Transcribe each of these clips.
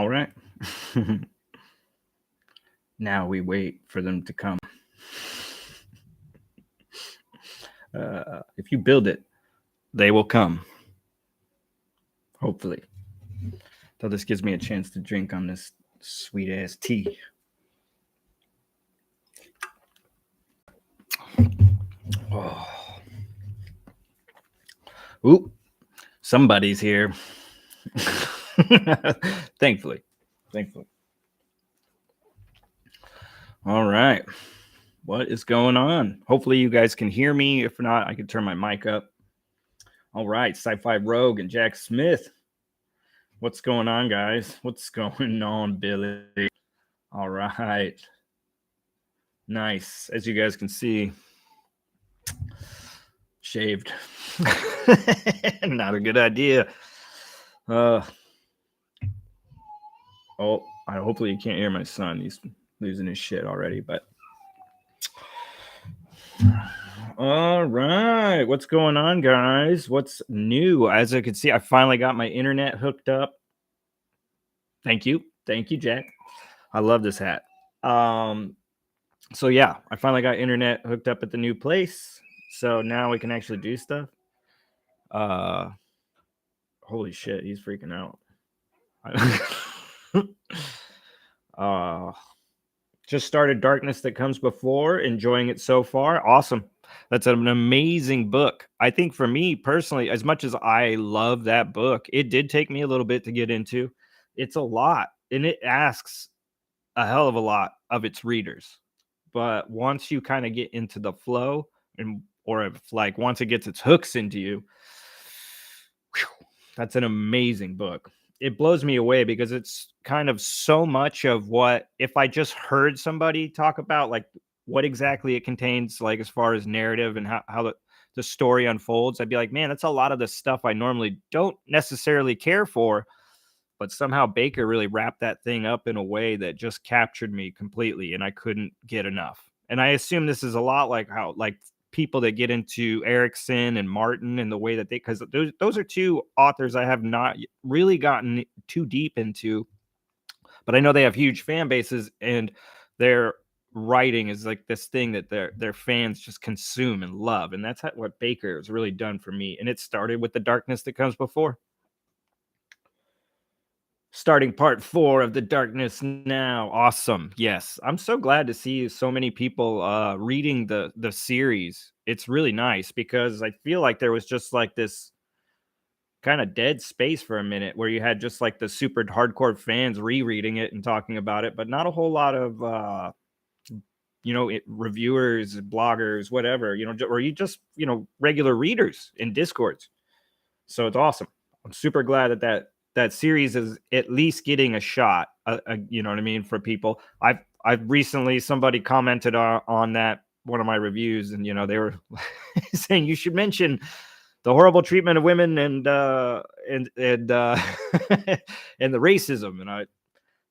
All right. Now we wait for them to come. If you build it, they will come. Hopefully. So this gives me a chance to drink on this sweet ass tea. Oh. Ooh, somebody's here. Thankfully. All right. What is going on? Hopefully you guys can hear me. If not, I can turn my mic up. All right, Sci-Fi Rogue and Jack Smith. What's going on, guys? What's going on, Billy? All right. Nice. As you guys can see, shaved. Not a good idea. Hopefully you can't hear my son. He's losing his shit already, but all right. What's going on, guys? What's new? As I can see, I finally got my internet hooked up. Thank you, Jack. I love this hat. So yeah, I finally got internet hooked up at the new place. So now we can actually do stuff. Holy shit, he's freaking out. Just started Darkness That Comes Before, enjoying it so far. Awesome. That's an amazing book. I think for me personally, as much as I love that book, it did take me a little bit to get into. It's a lot, and it asks a hell of a lot of its readers. But once you kind of get into the flow, or if like once it gets its hooks into you, that's an amazing book. It blows me away because it's kind of so much of what, if I just heard somebody talk about like what exactly it contains, like as far as narrative and how the story unfolds, I'd be like, man, that's a lot of the stuff I normally don't necessarily care for. But somehow Baker really wrapped that thing up in a way that just captured me completely, and I couldn't get enough. And I assume this is a lot like how like people that get into Erickson and Martin and the way that because those are two authors I have not really gotten too deep into, but I know they have huge fan bases, and their writing is like this thing that their fans just consume and love. And that's what Baker has really done for me. And it started with The Darkness That Comes Before. Starting part 4 of The Darkness now. Awesome. Yes. I'm so glad to see so many people reading the series. It's really nice because I feel like there was just like this kind of dead space for a minute where you had just like the super hardcore fans rereading it and talking about it, but not a whole lot of reviewers, bloggers, whatever, or you just, regular readers in Discords. So it's awesome. I'm super glad that series is at least getting a shot, you know what I mean, for people. I've recently, somebody commented on that, one of my reviews, and, they were saying you should mention the horrible treatment of women and and the racism. And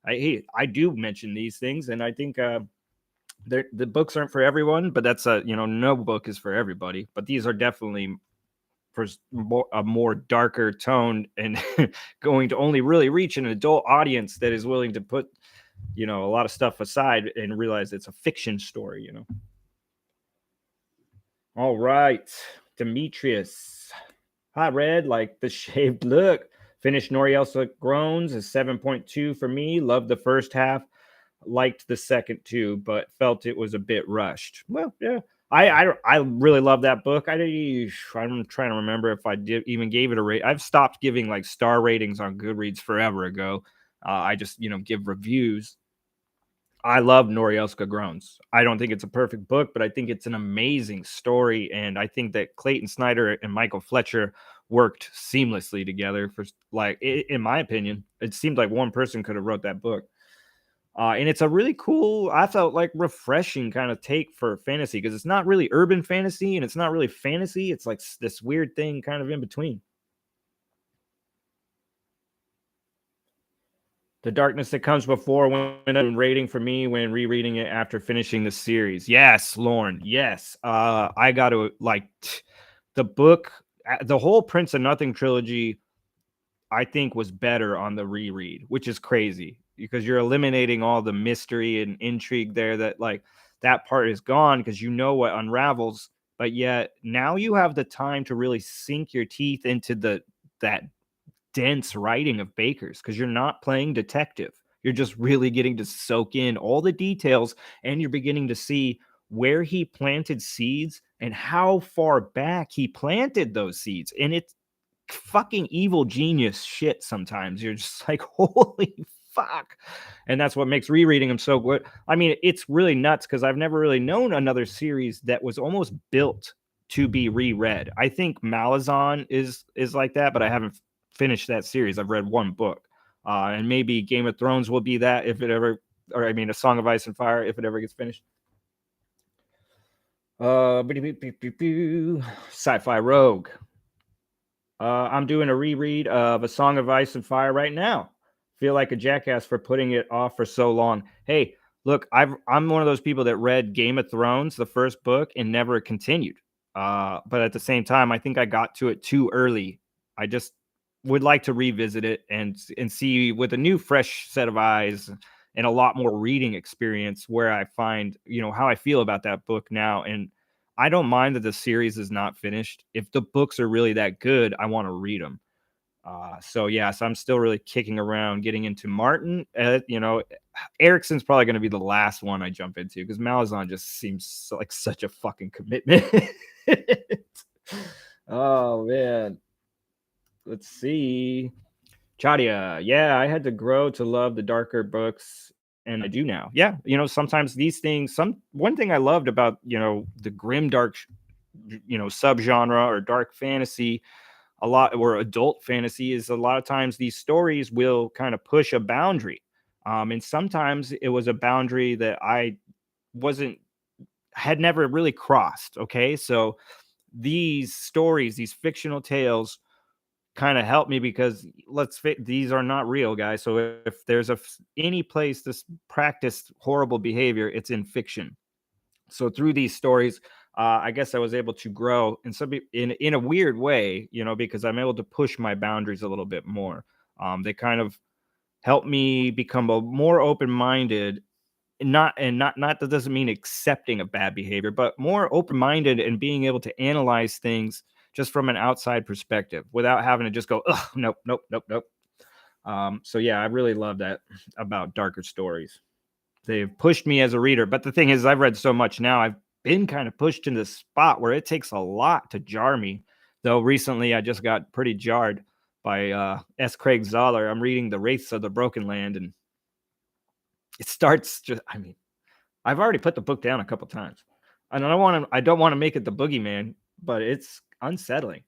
I do mention these things, and I think the books aren't for everyone, but that's no book is for everybody. But these are definitely for a more darker tone and going to only really reach an adult audience that is willing to put, a lot of stuff aside and realize it's a fiction story, All right. Demetrius. Hi, Red. Like the shaved look. Finished Norielsa Groans is 7.2 for me. Loved the first half. Liked the second too, but felt it was a bit rushed. Well, yeah. I really love that book. I'm trying to remember if I even gave it a rate. I've stopped giving like star ratings on Goodreads forever ago. I just give reviews. I love Norielska Groans. I don't think it's a perfect book, but I think it's an amazing story, and I think that Clayton Snyder and Michael Fletcher worked seamlessly together. For like, in my opinion, it seemed like one person could have wrote that book. And it's a really cool, I felt like refreshing kind of take for fantasy, because it's not really urban fantasy and it's not really fantasy. It's like this weird thing kind of in between. The Darkness That Comes Before went up in rating for me when rereading it after finishing the series. Yes, Lauren. Yes. I got to like the book, the whole Prince of Nothing trilogy. I think was better on the reread, which is crazy because you're eliminating all the mystery and intrigue there. That like that part is gone because you know what unravels, but yet now you have the time to really sink your teeth into that dense writing of Baker's because you're not playing detective. You're just really getting to soak in all the details and you're beginning to see where he planted seeds and how far back he planted those seeds. And it's fucking evil genius shit sometimes. You're just like, holy fuck. And that's what makes rereading them so good. I mean, it's really nuts because I've never really known another series that was almost built to be reread. I think Malazan is like that, but I haven't finished that series. I've read one book. And maybe Game of Thrones will be that if it ever, or I mean, A Song of Ice and Fire if it ever gets finished. Sci-fi Rogue. I'm doing a reread of A Song of Ice and Fire right now. Feel like a jackass for putting it off for so long. Hey, look, I'm one of those people that read Game of Thrones, the first book, and never continued. But at the same time, I think I got to it too early. I just would like to revisit it and see with a new, fresh set of eyes and a lot more reading experience where I find, how I feel about that book now. And I don't mind that the series is not finished. If the books are really that good, I want to read them. So I'm still really kicking around, getting into Martin. Erickson's probably going to be the last one I jump into because Malazan just seems like such a fucking commitment. Oh man, let's see. Chadia, yeah, I had to grow to love the darker books, and I do now. Yeah, sometimes these things. One thing I loved about the grimdark, subgenre or dark fantasy, a lot or adult fantasy is a lot of times these stories will kind of push a boundary, and sometimes it was a boundary that I wasn't had never really crossed. Okay, so these stories, these fictional tales kind of help me because these are not real, guys. So if there's any place to practice horrible behavior, it's in fiction. So through these stories, I guess I was able to grow in a weird way, because I'm able to push my boundaries a little bit more. They kind of help me become a more open-minded, not that doesn't mean accepting of bad behavior, but more open-minded and being able to analyze things just from an outside perspective without having to just go, oh, nope, nope, nope, nope. I really love that about darker stories. They've pushed me as a reader, but the thing is, I've read so much now, I've been kind of pushed in this spot where it takes a lot to jar me. Though recently I just got pretty jarred by S. Craig Zahler. I'm reading The Wraiths of the Broken Land, and it starts I've already put the book down a couple times. And I don't want to make it the boogeyman, but it's unsettling.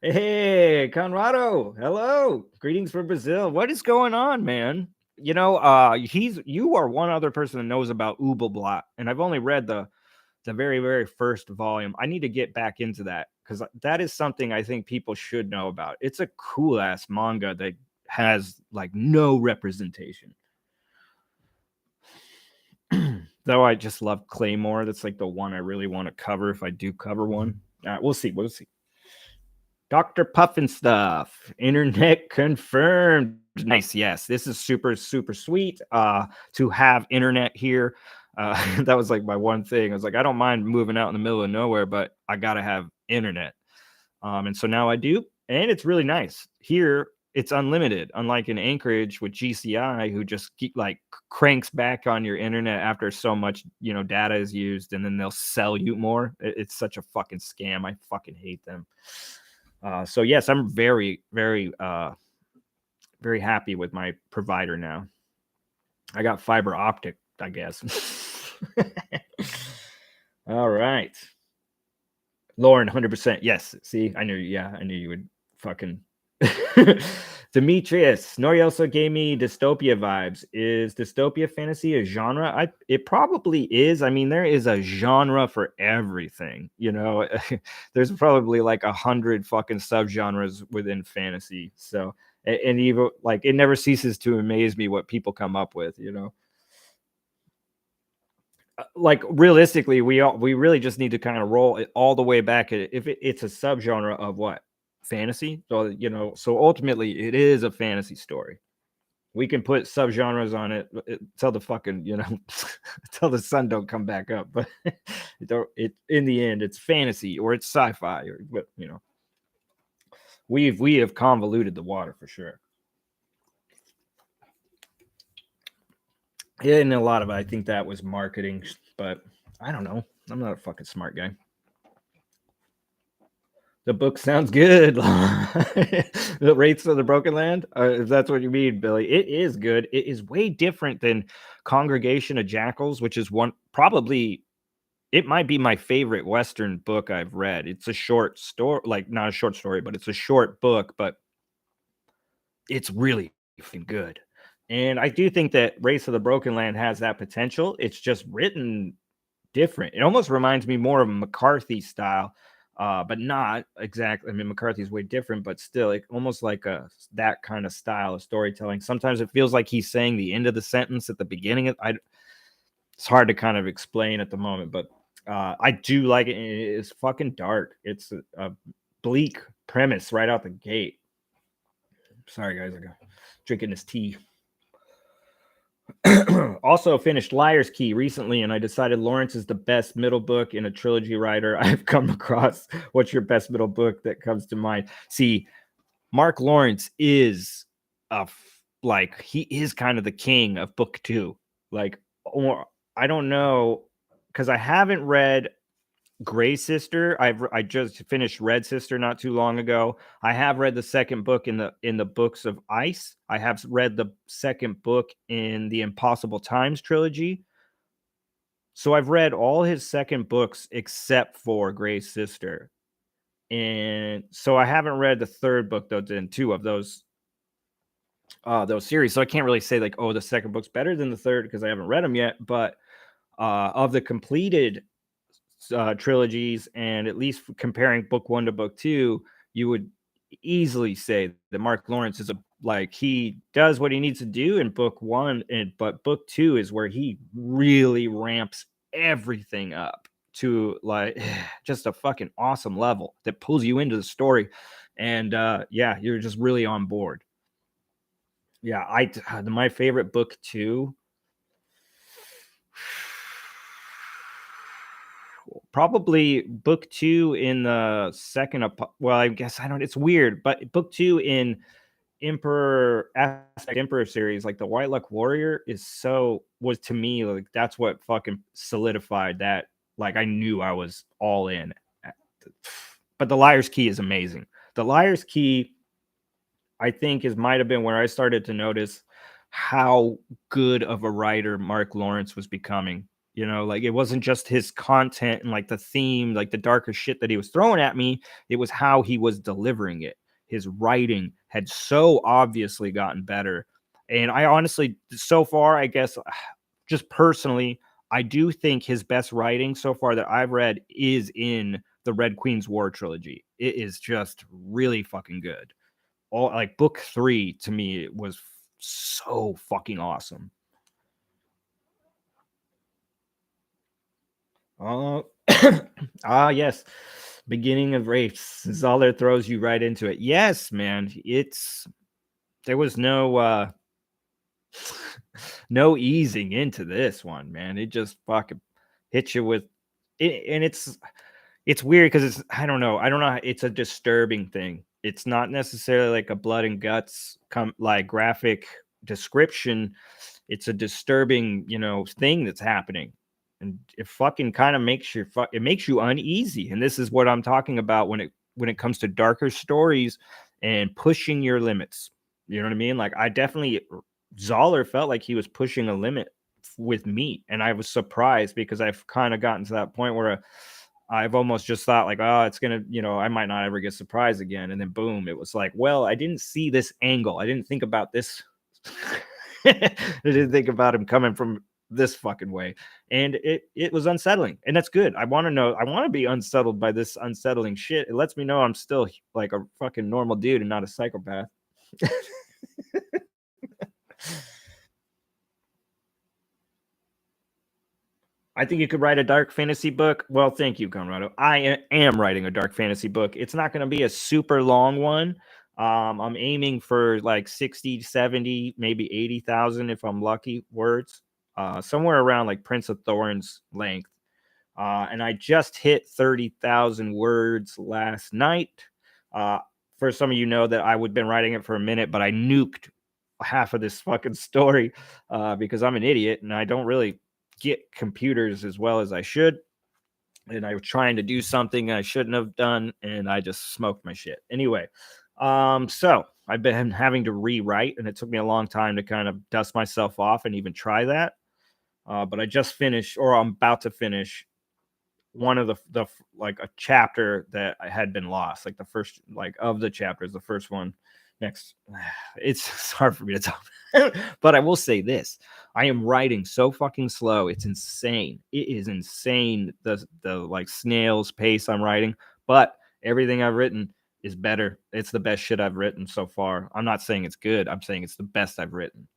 Hey, Conrado. Hello. Greetings from Brazil. What is going on, man? You are one other person that knows about Ubelblot, and I've only read the very, very first volume. I need to get back into that because that is something I think people should know about. It's a cool ass manga that has like no representation. Though I just love Claymore. That's like the one I really want to cover if I do cover one. We'll see. We'll see. Dr. Puffin stuff. Internet confirmed. Nice. Yes. This is super, super sweet to have internet here. That was like my one thing. I was like, I don't mind moving out in the middle of nowhere, but I got to have internet. And so now I do. And it's really nice. Here, it's unlimited, unlike in Anchorage with GCI, who just cranks back on your internet after so much, data is used, and then they'll sell you more. It's such a fucking scam. I fucking hate them. So yes, I'm very, very, very happy with my provider now. I got fiber optic, I guess. All right. Lauren, 100%. Yes. See, I knew you would fucking. Demetrius, Nori also gave me dystopia vibes. Is dystopia fantasy a genre? It probably is. I mean, there is a genre for everything. There's probably like 100 fucking subgenres within fantasy. So, and even like it never ceases to amaze me what people come up with. like realistically, we really just need to kind of roll it all the way back. If it's a subgenre of what fantasy, so so ultimately it is a fantasy story. We can put subgenres on it till the fucking till the sun don't come back up. But it in the end, it's fantasy or it's sci-fi or what we have convoluted the water for sure. Yeah, and a lot of it, I think that was marketing, but I don't know. I'm not a fucking smart guy. The book sounds good. The Rates of the Broken Land, if that's what you mean, Billy. It is good. It is way different than Congregation of Jackals, which is one probably it might be my favorite Western book I've read. It's a short story, like not a short story, but it's a short book, but it's really fucking good. And I do think that Race of the Broken Land has that potential. It's just written different. It almost reminds me more of a McCarthy style, but not exactly. I mean, McCarthy is way different, but still, almost like that kind of style of storytelling. Sometimes it feels like he's saying the end of the sentence at the beginning. It's hard to kind of explain at the moment, but I do like it. It's fucking dark. It's a bleak premise right out the gate. Sorry, guys. I got drinking this tea. Also finished Liar's Key recently, and I decided Lawrence is the best middle book in a trilogy writer I've come across. What's your best middle book that comes to mind? See, Mark Lawrence is like he is kind of the king of book two. Like, or I don't know because I haven't read Gray Sister. I just finished Red Sister not too long ago. I have read the second book in the Books of Ice. I have read the second book in the Impossible Times trilogy. So I've read all his second books except for Gray Sister. And so I haven't read the third book though in two of those series. So I can't really say like, oh, the second book's better than the third because I haven't read them yet. But of the completed trilogies, and at least comparing book one to book two, you would easily say that Mark Lawrence is he does what he needs to do in book one, but book two is where he really ramps everything up to like just a fucking awesome level that pulls you into the story, and yeah, you're just really on board. Yeah, my favorite book two. Probably book two in the second. Well, I guess I don't. It's weird, but book two in Emperor series, like the White Luck Warrior, was to me like that's what fucking solidified that. Like I knew I was all in. But the Liar's Key is amazing. The Liar's Key, I think, might have been where I started to notice how good of a writer Mark Lawrence was becoming. Like it wasn't just his content and like the theme, like the darker shit that he was throwing at me. It was how he was delivering it. His writing had so obviously gotten better. And I honestly, so far, I guess, just personally, I do think his best writing so far that I've read is in the Red Queen's War trilogy. It is just really fucking good. All like book three to me was so fucking awesome. Uh, yes. Beginning of Race. Zoller throws you right into it. Yes, man. There was no easing into this one, man. It just fucking hits you with it, and it's weird because I don't know. It's a disturbing thing. It's not necessarily like a blood and guts like graphic description. It's a disturbing, thing that's happening. And it fucking kind of it makes you uneasy. And this is what I'm talking about when it comes to darker stories and pushing your limits. You know what I mean? Like I definitely Zoller felt like he was pushing a limit with me, and I was surprised because I've kind of gotten to that point where I've almost just thought like, oh, it's gonna, I might not ever get surprised again, and then boom, it was like, well, I didn't see this angle. I didn't think about this. I didn't think about him coming from this fucking way, and it was unsettling, and that's good. I want to be unsettled by this unsettling shit. It lets me know I'm still like a fucking normal dude and not a psychopath. I think you could write a dark fantasy book. Well, thank you, Conrado. Am writing a dark fantasy book. It's not going to be a super long one. I'm aiming for like 60, 70, maybe 80,000 if I'm lucky words. Somewhere around like Prince of Thorns length. And I just hit 30,000 words last night. For some of you know that I would been writing it for a minute, but I nuked half of this fucking story because I'm an idiot and I don't really get computers as well as I should. And I was trying to do something I shouldn't have done, and I just smoked my shit. Anyway, so I've been having to rewrite, and it took me a long time to kind of dust myself off and even try that. But I just finished, or I'm about to finish one of the like a chapter that I had been lost, like the first like of the chapters, the first one. Next, it's hard for me to talk, but I will say this: I am writing so fucking slow. It's insane. It is insane the like snail's pace I'm writing, but everything I've written is better. It's the best shit I've written so far. I'm not saying it's good. I'm saying it's the best I've written.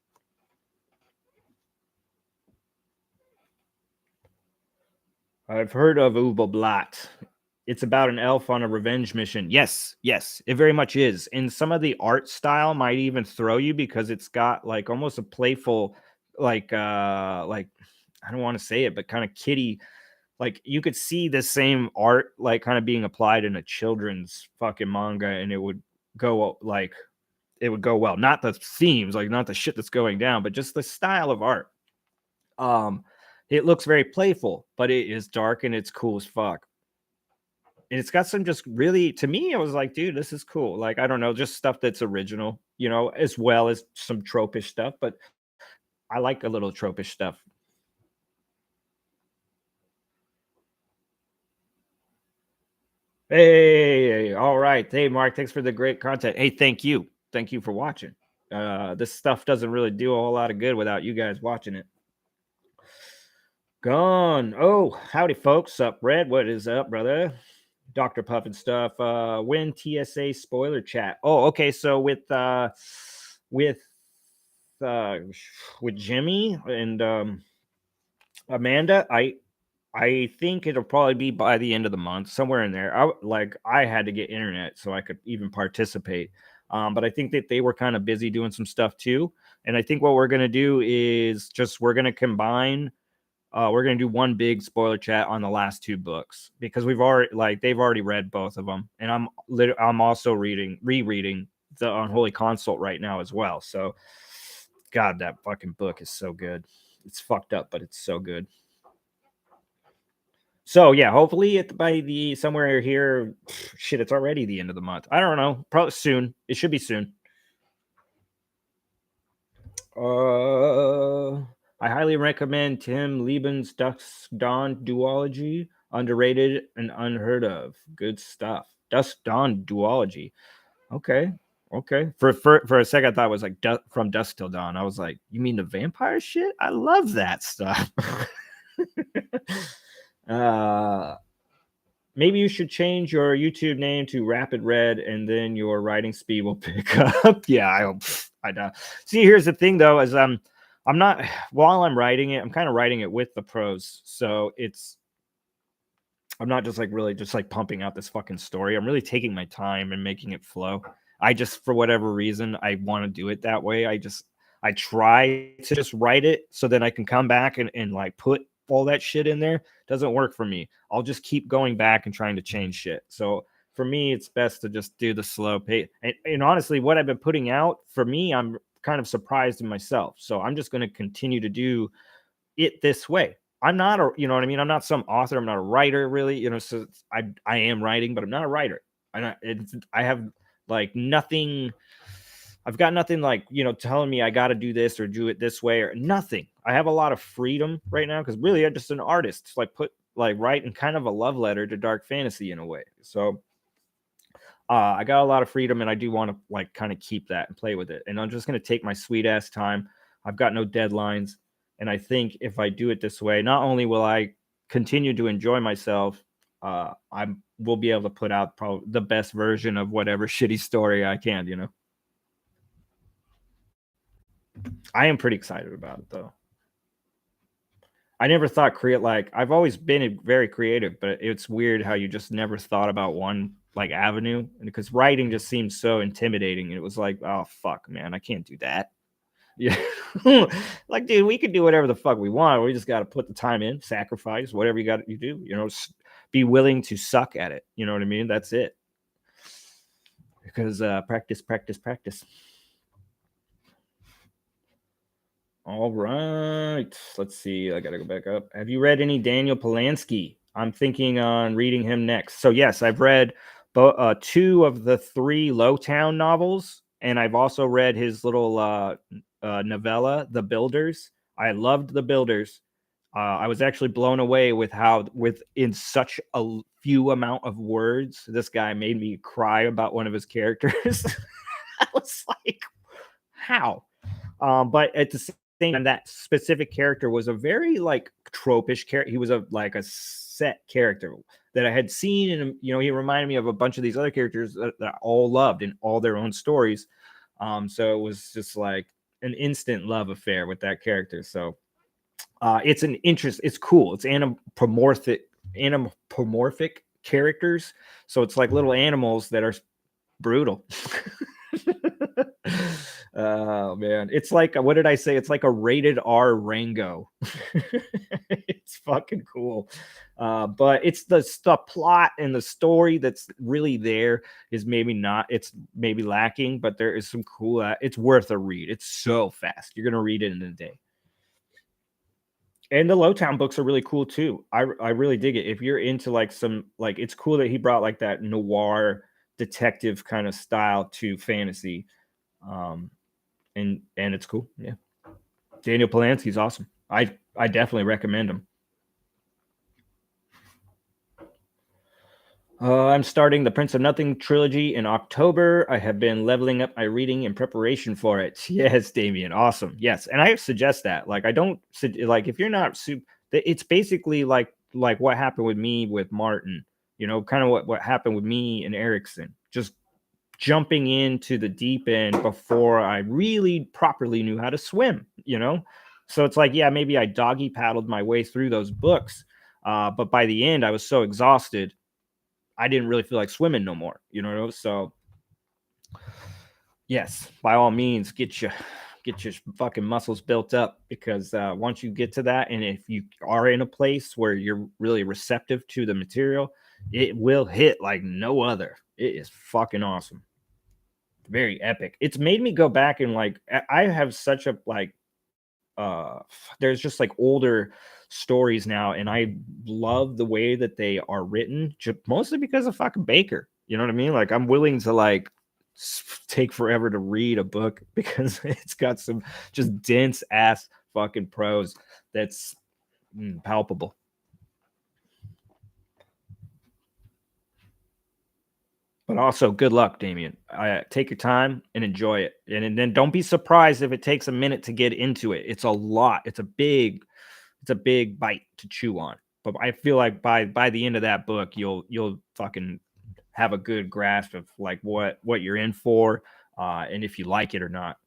I've heard of Ubelblatt. It's about an elf on a revenge mission. Yes, yes, it very much is. And some of the art style might even throw you because it's got like almost a playful, like I don't want to say it, but kind of kitty. Like you could see the same art like kind of being applied in a children's fucking manga, and it would go like it would go well. Not the themes, like not the shit that's going down, but just the style of art. Um, it looks very playful, but it is dark and it's cool as fuck. And it's got some just really, to me, I was like, dude, this is cool. Like, I don't know, just stuff that's original, as well as some tropish stuff, but I like a little tropish stuff. Hey, all right. Hey, Mark, thanks for the great content. Hey, thank you. Thank you for watching. This stuff doesn't really do a whole lot of good without you guys watching it. Gone. Oh, howdy, folks. Up, Red? What is up, brother? Dr. Puff and stuff. When TSA spoiler chat. Oh, okay. So with uh with Jimmy and Amanda, I think it'll probably be by the end of the month, somewhere in there. I had to get internet so I could even participate. But I think that they were kind of busy doing some stuff too. And I think what we're gonna do is just we're gonna combine we're gonna do one big spoiler chat on the last two books because they've already read both of them, and I'm also rereading the Unholy Consult right now as well. So, God, that fucking book is so good. It's fucked up, but it's so good. So yeah, hopefully by the somewhere here, shit, it's already the end of the month. I don't know, probably soon. It should be soon. I highly recommend Tim Lieben's Dusk Dawn duology. Underrated and unheard of. Good stuff. Dusk Dawn duology. Okay. Okay. For a second, I thought it was like from Dusk Till Dawn. I was like, you mean the vampire shit? I love that stuff. uh Maybe you should change your YouTube name to Rapid Red, and then your writing speed will pick up. Yeah, I know. See, here's the thing though, is I'm not while I'm writing it, I'm kind of writing it with the prose, so I'm not just like really just like pumping out this fucking story. I'm really taking my time and making it flow. I just, for whatever reason, I want to do it that way. I try to just write it so then I can come back and like put all that shit in there. Doesn't work for me. I'll just keep going back and trying to change shit. So for me, it's best to just do the slow pace. And honestly, what I've been putting out, for me, I'm kind of surprised in myself. So I'm just going to continue to do it this way. I'm not you know what I mean? I'm not some author. I'm not a writer, really. So I am writing, but I'm not a writer. I have like nothing. I've got nothing like, telling me I got to do this or do it this way or nothing. I have a lot of freedom right now because really I'm just an artist. Like writing kind of a love letter to dark fantasy in a way. So I got a lot of freedom and I do want to like kind of keep that and play with it. And I'm just going to take my sweet ass time. I've got no deadlines. And I think if I do it this way, not only will I continue to enjoy myself, I will be able to put out probably the best version of whatever shitty story I can. I am pretty excited about it though. I never thought like I've always been very creative, but it's weird how you just never thought about one like avenue because writing just seems so intimidating. And it was like, oh fuck, man, I can't do that. Yeah. Like, dude, we can do whatever the fuck we want. We just got to put the time in, sacrifice, whatever you do, be willing to suck at it. You know what I mean? That's it. Because practice, practice, practice. All right. Let's see. I got to go back up. Have you read any Daniel Polanski? I'm thinking on reading him next. So, yes, I've read 2 of the 3 Lowtown novels, and I've also read his little novella, The Builders. I loved The Builders. I was actually blown away with how, within such a few amount of words, this guy made me cry about one of his characters. I was like, how? But at the same time, that specific character was a very like tropish character. He was a set character that I had seen, and he reminded me of a bunch of these other characters that I all loved in all their own stories. So it was just like an instant love affair with that character. So it's an interest. It's cool. It's anthropomorphic characters. So it's like little animals that are brutal. Oh man, it's like, what did I say? It's like a rated R Rango. It's fucking cool. But it's the plot and the story that's really there is maybe not. It's maybe lacking, but there is some cool. It's worth a read. It's so fast. You're gonna read it in a day. And the Lowtown books are really cool too. I really dig it. If you're into like some like, it's cool that he brought like that noir detective kind of style to fantasy. And it's cool. Yeah. Daniel Polanski's awesome. I definitely recommend him. I'm starting the Prince of Nothing trilogy in October. I have been leveling up my reading in preparation for it. Yes, Damien, awesome. Yes, and I suggest that. Like, I don't like if you're not super. It's basically like what happened with me with Martin. Kind of what happened with me and Erickson. Just jumping into the deep end before I really properly knew how to swim. So it's like, yeah, maybe I doggy paddled my way through those books, but by the end I was so exhausted I didn't really feel like swimming no more. So yes, by all means, get your fucking muscles built up, because once you get to that, and if you are in a place where you're really receptive to the material, it will hit like no other. It is fucking awesome. Very epic. It's made me go back and like, I have such a like there's just like older stories now, and I love the way that they are written, mostly because of fucking Baker. You know what I mean? Like, I'm willing to like take forever to read a book because it's got some just dense ass fucking prose that's palpable. But also, good luck, Damien. Take your time and enjoy it, and then don't be surprised if it takes a minute to get into it. It's a lot. It's a big bite to chew on. But I feel like by the end of that book, you'll fucking have a good grasp of like what you're in for, and if you like it or not.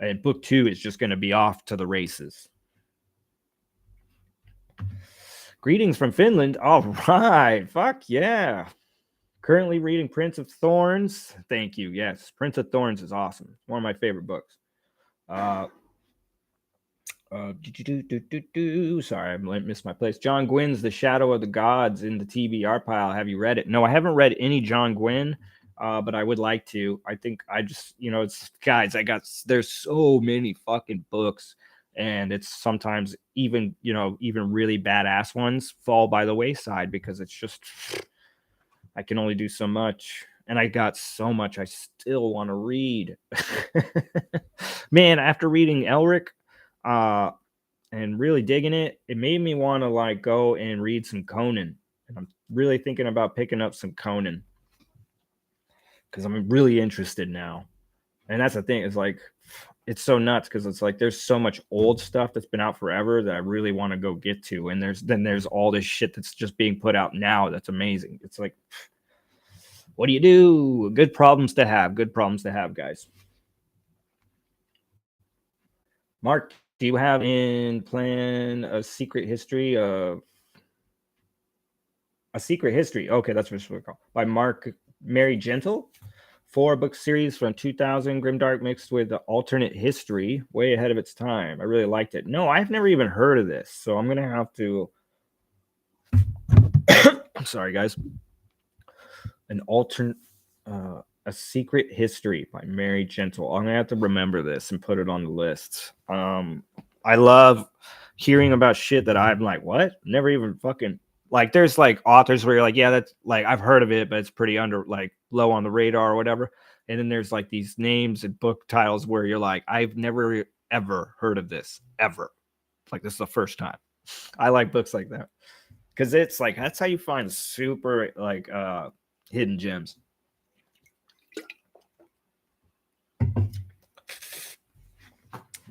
And book 2 is just going to be off to the races. Greetings from Finland. All right, fuck yeah. Currently reading Prince of Thorns. Thank you. Yes, Prince of Thorns is awesome. It's one of my favorite books. Sorry, I missed my place. John Gwynn's The Shadow of the Gods in the TBR pile. Have you read it? No, I haven't read any John Gwynn, but I would like to. I think I just, it's guys. There's so many fucking books, and it's sometimes even really badass ones fall by the wayside because it's just I can only do so much. And I got so much I still want to read. Man, after reading Elric, and really digging it, it made me want to like go and read some Conan. And I'm really thinking about picking up some Conan because I'm really interested now. And that's the thing, is like it's so nuts because it's like there's so much old stuff that's been out forever that I really want to go get to. And there's all this shit that's just being put out now that's amazing. It's like, what do you do? Good problems to have. Good problems to have, guys. Mark Do you have in plan a secret history of a secret history? Okay, that's what it's called. By Mary Gentle. 4-book series from 2000, Grimdark mixed with the alternate history, way ahead of its time. I really liked it. No, I've never even heard of this, so I'm gonna have to. I'm sorry, guys. An alternate, a secret history by Mary Gentle. I'm gonna have to remember this and put it on the list. I love hearing about shit that I'm like, what? Never even fucking like. There's like authors where you're like, yeah, that's like I've heard of it, but it's pretty under like low on the radar or whatever. And then there's like these names and book titles where you're like, I've never ever heard of this ever. Like this is the first time. I like books like that because it's like that's how you find super like hidden gems.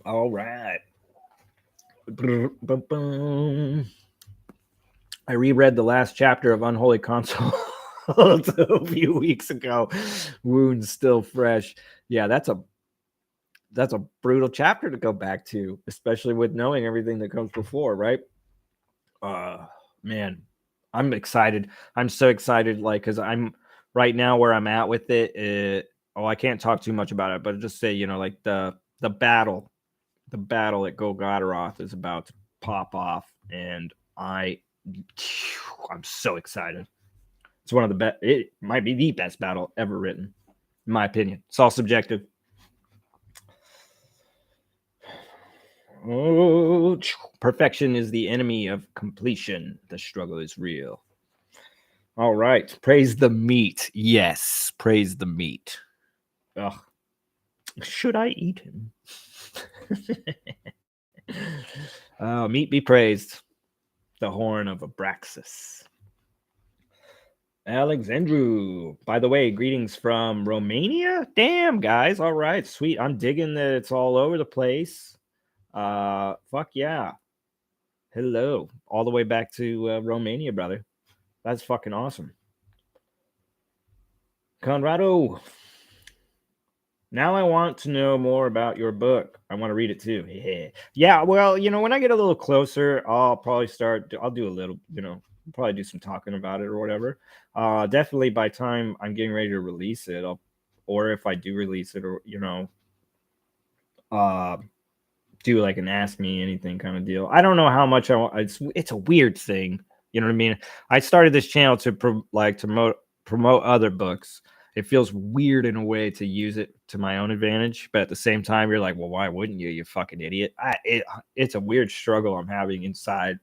All right. I reread the last chapter of Unholy Console a few weeks ago. Wounds still fresh. Yeah, that's a brutal chapter to go back to, especially with knowing everything that comes before, right? Man, I'm excited. I'm so excited, like, because I'm right now where I'm at with it. I can't talk too much about it, but just say, like the battle at Golgotharoth is about to pop off, and I'm so excited. It's one of the best. It might be the best battle ever written, in my opinion. It's all subjective. Oh, perfection is the enemy of completion. The struggle is real. All right. Praise the meat. Yes, praise the meat. Ugh. Should I eat him? Meat be praised. The horn of Abraxas. Alexandru. By the way, greetings from Romania. Damn, guys. All right, sweet. I'm digging that it's all over the place. Fuck yeah. Hello. All the way back to Romania, brother. That's fucking awesome. Conrado. Now I want to know more about your book. I want to read it too. Yeah, well, when I get a little closer, I'll probably I'll do a little, probably do some talking about it or whatever. Definitely by time I'm getting ready to release it, or if I do release it, or do like an ask me anything kind of deal. I don't know how much I want. It's a weird thing. You know what I mean? I started this channel to promote other books. It feels weird in a way to use it to my own advantage, but at the same time, you're like, well, why wouldn't you? You fucking idiot. It's a weird struggle I'm having inside.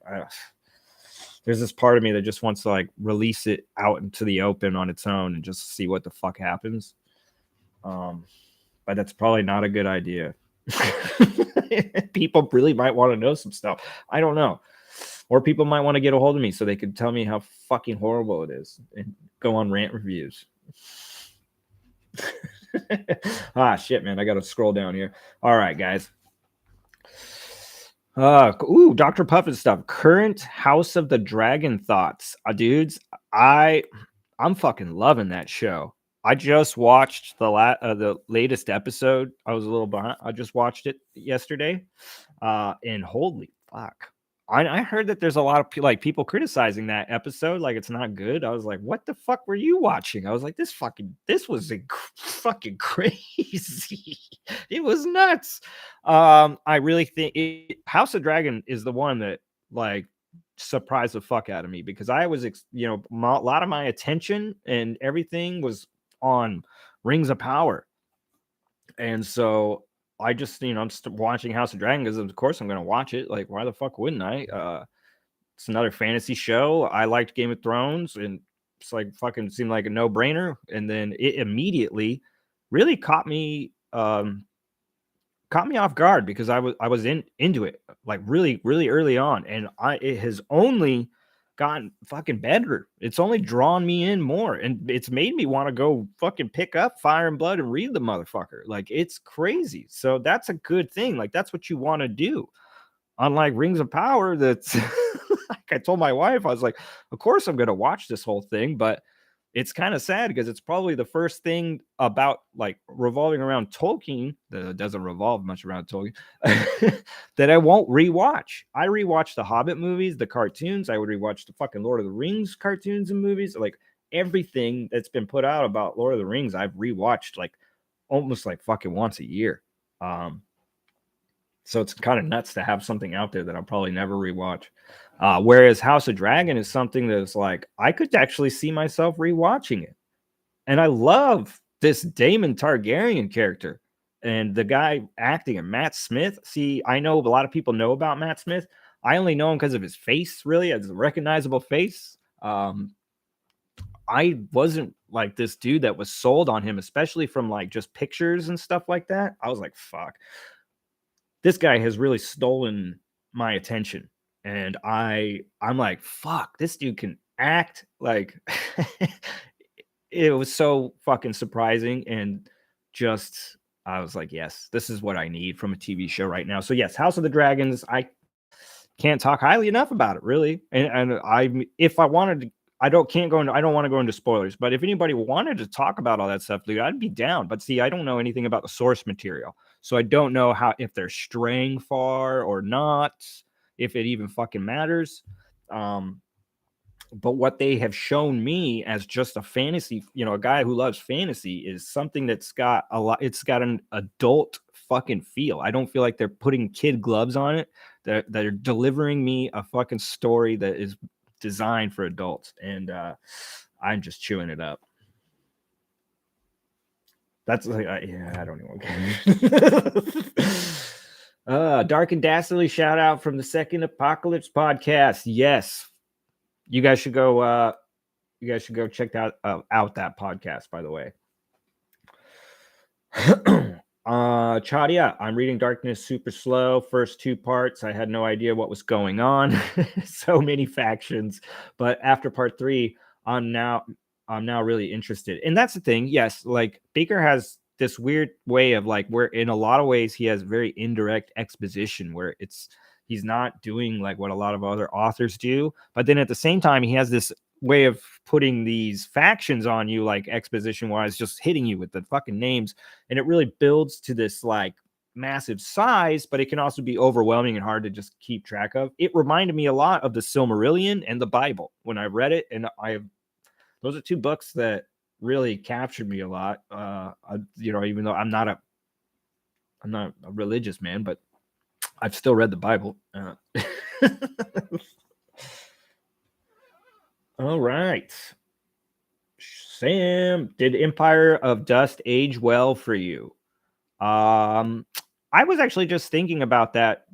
There's this part of me that just wants to like release it out into the open on its own and just see what the fuck happens. But that's probably not a good idea. People really might want to know some stuff. I don't know. Or people might want to get a hold of me so they could tell me how fucking horrible it is and go on rant reviews. Shit, man. I got to scroll down here. All right, guys. Dr. Puffin stuff. Current House of the Dragon thoughts. Dudes, I'm fucking loving that show. I just watched the latest episode. I was a little behind. I just watched it yesterday. And holy fuck. I heard that there's a lot of people criticizing that episode, like it's not good. I was like, what the fuck were you watching? I was like, this was fucking crazy. It was nuts. I really think House of Dragon is the one that like surprised the fuck out of me, because I was, a lot of my attention and everything was on Rings of Power. And so I just, I'm watching House of Dragon because of course I'm going to watch it. Like, why the fuck wouldn't I? It's another fantasy show. I liked Game of Thrones, and it's like fucking seemed like a no brainer. And then it immediately really caught me off guard, because I was into it like really, really early on. And it has only gotten fucking better. It's only drawn me in more, and it's made me want to go fucking pick up Fire and Blood and read the motherfucker. Like, it's crazy. So that's a good thing. Like, that's what you want to do. Unlike Rings of Power, that's like I told my wife, I was like, of course I'm gonna watch this whole thing, but it's kind of sad because it's probably the first thing about like revolving around Tolkien that doesn't revolve much around Tolkien that I won't rewatch. I rewatch the Hobbit movies, the cartoons. I would rewatch the fucking Lord of the Rings cartoons and movies. Like everything that's been put out about Lord of the Rings, I've rewatched like almost like fucking once a year. So it's kind of nuts to have something out there that I'll probably never rewatch. Whereas House of Dragon is something that's like I could actually see myself rewatching it. And I love this Daemon Targaryen character and the guy acting it, Matt Smith. See, I know a lot of people know about Matt Smith. I only know him because of his face, really, as a recognizable face. I wasn't like this dude that was sold on him, especially from like just pictures and stuff like that. I was like, fuck, this guy has really stolen my attention. And I'm like, fuck, this dude can act. Like it was so fucking surprising. And just I was like, yes, this is what I need from a TV show right now. So yes, House of the Dragons, I can't talk highly enough about it, really. And I if I wanted to, I don't want to go into spoilers, but if anybody wanted to talk about all that stuff, dude, I'd be down. But see, I don't know anything about the source material. So I don't know how if they're straying far or not, if it even fucking matters. But what they have shown me as just a fantasy, a guy who loves fantasy, is something that's got a lot. It's got an adult fucking feel. I don't feel like they're putting kid gloves on it. That are delivering me a fucking story that is designed for adults, and I'm just chewing it up. That's like, yeah, I don't even care. Dark and Dastardly shout out from the Second Apocalypse podcast. Yes, you guys should go. You guys should go check out that podcast. By the way, Chadia, I'm reading Darkness super slow. First 2 parts, I had no idea what was going on. So many factions, but after part 3, I'm now really interested. And that's the thing. Yes, like Baker has this weird way of like where in a lot of ways he has very indirect exposition where he's not doing like what a lot of other authors do, but then at the same time he has this way of putting these factions on you, like exposition wise, just hitting you with the fucking names, and it really builds to this like massive size, but it can also be overwhelming and hard to just keep track of. It reminded me a lot of the Silmarillion and the Bible when I read it, and those are 2 books that really captured me a lot. Even though I'm not a religious man, but I've still read the Bible. All right. Sam, did Empire of Dust age well for you? I was actually just thinking about that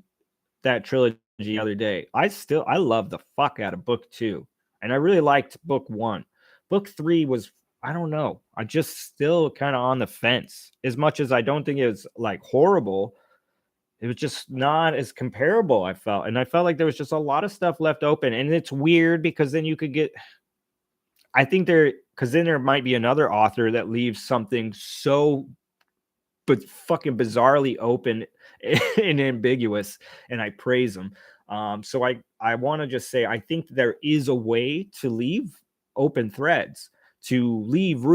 trilogy the other day. I love the fuck out of book 2, and I really liked book 1. Book 3 was, I don't know, I just still kind of on the fence. As much as I don't think it was like horrible, it was just not as comparable, I felt. And I felt like there was just a lot of stuff left open. And it's weird because then you could get, I think because then there might be another author that leaves something so but fucking bizarrely open and ambiguous, and I praise them. So I want to just say I think there is a way to leave open threads, to leave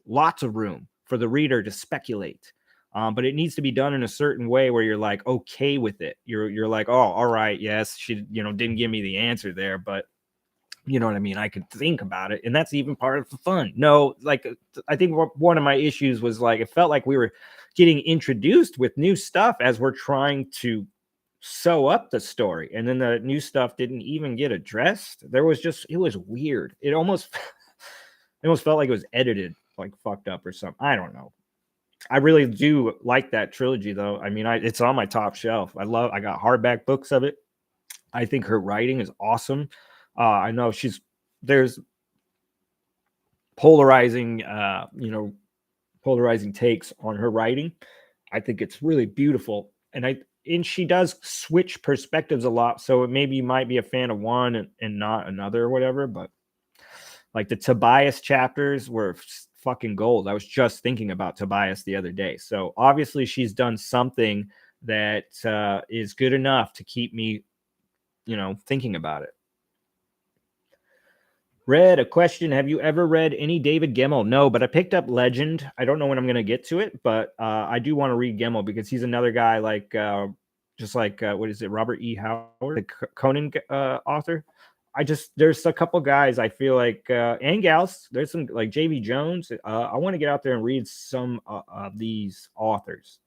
lots of room for the reader to speculate. But it needs to be done in a certain way where you're like okay with it. You're like, oh, all right, yes, she didn't give me the answer there, but you know what I mean? I could think about it, and that's even part of the fun. No, like I think one of my issues was like it felt like we were getting introduced with new stuff as we're trying to sew up the story, and then the new stuff didn't even get addressed. It was weird. It almost felt like it was edited, like fucked up or something. I don't know. I really do like that trilogy, though. I mean, it's on my top shelf. I got hardback books of it. I think her writing is awesome. I know there's polarizing takes on her writing. I think it's really beautiful, and she does switch perspectives a lot. So maybe you might be a fan of one and not another or whatever. But like the Tobias chapters were fucking gold. I was just thinking about Tobias the other day. So obviously she's done something that is good enough to keep me, thinking about it. Red, a question. Have you ever read any David Gemmell? No, but I picked up Legend. I don't know when I'm going to get to it, but I do want to read Gemmell because he's another guy like, just like, what is it, Robert E. Howard, the Conan author. There's a couple guys I feel like, and gals, there's some like J.B. Jones. I want to get out there and read some of these authors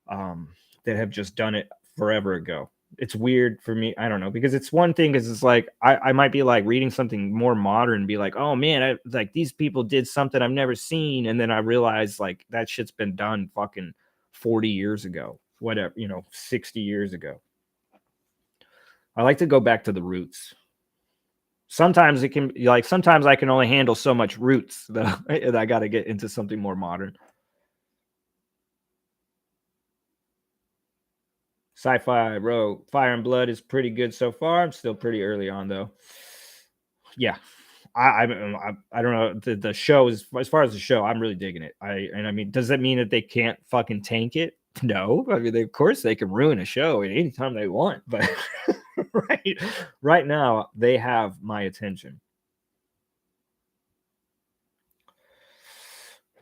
that have just done it forever ago. It's weird for me. I don't know, because it's one thing because it's like I might be like reading something more modern and be like, oh man, like these people did something I've never seen, and then I realize like that shit's been done fucking 40 years ago, whatever, 60 years ago. I like to go back to the roots. Sometimes it can like sometimes I can only handle so much roots that I got to get into something more modern. Sci-fi wrote Fire and Blood is pretty good so far. I'm still pretty early on though. Yeah, I don't know the show is as far as the show. I'm really digging it. I mean, does that mean that they can't fucking tank it? No, I mean, of course they can ruin a show at any time they want, but right now they have my attention.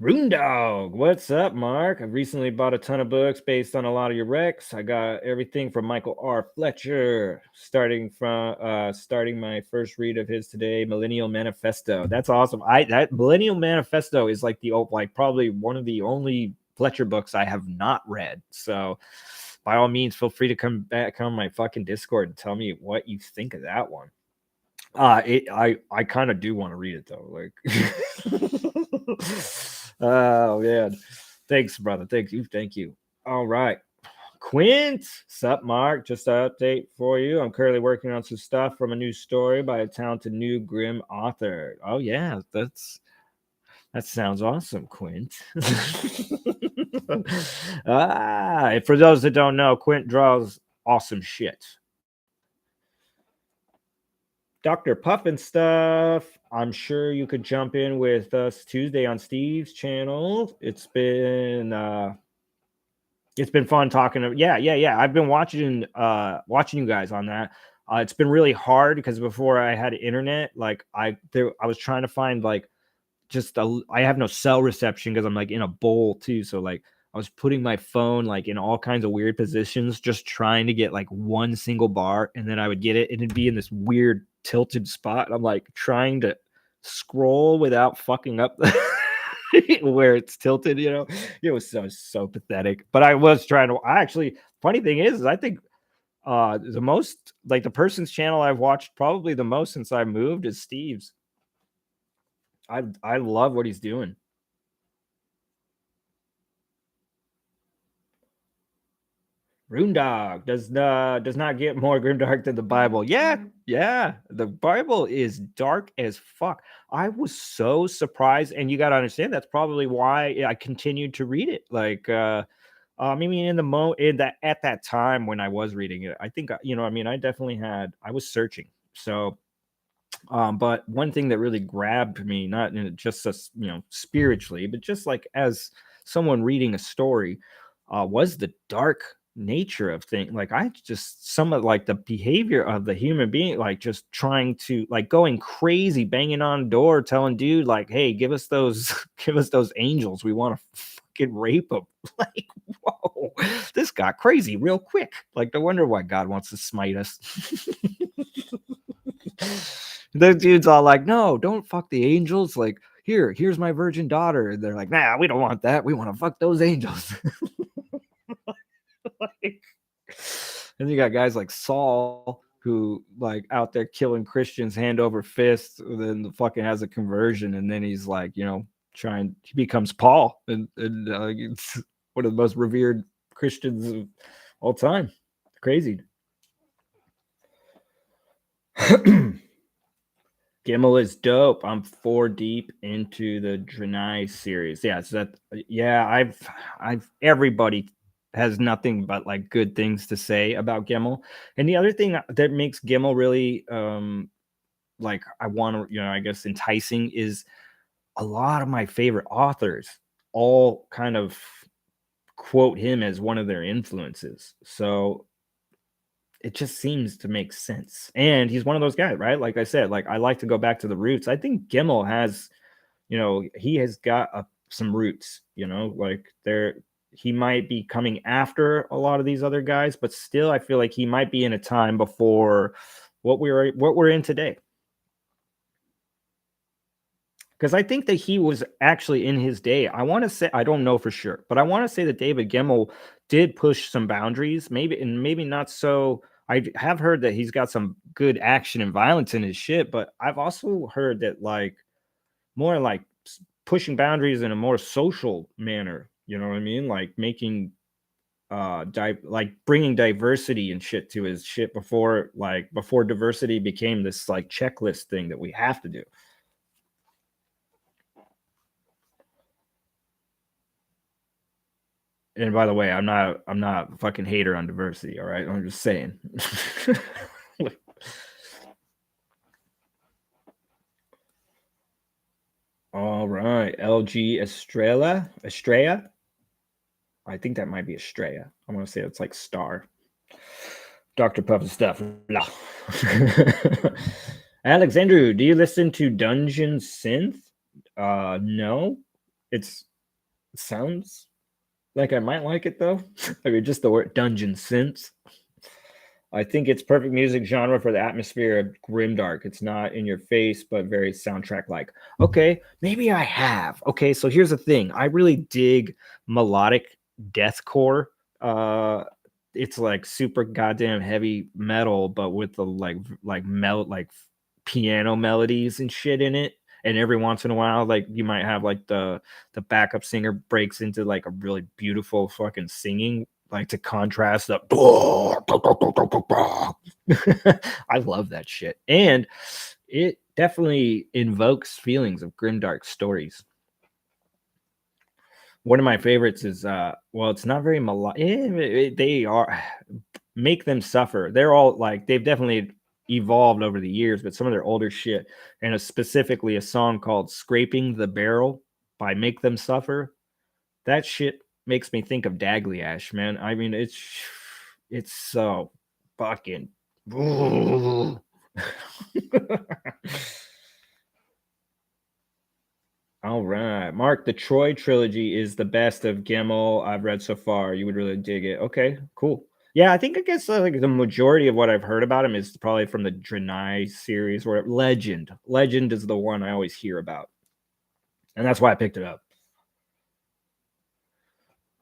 Grimdark, what's up, Mark? I've recently bought a ton of books based on a lot of your recs. I got everything from Michael R. Fletcher, starting my first read of his today, Millennial Manifesto. That's awesome. That Millennial Manifesto is like probably one of the only Fletcher books I have not read. So by all means, feel free to come back on my fucking Discord and tell me what you think of that one. I kind of do want to read it though. Like, oh man, thanks, brother. Thank you. All right, Quint, sup, Mark? Just an update for you. I'm currently working on some stuff from a new story by a talented new grim author. Oh yeah, that sounds awesome, Quint. And for those that don't know, Quint draws awesome shit. Dr. Puffin stuff. I'm sure you could jump in with us Tuesday on Steve's channel. It's been fun talking to yeah. I've been watching you guys on that. It's been really hard because before I had internet, like I was trying to find like I have no cell reception because I'm like in a bowl too. So like I was putting my phone like in all kinds of weird positions, just trying to get like one single bar, and then I would get it, and it'd be in this weird tilted spot. I'm like trying to scroll without fucking up where it's tilted. It was so pathetic. But I was trying to. I actually, funny thing is I think the most like the person's channel I've watched probably the most since I moved is Steve's. I love what he's doing. Grimdark does not get more grimdark than the Bible. Yeah. The Bible is dark as fuck. I was so surprised, and you got to understand that's probably why I continued to read it. Like, I mean, at that time when I was reading it, I think I mean, I definitely I was searching. So, but one thing that really grabbed me, not in just spiritually, but just like as someone reading a story, was the dark nature of things. Like I just some of like the behavior of the human being, like just trying to like going crazy, banging on a door, telling dude like, "Hey, give us those, give us those angels. We want to fucking rape them." Like, whoa, this got crazy real quick. Like, no wonder why God wants to smite us. The dude's all like, "No, don't fuck the angels. Like, here's my virgin daughter." And they're like, "Nah, we don't want that. We want to fuck those angels." Like, and you got guys like Saul who like out there killing Christians hand over fist, then the fucking has a conversion, and then he's like, he becomes Paul, and it's one of the most revered Christians of all time. Crazy. Gimel is dope. I'm 4 deep into the Drenai series. Yeah, so I've everybody has nothing but like good things to say about Gimel. And the other thing that makes Gimel really like I want to, I guess enticing is a lot of my favorite authors all kind of quote him as one of their influences. So it just seems to make sense. And he's one of those guys, right? Like I said, like I like to go back to the roots. I think Gimel has, he has got some roots, like there he might be coming after a lot of these other guys, but still I feel like he might be in a time before what we're in today. Because I think that he was actually in his day. I want to say I don't know for sure, but I want to say that David Gemmell did push some boundaries, maybe and maybe not so. I have heard that he's got some good action and violence in his shit, but I've also heard that like more like pushing boundaries in a more social manner. You know what I mean? Like making like bringing diversity and shit to his shit before diversity became this like checklist thing that we have to do. And by the way, I'm not a fucking hater on diversity, all right? I'm just saying. All right. LG Estrella. I think that might be Estrella. I want to say it's like star. Dr. Puff and stuff. No. Alex Andrew, do you listen to Dungeon Synth? No. It sounds like I might like it though. I mean, just the word Dungeon Synth. I think it's perfect music genre for the atmosphere of Grimdark. It's not in your face, but very soundtrack like. Okay, maybe I have. Okay, so here's the thing. I really dig melodic deathcore. It's like super goddamn heavy metal, but with the like piano melodies and shit in it. And every once in a while, like you might have like the backup singer breaks into like a really beautiful fucking singing, like to contrast the I love that shit. And it definitely invokes feelings of grimdark stories. One of my favorites is well, it's not very they are Make Them Suffer. They're all like they've definitely evolved over the years, but some of their older shit, and specifically a song called Scraping the Barrel by Make Them Suffer. That shit makes me think of Dagliash, man. I mean, it's so fucking. All right, Mark. The Troy trilogy is the best of Gemmell I've read so far. You would really dig it. Okay, cool. Yeah, I guess like the majority of what I've heard about him is probably from the Drenai series, or Legend. Legend is the one I always hear about, and that's why I picked it up.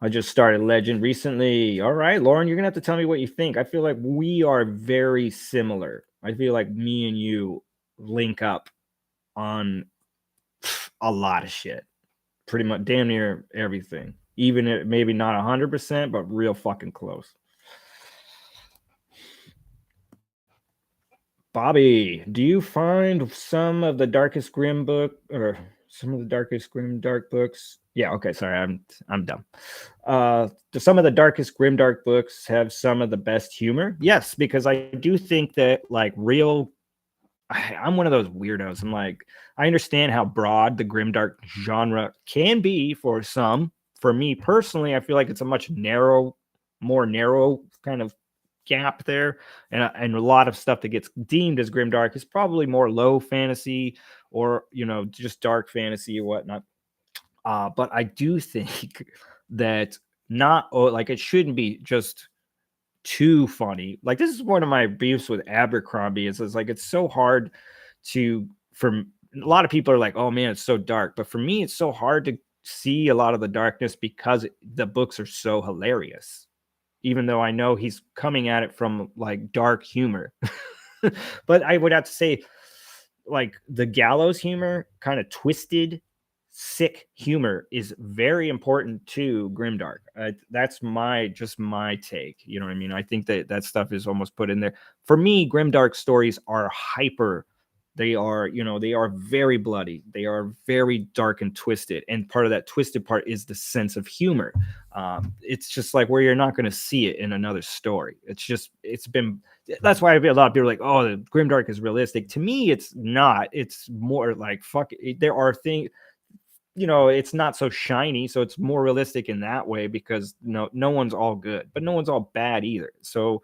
I just started Legend recently. All right, Lauren, you're gonna have to tell me what you think. I feel like we are very similar. I feel like me and you link up on a lot of shit. Pretty much damn near everything. Even if maybe not 100%, but real fucking close. Bobby, do you find some of the darkest grim book or some of the darkest grim dark books? Yeah, okay, sorry, I'm dumb. Do some of the darkest grim dark books have some of the best humor? Yes, because I do think that like I'm one of those weirdos. I'm like, I understand how broad the grimdark genre can be for some. For me personally, I feel like it's a more narrow kind of gap there, and a lot of stuff that gets deemed as grimdark is probably more low fantasy or just dark fantasy or whatnot. But I do think that not like it shouldn't be just too funny. Like this is one of my beefs with Abercrombie. Is like it's so hard for a lot of people are like, oh man, it's so dark. But for me, it's so hard to see a lot of the darkness because the books are so hilarious. Even though I know he's coming at it from like dark humor. But I would have to say, like the gallows humor, kind of twisted, sick humor is very important to Grimdark. That's my take. You know what I mean? I think that stuff is almost put in there. For me, Grimdark stories are hyper. They are very bloody. They are very dark and twisted. And part of that twisted part is the sense of humor. It's just like where you're not going to see it in another story. That's why I feel a lot of people are like, oh, the Grimdark is realistic. To me, it's not. It's more like fuck. There are things, it's not so shiny, so it's more realistic in that way because no one's all good, but no one's all bad either. So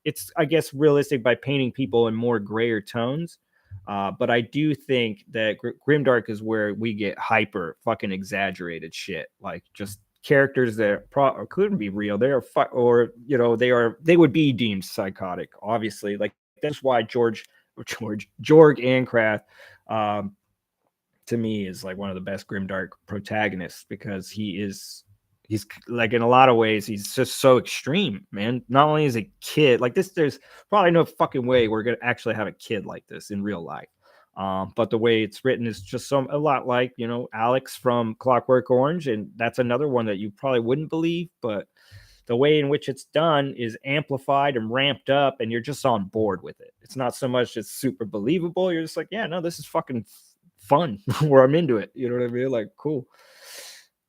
it's I guess realistic by painting people in more grayer tones. But I do think that Grimdark is where we get hyper fucking exaggerated shit, like just characters that couldn't be real. They are or they would be deemed psychotic. Obviously, like that's why Jorg Ancraft, um, to me is like one of the best Grimdark protagonists because he's like in a lot of ways he's just so extreme, man. Not only is a kid like this, there's probably no fucking way we're gonna actually have a kid like this in real life. But the way it's written is just a lot like Alex from Clockwork Orange, and that's another one that you probably wouldn't believe, but the way in which it's done is amplified and ramped up, and you're just on board with it. It's not so much it's super believable. You're just like, yeah, no, this is fucking fun, where I'm into it. You know what I mean? Like, cool.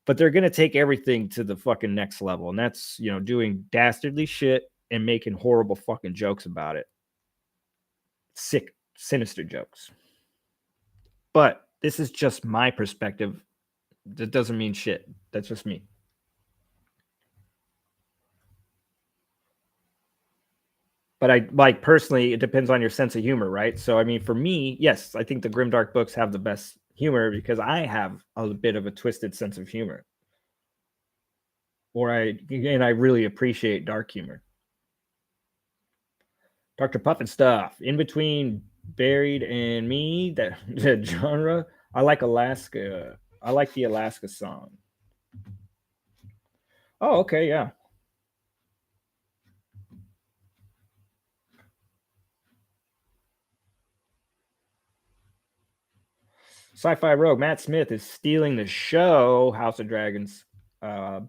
But they're gonna take everything to the fucking next level, and that's doing dastardly shit and making horrible fucking jokes about it. Sick, sinister jokes. But this is just my perspective. That doesn't mean shit. That's just me. But I like personally, it depends on your sense of humor, right? So I mean, for me, yes, I think the Grimdark books have the best humor because I have a bit of a twisted sense of humor, or I really appreciate dark humor. Dr. Puffin stuff in between Buried and Me, that genre. I like Alaska. I like the Alaska song. Oh, okay, yeah. Sci-Fi Rogue Matt Smith is stealing the show. House of Dragons.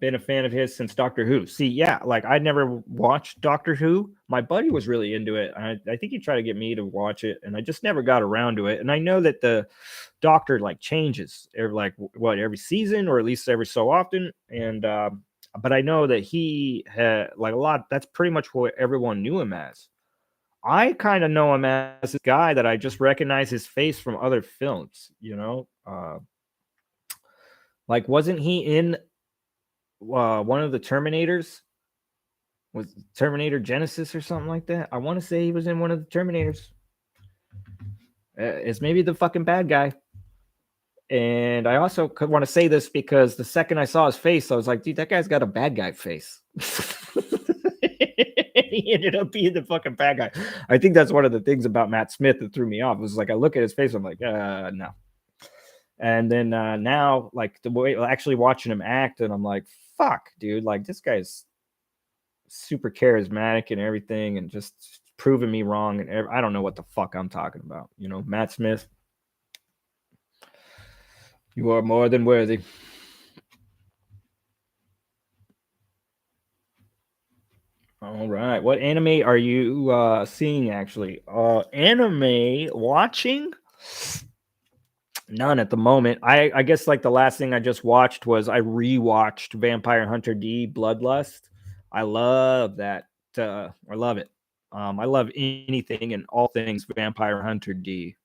Been a fan of his since Doctor Who. See, yeah, like I'd never watched Doctor Who. My buddy was really into it. I think he tried to get me to watch it, and I just never got around to it. And I know that the Doctor like changes every season, or at least every so often. And but I know that he had like a lot. That's pretty much what everyone knew him as. I kind of know him as this guy that I just recognize his face from other films. Like wasn't he in one of the Terminators? Was Terminator Genesis or something like that? I want to say he was in one of the Terminators. It's maybe the fucking bad guy. And I also could want to say this because the second I saw his face, I was like, dude, that guy's got a bad guy face. He ended up being the fucking bad guy. I think that's one of the things about Matt Smith that threw me off. It was like I look at his face, I'm like, no. And then now, like the way actually watching him act, and I'm like, fuck, dude, like this guy's super charismatic and everything, and just proving me wrong. And I don't know what the fuck I'm talking about. Matt Smith, you are more than worthy. All right. What anime are you seeing actually? Anime watching? None at the moment. I guess like the last thing I just watched was I rewatched Vampire Hunter D Bloodlust. I love that. I love it. I love anything and all things Vampire Hunter D.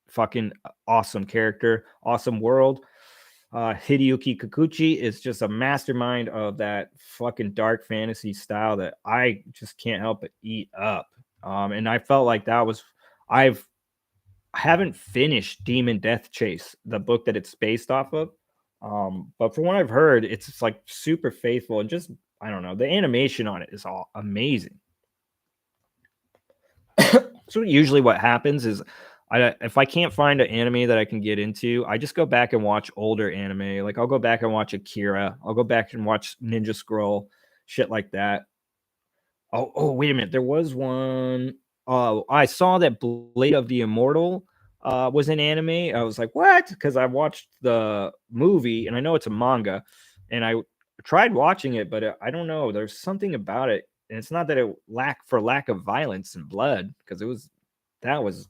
Fucking awesome character, awesome world. Hideyuki Kikuchi is just a mastermind of that fucking dark fantasy style that I just can't help but eat up. And I felt like that was I've haven't finished Demon Death Chase, the book that it's based off of. But from what I've heard, it's just like super faithful and just I don't know, the animation on it is all amazing. So usually what happens is if I can't find an anime that I can get into, I just go back and watch older anime. Like I'll go back and watch Akira. I'll go back and watch Ninja Scroll, shit like that. Oh, wait a minute. There was one. Oh, I saw that Blade of the Immortal was an anime. I was like, what? Because I watched the movie and I know it's a manga, and I tried watching it, but I don't know. There's something about it, and it's not that it lack of violence and blood, because that was,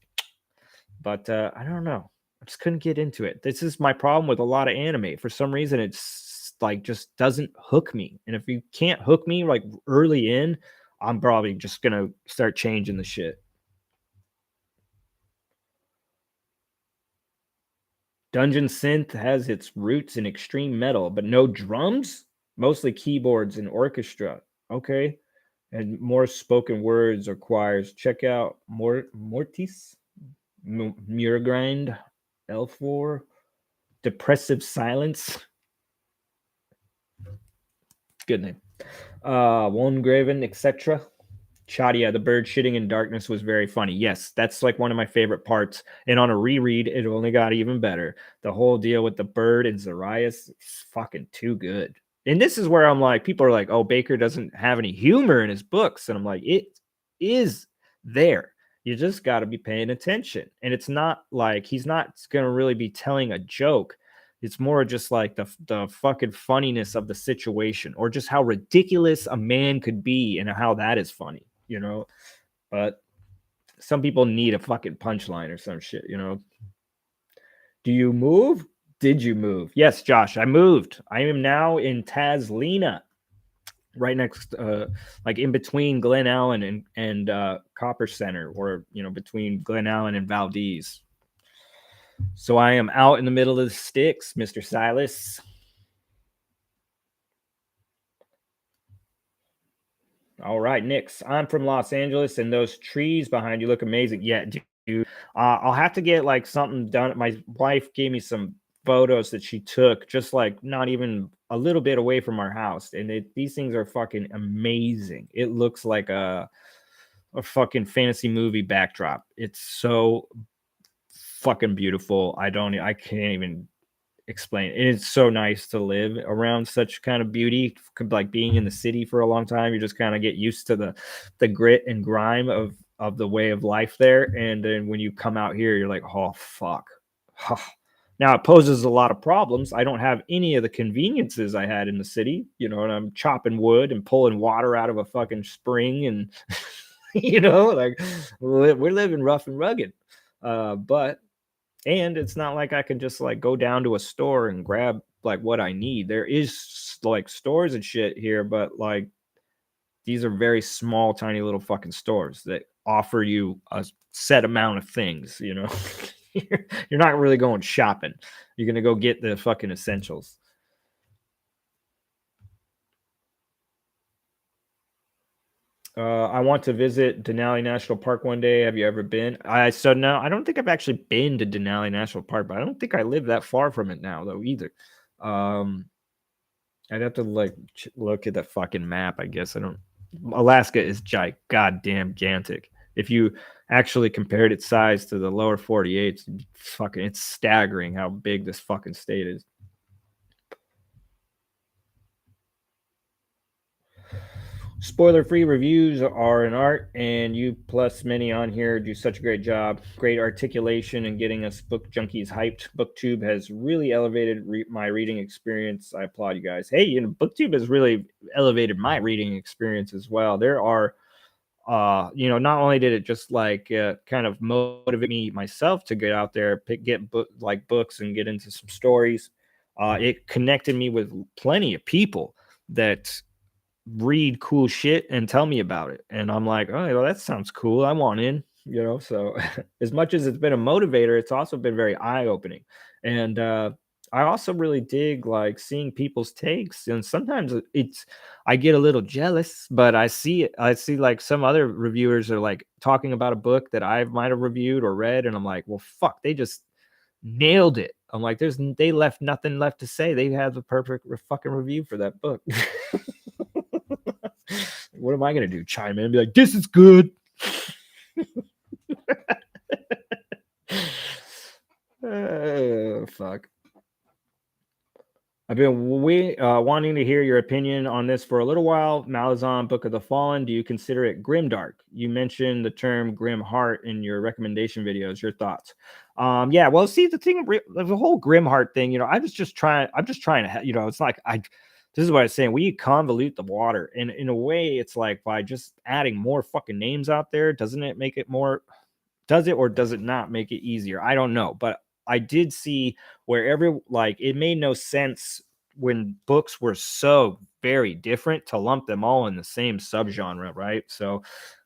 but I don't know. I just couldn't get into it. This is my problem with a lot of anime. For some reason, it's like just doesn't hook me. And if you can't hook me like early in, I'm probably just gonna start changing the shit. Dungeon synth has its roots in extreme metal, but no drums, mostly keyboards and orchestra. Okay. and more spoken words or choirs. Check out Mortis, Murgrind, L4, Depressive Silence. Good name. One Graven, etc. Chadia, the bird shitting in darkness was very funny. Yes, that's like one of my favorite parts. And on a reread, it only got even better. The whole deal with the bird and Zarias is fucking too good. And this is where I'm like, people are like, oh, Baker doesn't have any humor in his books. And I'm like, it is there. You just got to be paying attention. And it's not like he's not going to really be telling a joke. It's more just like the fucking funniness of the situation, or just how ridiculous a man could be and how that is funny, you know. But some people need a fucking punchline or some shit, you know. Do you move? Did you move? Yes, Josh, I moved. I am now in Taslina, right next, like in between Glen Allen and Copper Center, or you know, between Glen Allen and Valdez. So I am out in the middle of the sticks, Mr. Silas. All right, Nix. I'm from Los Angeles, and those trees behind you look amazing. Yeah, dude. I'll have to get like something done. My wife gave me some photos that she took, just like not even a little bit away from our house, and these things are fucking amazing. It looks like a fucking fantasy movie backdrop. It's so fucking beautiful. I can't even explain. It's so nice to live around such kind of beauty. Like being in the city for a long time, you just kind of get used to the grit and grime of the way of life there, and then when you come out here, you're like, oh fuck. Now it poses a lot of problems. I don't have any of the conveniences I had in the city, you know, and I'm chopping wood and pulling water out of a fucking spring, and you know, like we're living rough and rugged. But and it's not like I can just like go down to a store and grab like what I need. There is like stores and shit here, but like these are very small, tiny little fucking stores that offer you a set amount of things, you know. You're not really going shopping. You're gonna go get the fucking essentials. I want to visit Denali National Park one day. Have you ever been? So no, I don't think I've actually been to Denali National Park, but I don't think I live that far from it now though either. Um, I'd have to like look at the fucking map. I guess I don't. Alaska is goddamn gigantic. If you actually compared its size to the lower 48, it's staggering how big this fucking state is. Spoiler-free reviews are an art, and you plus many on here do such a great job. Great articulation and getting us book junkies hyped. BookTube has really elevated my reading experience. I applaud you guys. Hey, you know, BookTube has really elevated my reading experience as well. There are, you know, not only did it just like kind of motivate me myself to get out there, get books and get into some stories. It connected me with plenty of people that read cool shit and tell me about it. And I'm like, oh, well, that sounds cool. I want in, you know. So as much as it's been a motivator, it's also been very eye-opening. And I also really dig like seeing people's takes. And sometimes I get a little jealous, but I see like some other reviewers are like talking about a book that I might have reviewed or read, and I'm like, well, fuck, they just nailed it. I'm like, they left nothing left to say. They have the perfect fucking review for that book. What am I gonna do? Chime in and be like, "This is good." Oh, fuck. I've been wanting to hear your opinion on this for a little while. Malazan, Book of the Fallen. Do you consider it grimdark? You mentioned the term grim heart in your recommendation videos. Your thoughts? Yeah. Well, see, the whole grim heart thing. You know, I'm just trying to. You know, it's like I. This is what I was saying. We convolute the water, and in a way, it's like by just adding more fucking names out there, doesn't it make it more? Does it or does it not make it easier? I don't know, but I did see where like it made no sense when books were so very different to lump them all in the same subgenre, right? So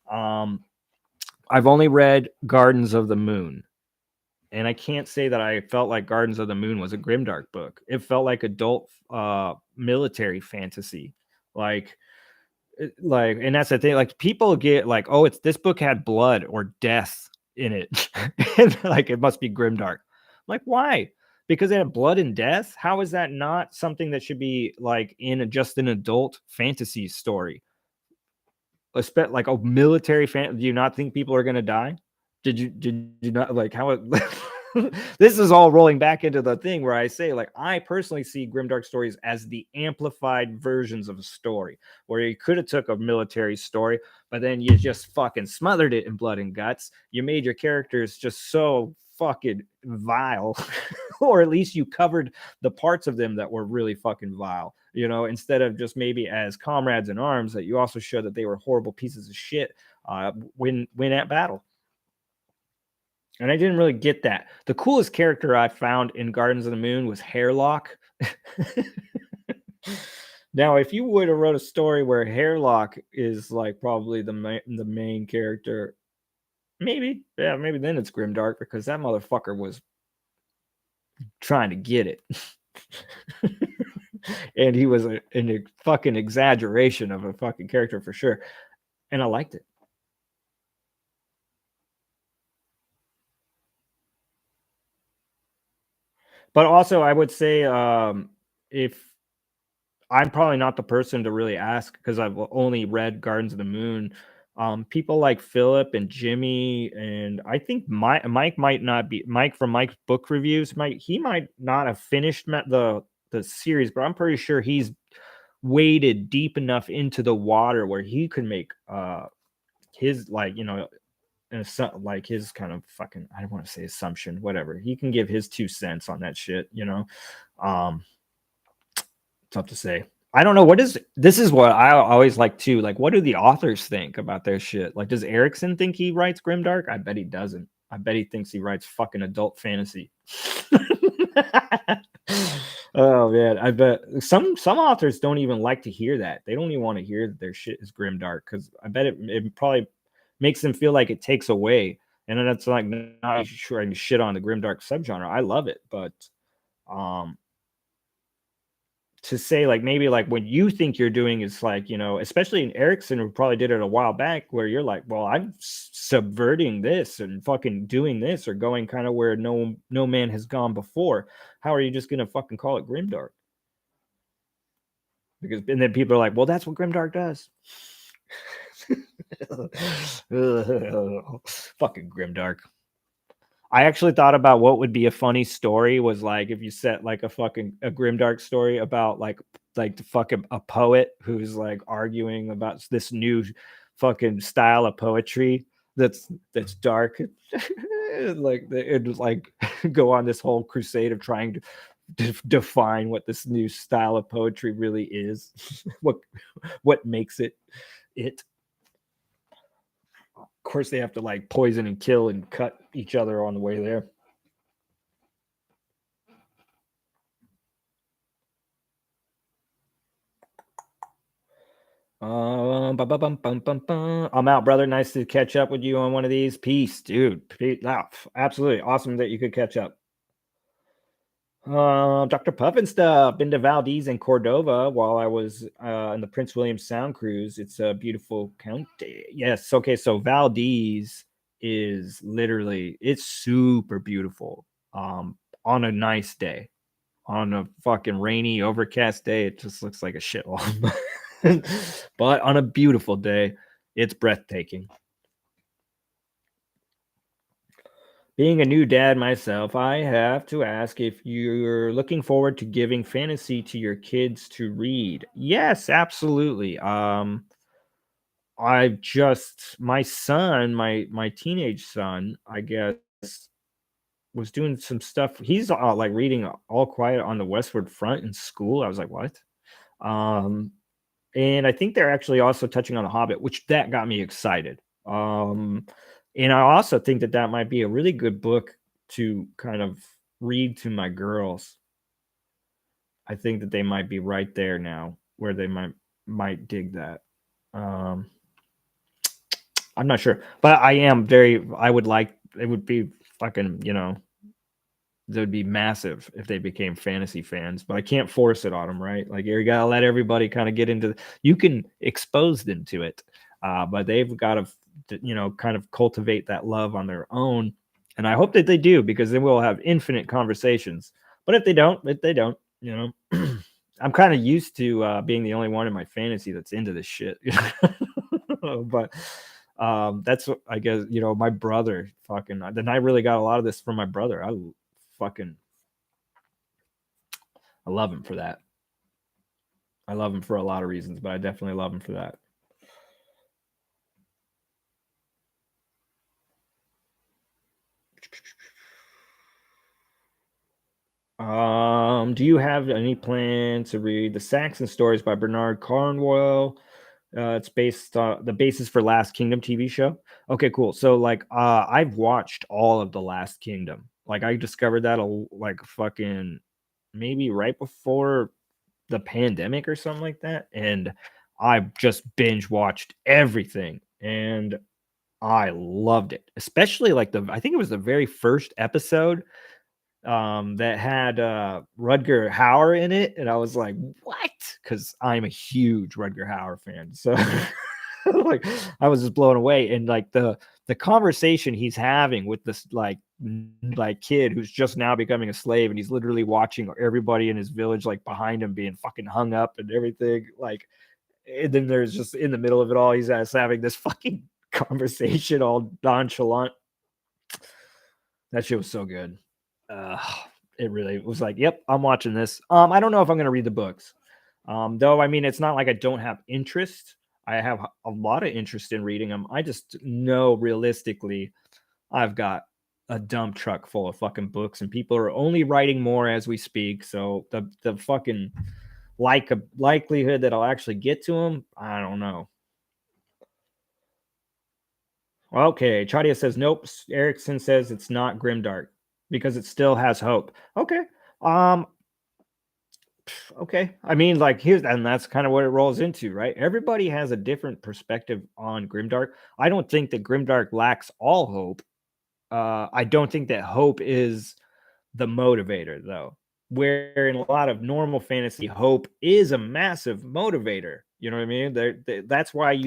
um I've only read Gardens of the Moon, and I can't say that I felt like Gardens of the Moon was a grimdark book. It felt like adult military fantasy. Like like, and that's the thing. Like, people get like, oh, it's this book had blood or death in it, and like it must be grimdark. Like, why? Because it had blood and death. How is that not something that should be like in just an adult fantasy story? Like a military fan. Do you not think people are gonna die? Did you not like how it this is all rolling back into the thing where I say, like, I personally see grimdark stories as the amplified versions of a story, where you could have took a military story, but then you just fucking smothered it in blood and guts. You made your characters just so fucking vile, or at least you covered the parts of them that were really fucking vile, instead of just maybe as comrades in arms, that you also showed that they were horrible pieces of shit when at battle. And I didn't really get that. The coolest character I found in Gardens of the Moon was Hairlock. Now, if you would have wrote a story where Hairlock is like probably the main character, maybe then it's grimdark, because that motherfucker was trying to get it. And he was a fucking exaggeration of a fucking character for sure. And I liked it. But also, I would say, if I'm probably not the person to really ask, because I've only read Gardens of the Moon. People like Philip and Jimmy, and I think Mike might not be Mike from Mike's book reviews. He might not have finished the series, but I'm pretty sure he's waded deep enough into the water where he could make his, like, like his kind of fucking, I don't want to say assumption, whatever. He can give his 2 cents on that shit. Um, Tough to say. I don't know. This is what I always like too. Like, what do the authors think about their shit? Like, does Erickson think he writes grimdark? I bet he doesn't. I bet he thinks he writes fucking adult fantasy. Oh man, I bet some authors don't even like to hear that. They don't even want to hear that their shit is grimdark, because I bet it probably makes them feel like it takes away. And then it's like, not trying to shit on the grimdark subgenre. I love it, but um to say, like, maybe like what you think you're doing is like, especially in Erickson, who probably did it a while back, where you're like, well, I'm subverting this and fucking doing this, or going kind of where no man has gone before. How are you just gonna fucking call it grimdark? Because, and then people are like, well, that's what grimdark does. Fucking grimdark. I actually thought about what would be a funny story, was like if you set like a grimdark story about like the fucking a poet who's like arguing about this new fucking style of poetry that's dark. Like it like go on this whole crusade of trying to define what this new style of poetry really is. what makes it. Of course, they have to like poison and kill and cut each other on the way there. I'm out, brother. Nice to catch up with you on one of these. Peace, dude. Absolutely awesome that you could catch up. Dr. Puff and stuff. Been to Valdez and Cordova while I was in the Prince William Sound cruise. It's a beautiful county. Yes. Okay. So Valdez is literally, it's super beautiful. On a nice day. On a fucking rainy, overcast day, it just looks like a shithole. But on a beautiful day, it's breathtaking. Being a new dad myself, I have to ask if you're looking forward to giving fantasy to your kids to read. Yes, absolutely. My son, my teenage son, I guess, was doing some stuff. He's like reading All Quiet on the Westward Front in school. I was like, what? Um, and I think they're actually also touching on The Hobbit, which that got me excited. And I also think that might be a really good book to kind of read to my girls. I think that they might be right there now where they might dig that. Um, I'm not sure, but I am very. I would like. It would be fucking would be massive if they became fantasy fans, but I can't force it on them, right? Like you gotta let everybody kind of get into. You can expose them to it, but they've got to, kind of cultivate that love on their own. And I hope that they do, because then we'll have infinite conversations. But if they don't, I'm kind of used to being the only one in my fantasy that's into this shit. But that's what I guess, my brother fucking, then I really got a lot of this from my brother. I love him for that. I love him for a lot of reasons, but I definitely love him for that. Do you have any plan to read the Saxon Stories by Bernard Cornwell? It's based on the basis for Last Kingdom TV show. Okay, cool. So like, I've watched all of the Last Kingdom. Like, I discovered that like fucking maybe right before the pandemic or something like that, and I just binge watched everything, and I loved it. Especially like I think it was the very first episode that had Rutger Hauer in it, and I was like, "What?" Because I'm a huge Rutger Hauer fan, so like I was just blown away. And like the conversation he's having with this like kid who's just now becoming a slave, and he's literally watching everybody in his village like behind him being fucking hung up and everything. Like, and then there's just in the middle of it all, he's having this fucking conversation all nonchalant. That shit was so good. uh, it really was like, yep, I'm watching this. I don't know if I'm going to read the books. Though, I mean, it's not like I don't have interest. I have a lot of interest in reading them. I just know realistically, I've got a dump truck full of fucking books, and people are only writing more as we speak. So the fucking likelihood that I'll actually get to them, I don't know. Okay, Chadia says nope. Erickson says it's not Grimdark because it still has hope. Okay. Um okay. I mean, like, and that's kind of what it rolls into, right? Everybody has a different perspective on Grimdark. I don't think that Grimdark lacks all hope. I don't think that hope is the motivator, though. Where in a lot of normal fantasy, hope is a massive motivator. You know what I mean? That's why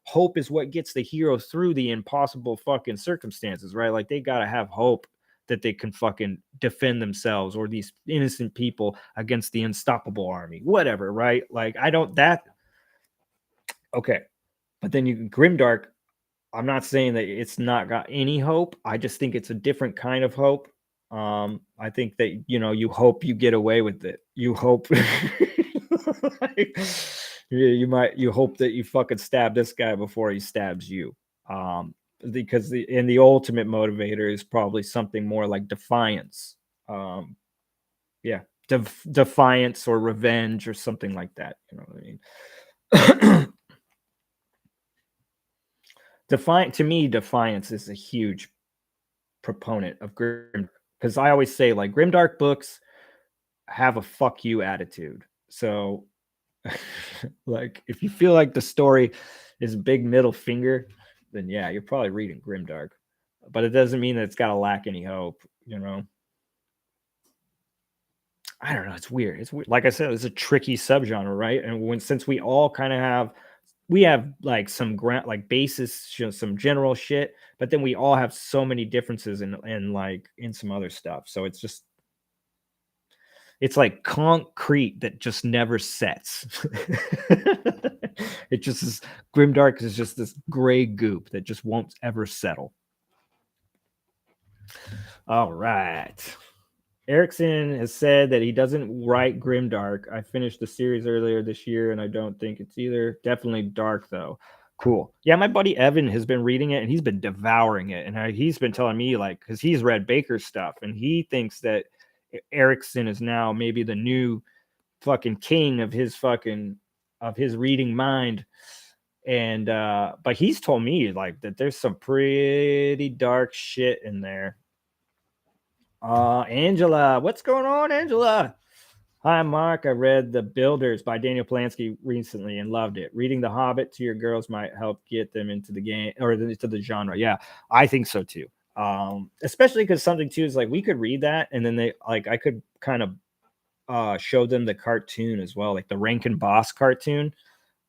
hope is what gets the hero through the impossible fucking circumstances, right? Like, they gotta have hope that they can fucking defend themselves or these innocent people against the unstoppable army, whatever, right? Like, I don't that okay. But then Grimdark, I'm not saying that it's not got any hope. I just think it's a different kind of hope. I think that you hope you get away with it. You hope like, you hope that you fucking stab this guy before he stabs you. Because the ultimate motivator is probably something more like defiance. Yeah, defiance or revenge or something like that. You know what I mean? Defiance is a huge proponent of Grimdark, because I always say, like, Grimdark books have a fuck you attitude. So like, if you feel like the story is a big middle finger, then yeah, you're probably reading Grimdark. But it doesn't mean that it's got to lack any hope, I don't know. It's weird. It's weird. Like I said, it's a tricky subgenre, right? And since we all kind of have like some like basis, some general shit, but then we all have so many differences in like in some other stuff. So it's like concrete that just never sets. It just is. Grimdark is just this gray goop that just won't ever settle. All right. Erickson has said that he doesn't write Grimdark. I finished the series earlier this year, and I don't think it's either. Definitely dark, though. Cool. Yeah, my buddy Evan has been reading it, and he's been devouring it. And he's been telling me, like, because he's read Baker's stuff, and he thinks that Erickson is now maybe the new fucking king of his reading mind. And but he's told me, like, that there's some pretty dark shit in there. Angela, what's going on, Angela? Hi, Mark. I read The Builders by Daniel Polanski recently and loved it. Reading The Hobbit to your girls might help get them into the game or into the genre. Yeah, I think so too. Especially because something too is like we could read that and then they like I could kind of show them the cartoon as well, like the Rankin Boss cartoon.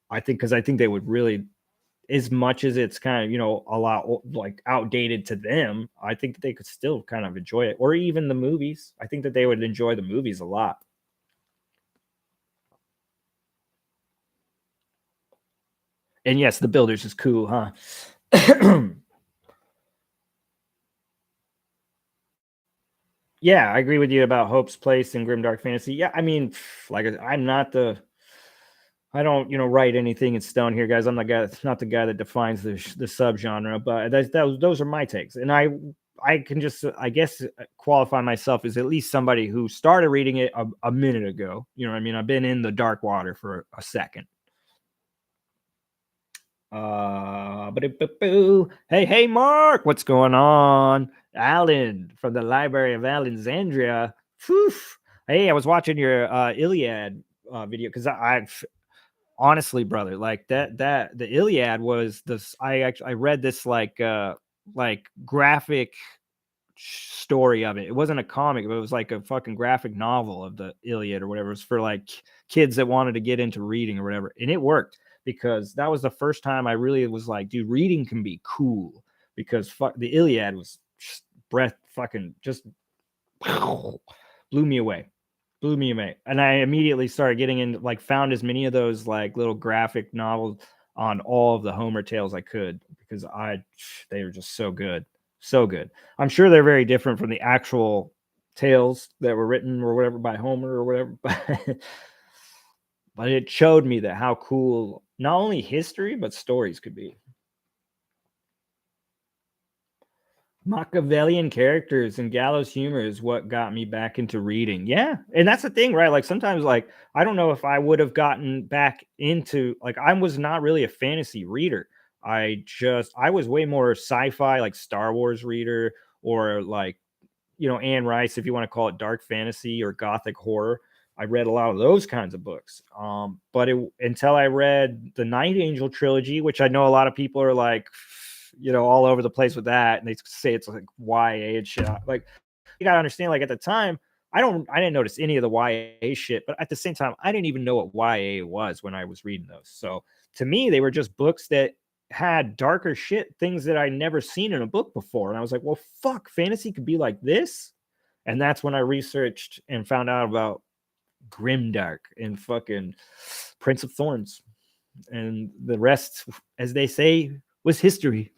I think because I think they would really, as much as it's kind of a lot like outdated to them, I think that they could still kind of enjoy it, or even the movies. I think that they would enjoy the movies a lot. And yes, the Builders is cool, huh? Yeah, I agree with you about Hope's Place and Grimdark Fantasy. Yeah, I mean, like I'm not the I don't, write anything in stone here, guys. I'm the guy, not the guy that defines the subgenre, but those are my takes, and I can just, I guess, qualify myself as at least somebody who started reading it a minute ago. You know what I mean? I've been in the dark water for a second. Hey, Mark, what's going on? Alan from the Library of Alexandria. Phew. Hey, I was watching your Iliad video because I honestly, brother, like that the Iliad was this. I read this like graphic story of it. It wasn't a comic, but it was like a fucking graphic novel of the Iliad or whatever. It was for like kids that wanted to get into reading or whatever. And it worked because that was the first time I really was like, dude, reading can be cool because the Iliad was just breath fucking just blew me away. Blew me away. And I immediately started getting in, like, found as many of those like little graphic novels on all of the Homer tales I could because they were just so good. So good. I'm sure they're very different from the actual tales that were written or whatever by Homer or whatever, but it showed me that how cool not only history but stories could be. Machiavellian characters and gallows humor is what got me back into reading. Yeah. And that's the thing, right? Like sometimes like I don't know if I would have gotten back into like I was not really a fantasy reader. I was way more sci-fi like Star Wars reader or like Anne Rice if you want to call it dark fantasy or gothic horror. I read a lot of those kinds of books. But until I read the Night Angel trilogy, which I know a lot of people are like, all over the place with that, and they say it's like YA and shit. Like, you gotta understand, like at the time, I didn't notice any of the YA shit, but at the same time, I didn't even know what YA was when I was reading those. So to me, they were just books that had darker shit, things that I never seen in a book before. And I was like, well, fuck, fantasy could be like this. And that's when I researched and found out about Grimdark and fucking Prince of Thorns. And the rest, as they say, was history.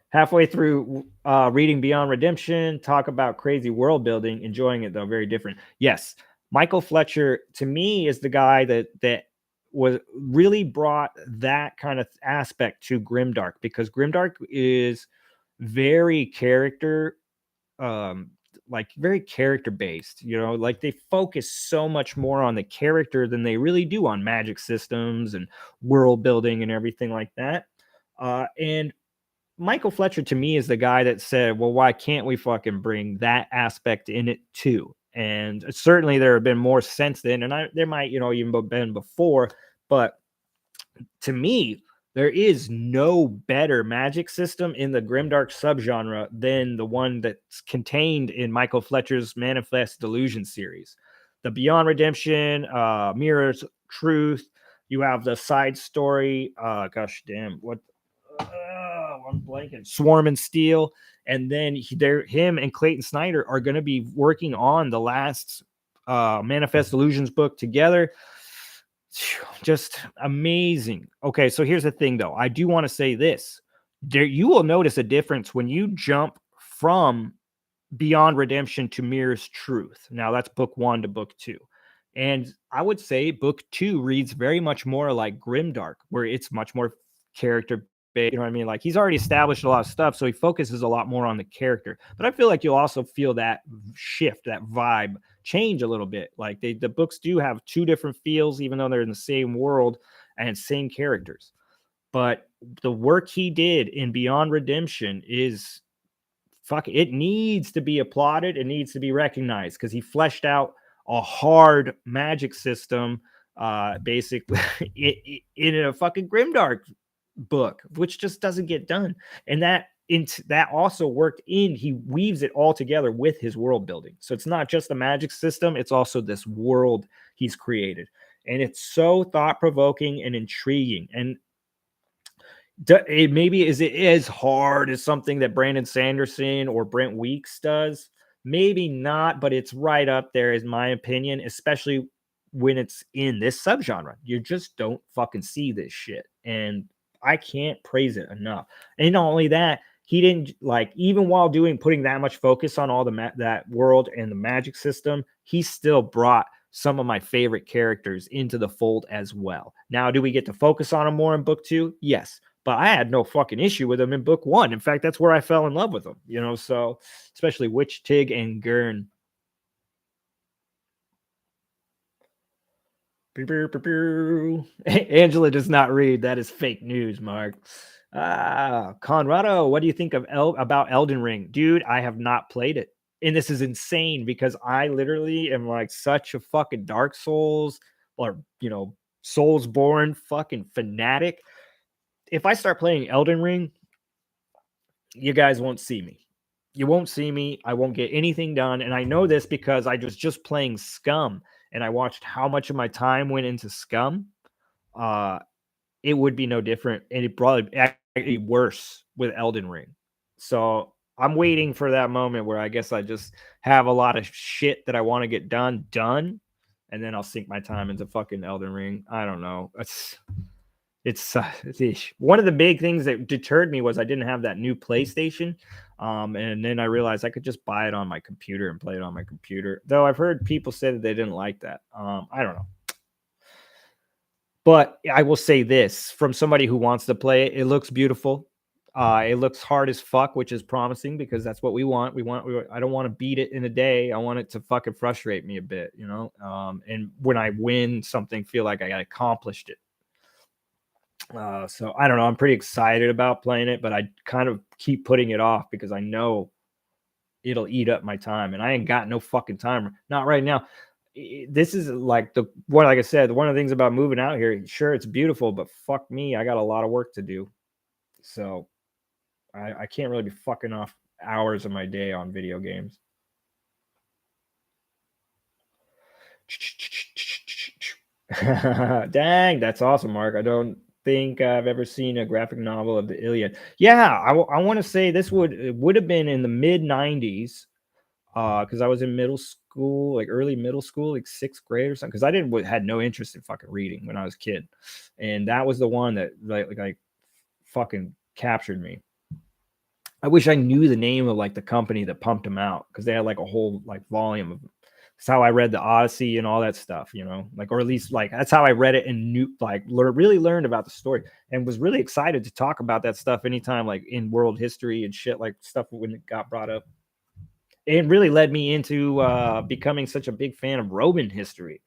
Halfway through reading Beyond Redemption, talk about crazy world building, enjoying it though, very different. Yes, Michael Fletcher to me is the guy that was really brought that kind of aspect to Grimdark because Grimdark is very character um like very character based, like they focus so much more on the character than they really do on magic systems and world building and everything like that. And Michael Fletcher to me is the guy that said, well, why can't we fucking bring that aspect in it too? And certainly there have been more since then, and there might, even been before, but to me, there is no better magic system in the grimdark subgenre than the one that's contained in Michael Fletcher's Manifest Delusion series. The Beyond Redemption, Mirrors Truth. You have the side story. Gosh damn, what? One blanket. Swarm and Steel, and then him and Clayton Snyder are going to be working on the last Manifest Illusions book together. Just amazing. Okay, so here's the thing though. I do want to say this. There you will notice a difference when you jump from Beyond Redemption to Mirror's Truth. Now that's book 1 to book 2. And I would say book 2 reads very much more like Grimdark, where it's much more character based. You know what I mean? Like he's already established a lot of stuff, so he focuses a lot more on the character. But I feel like you'll also feel that shift, that vibe change a little bit. Like the books do have two different feels, even though they're in the same world and same characters. But the work he did in Beyond Redemption is it needs to be applauded. It needs to be recognized because he fleshed out a hard magic system basically in a fucking Grimdark book, which just doesn't get done. And that also worked in, he weaves it all together with his world building. So it's not just a magic system, it's also this world he's created. And it's so thought provoking and intriguing. And it maybe is it as hard as something that Brandon Sanderson or Brent Weeks does. Maybe not, but it's right up there, is my opinion, especially when it's in this subgenre. You just don't fucking see this shit. And I can't praise it enough. And not only that, he didn't, like, even while putting that much focus on all that world and the magic system, he still brought some of my favorite characters into the fold as well. Now, do we get to focus on them more in book 2? Yes, but I had no fucking issue with them in book 1. In fact, that's where I fell in love with them, so especially Witch Tig and Gurn. Angela does not read. That is fake news, Mark. Conrado, what do you think about Elden Ring? Dude, I have not played it. And this is insane because I literally am like such a fucking Dark Souls or, Soulsborne fucking fanatic. If I start playing Elden Ring, you guys won't see me. You won't see me. I won't get anything done. And I know this because I was just playing Scum and I watched how much of my time went into Scum. Uh, it would be no different. And it probably actually worse with Elden Ring. So I'm waiting for that moment where I guess I just have a lot of shit that I want to get done. And then I'll sink my time into fucking Elden Ring. I don't know. It's one of the big things that deterred me was I didn't have that new PlayStation. And then I realized I could just buy it on my computer and play it on my computer. Though I've heard people say that they didn't like that. I don't know. But I will say this from somebody who wants to play it, it looks beautiful. It looks hard as fuck, which is promising because that's what we want. I don't want to beat it in a day. I want it to fucking frustrate me a bit, and when I win something, feel like I accomplished it. So I don't know. I'm pretty excited about playing it, but I kind of keep putting it off because I know it'll eat up my time, and I ain't got no fucking time. Not right now. This is like like I said, one of the things about moving out here. Sure, it's beautiful, but fuck me, I got a lot of work to do. So I can't really be fucking off hours of my day on video games. Dang, that's awesome, Mark. I don't think I've ever seen a graphic novel of the Iliad. Yeah, I want to say this would have been in the mid 90s because I was in middle school, like early middle school, like 6th grade or something. Because I didn't had no interest in fucking reading when I was a kid, and that was the one that like fucking captured me. I wish I knew the name of like the company that pumped them out because they had like a whole like volume of. That's how I read the Odyssey and all that stuff, like, or at least like that's how I read it and knew, like, really learned about the story and was really excited to talk about that stuff anytime, like in world history and shit, like stuff when it got brought up. It really led me into becoming such a big fan of Roman history.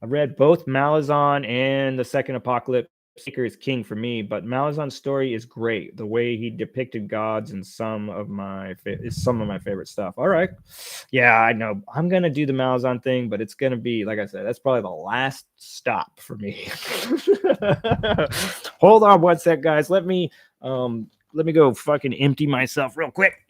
I read both Malazan and the Second Apocalypse. Seeker is king for me, but Malazan's story is great. The way he depicted gods and some of my favorite stuff. All right, yeah, I know. I'm gonna do the Malazan thing, but it's gonna be, like I said, that's probably the last stop for me. Hold on one sec, guys. Let me go fucking empty myself real quick.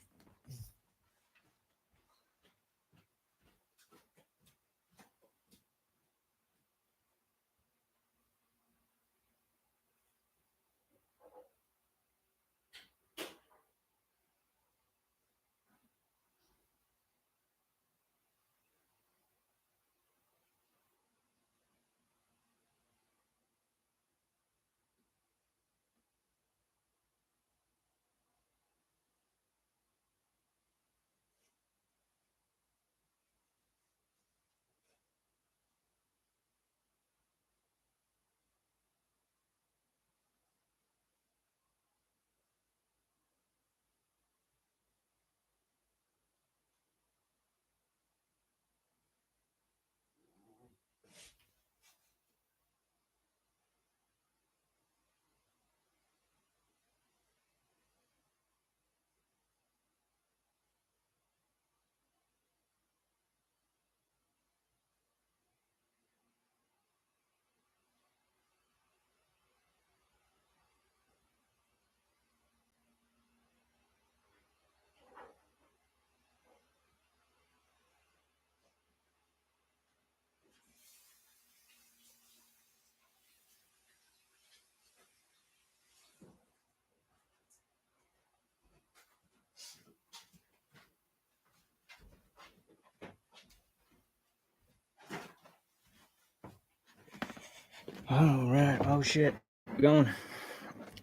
All right. Oh shit. Going.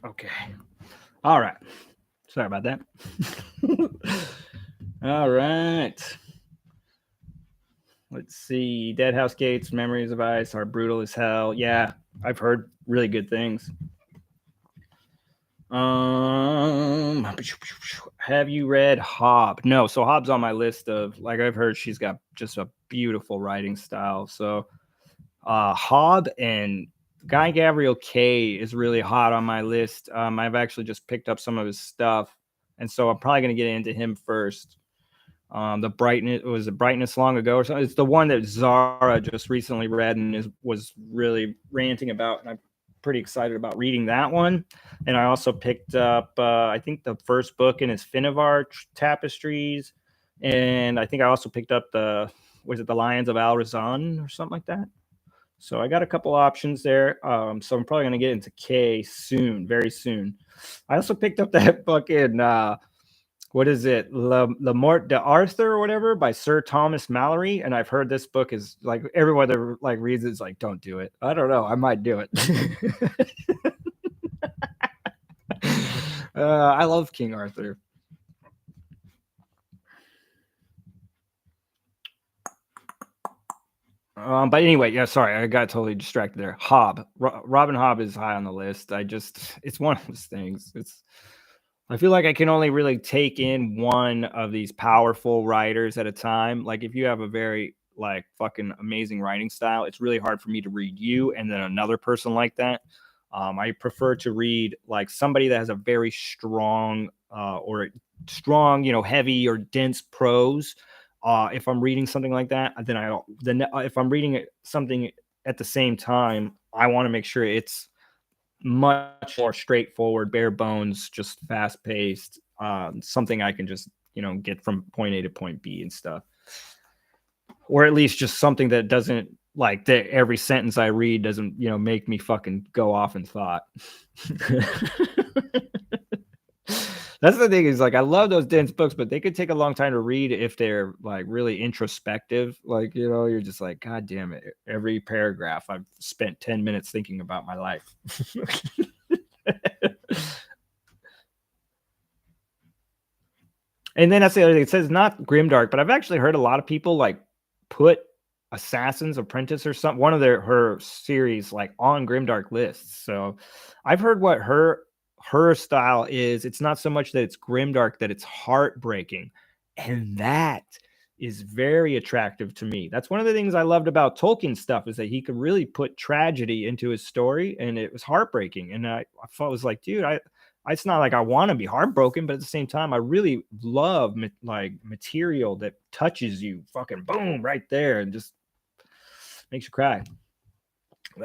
Okay. All right. Sorry about that. All right. Let's see. Dead House Gates, Memories of Ice are brutal as hell. Yeah, I've heard really good things. Have you read Hobb? No, so Hobb's on my list of, like, I've heard she's got just a beautiful writing style. So Hobb and Guy Gavriel K is really hot on my list. I've actually just picked up some of his stuff, and so I'm probably going to get into him first. The brightness was the brightness long ago or something. It's the one that Zara just recently read and was really ranting about, and I'm pretty excited about reading that one. And I also picked up I think the first book in his Finnevar tapestries, and I think I also picked up the Lions of Al Razan or something like that. So I got a couple options there. So I'm probably gonna get into K soon, very soon. I also picked up that fucking what is it, La Mort d'Arthur or whatever by Sir Thomas Malory, and I've heard this book is like everyone that like reads it's like don't do it. I don't know, I might do it. I love King Arthur. But anyway, yeah, sorry, I got totally distracted there. Hobb, Robin Hobb is high on the list. It's one of those things. I feel like I can only really take in one of these powerful writers at a time. Like if you have a very like fucking amazing writing style, it's really hard for me to read you and then another person like that. I prefer to read like somebody that has a very strong heavy or dense prose. If I'm reading something like that, then if I'm reading something at the same time, I want to make sure it's much more straightforward, bare bones, just fast paced, something I can just get from point A to point B and stuff, or at least just something that doesn't like that every sentence I read doesn't make me fucking go off in thought. That's the thing is like I love those dense books, but they could take a long time to read if they're like really introspective. Like you're just like, God damn it! Every paragraph I've spent 10 minutes thinking about my life. And then that's the other thing. It says not Grimdark, but I've actually heard a lot of people like put Assassin's Apprentice or something, one of her series like on Grimdark lists. So I've heard what her style is. It's not so much that it's grimdark, that it's heartbreaking, and that is very attractive to me. That's one of the things I loved about Tolkien stuff, is that he could really put tragedy into his story, and it was heartbreaking. And I thought, was like, dude, it's not like I want to be heartbroken, but at the same time, I really love like material that touches you, fucking boom, right there, and just makes you cry.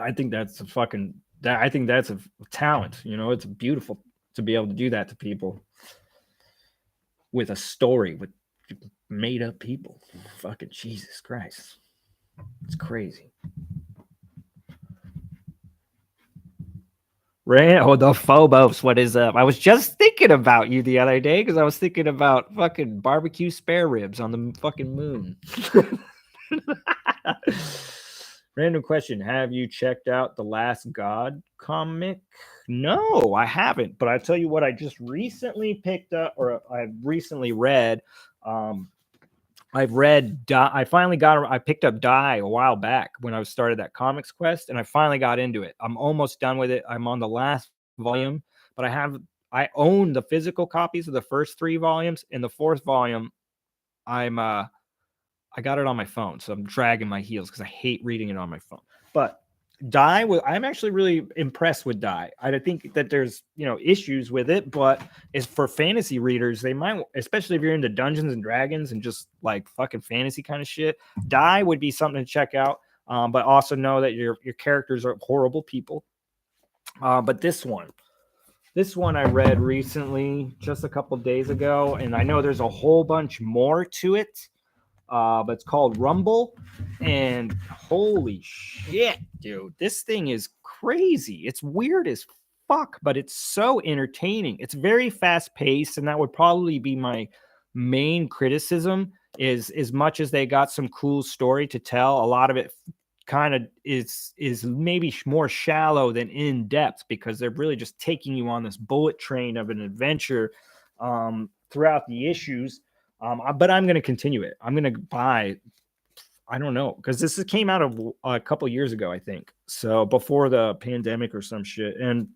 I think that's a fucking I think that's a talent. It's beautiful to be able to do that to people with a story with made up people. Fucking Jesus Christ. It's crazy. The Phobos, what is up? I was just thinking about you the other day because I was thinking about fucking barbecue spare ribs on the fucking moon. Random question. Have you checked out the Last God comic? No, I haven't. But I tell you what, I just recently picked up, or I recently read. I picked up Die a while back when I started that Comics Quest, and I finally got into it. I'm almost done with it. I'm on the last volume, but I own the physical copies of the first 3 volumes. In the 4th volume, I got it on my phone, so I'm dragging my heels because I hate reading it on my phone. But I'm actually really impressed with Die. I think that there's issues with it, but as for fantasy readers, they might, especially if you're into Dungeons and Dragons and just like fucking fantasy kind of shit, Die would be something to check out. But also know that your characters are horrible people. But this one I read recently, just a couple days ago, and I know there's a whole bunch more to it. But it's called Rumble, and holy shit, dude, this thing is crazy. It's weird as fuck, but it's so entertaining. It's very fast paced, and that would probably be my main criticism. Is as much as they got some cool story to tell, a lot of it kind of is maybe more shallow than in depth, because they're really just taking you on this bullet train of an adventure throughout the issues. But I'm going to continue it. I'm going to buy. I don't know, because came out of a couple years ago, I think. So before the pandemic or some shit, and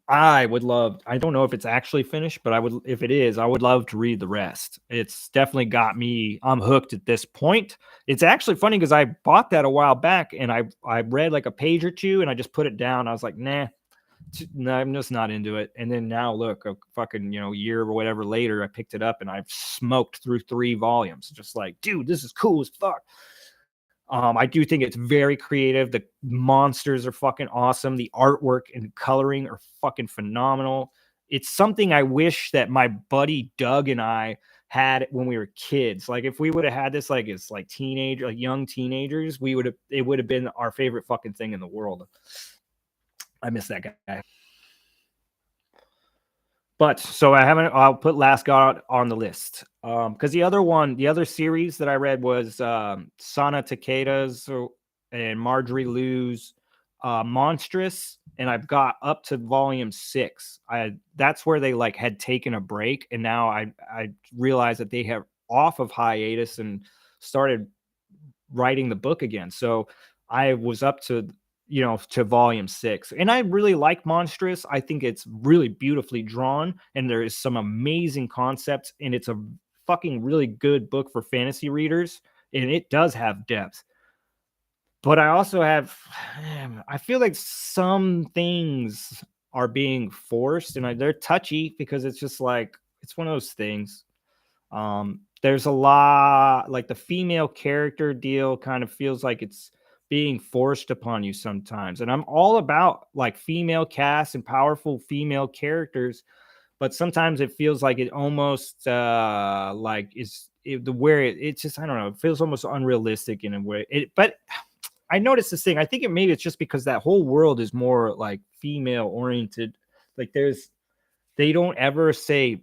I would love. I don't know if it's actually finished, but I would, if it is, I would love to read the rest. It's definitely got me. I'm hooked at this point. It's actually funny because I bought that a while back, and I read like a page or two, and I just put it down. I was like, nah, no, I'm just not into it. And then now look, a fucking year or whatever later, I picked it up and I've smoked through 3 volumes. Just like, dude, this is cool as fuck. I do think it's very creative. The monsters are fucking awesome. The artwork and coloring are fucking phenomenal. It's something I wish that my buddy Doug and I had when we were kids. Like if we would have had this like as like teenager, like young teenagers, it would have been our favorite fucking thing in the world. I miss that guy. But so I'll put Last God on the list. Because the other series that I read was Sana Takeda's and Marjorie Liu's Monstrous, and I've got up to volume 6. That's where they like had taken a break, and now I realized that they have off of hiatus and started writing the book again. So I was up to volume 6, and I really like Monstrous. I think it's really beautifully drawn, and there is some amazing concepts, and it's a fucking really good book for fantasy readers, and it does have depth. But I also I feel like some things are being forced, and they're touchy, because it's just like, it's one of those things. There's a lot, like the female character deal kind of feels like it's being forced upon you sometimes. And I'm all about like female casts and powerful female characters, but sometimes it feels like it almost like it's just, I don't know, it feels almost unrealistic in a way. But I noticed this thing. I think maybe it's just because that whole world is more like female oriented. Like they don't ever say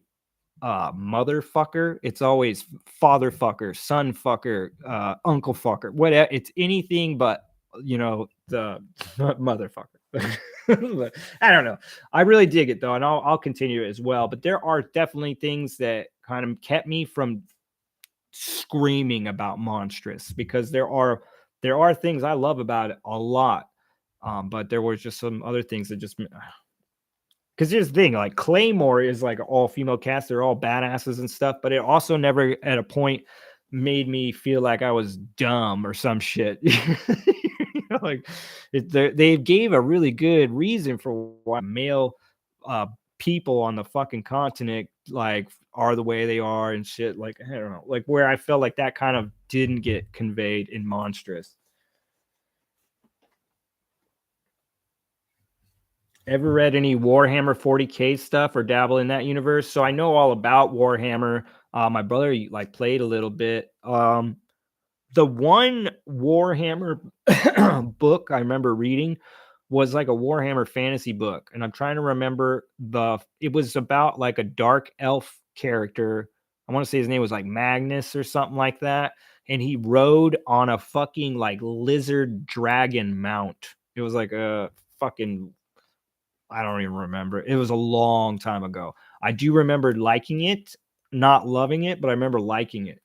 motherfucker. It's always father fucker, son fucker, uncle fucker, whatever. It's anything but the motherfucker. But I don't know. I really dig it though, and I'll continue it as well. But there are definitely things that kind of kept me from screaming about Monstrous, because there are things I love about it a lot. But there was just some other things that just, because here's the thing, like Claymore is like all female cast, they're all badasses and stuff, but it also never at a point made me feel like I was dumb or some shit. Like they gave a really good reason for why male people on the fucking continent like are the way they are and shit. Like I don't know, like where I felt like that kind of didn't get conveyed in Monstrous. Ever read any Warhammer 40K stuff or dabble in that universe? So I know all about Warhammer. My brother like played a little bit. The one Warhammer book I remember reading was like a Warhammer fantasy book, and I'm trying to remember it was about like a dark elf character. I want to say his name was like Magnus or something like that, and he rode on a fucking like lizard dragon mount. It was like a fucking, I don't even remember. It was a long time ago. I do remember liking it, not loving it, but I remember liking it.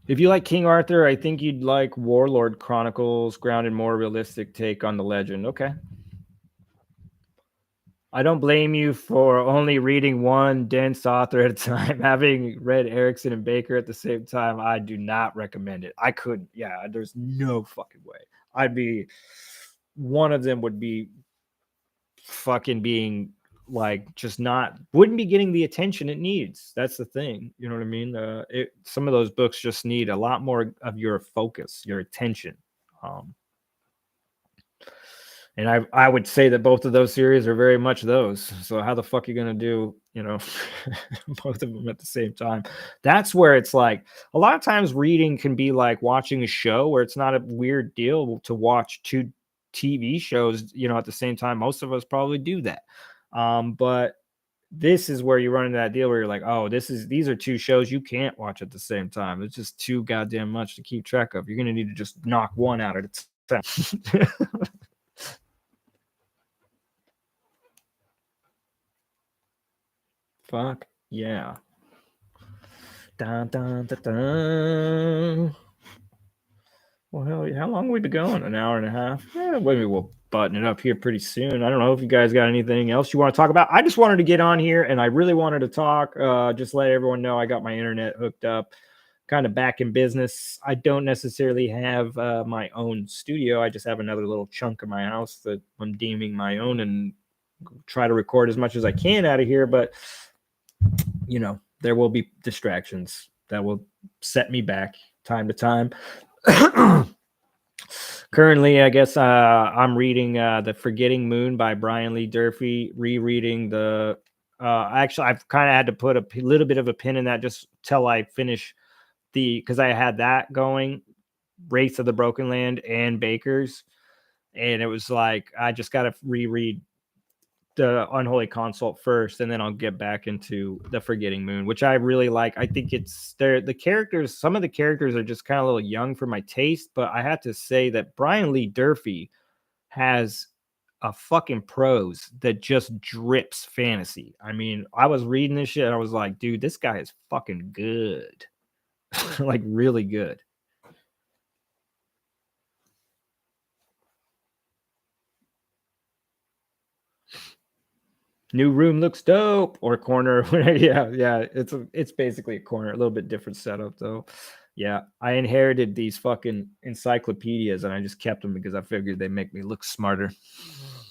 If you like King Arthur, I think you'd like Warlord Chronicles, grounded more realistic take on the legend. Okay. I don't blame you for only reading one dense author at a time. Having read Erickson and Baker at the same time, I do not recommend it. I couldn't. Yeah, there's no fucking way. One of them would be fucking being like just wouldn't be getting the attention it needs. That's the thing. You know what I mean? Some of those books just need a lot more of your focus, your attention. And I would say that both of those series are very much those. So how the fuck are you going to do, both of them at the same time? That's where it's like a lot of times reading can be like watching a show, where it's not a weird deal to watch 2 TV shows, at the same time. Most of us probably do that. But this is where you run into that deal where you're like, oh, these are two shows you can't watch at the same time. It's just too goddamn much to keep track of. You're gonna need to just knock one out at a time. Fuck yeah. Dun, dun, dun, dun. Well, hell, how long have we been going? An hour and a half? Yeah, maybe we'll button it up here pretty soon. I don't know if you guys got anything else you want to talk about. I just wanted to get on here and I really wanted to talk. Just let everyone know I got my internet hooked up, kind of back in business. I don't necessarily have my own studio. I just have another little chunk of my house that I'm deeming my own and try to record as much as I can out of here. But, you know, there will be distractions that will set me back time to time. Currently, I guess I'm reading The Forgetting Moon by Brian Lee Durfee, rereading the actually I've kind of had to put a little bit of a pin in that just till I finish because I had that going, Race of the Broken Land and Baker's, and it was like I just got to reread the Unholy Consult first, and then I'll get back into The Forgetting Moon, which I really like. I think it's the characters, some of the characters are just kind of a little young for my taste, but I have to say that Brian Lee Durfee has a fucking prose that just drips fantasy. I mean, I was reading this shit and I was like, dude, this guy is fucking good. Like really good. New room looks dope, or corner. Yeah, it's basically a corner, a little bit different setup though. Yeah, I inherited these fucking encyclopedias and I just kept them because I figured they make me look smarter.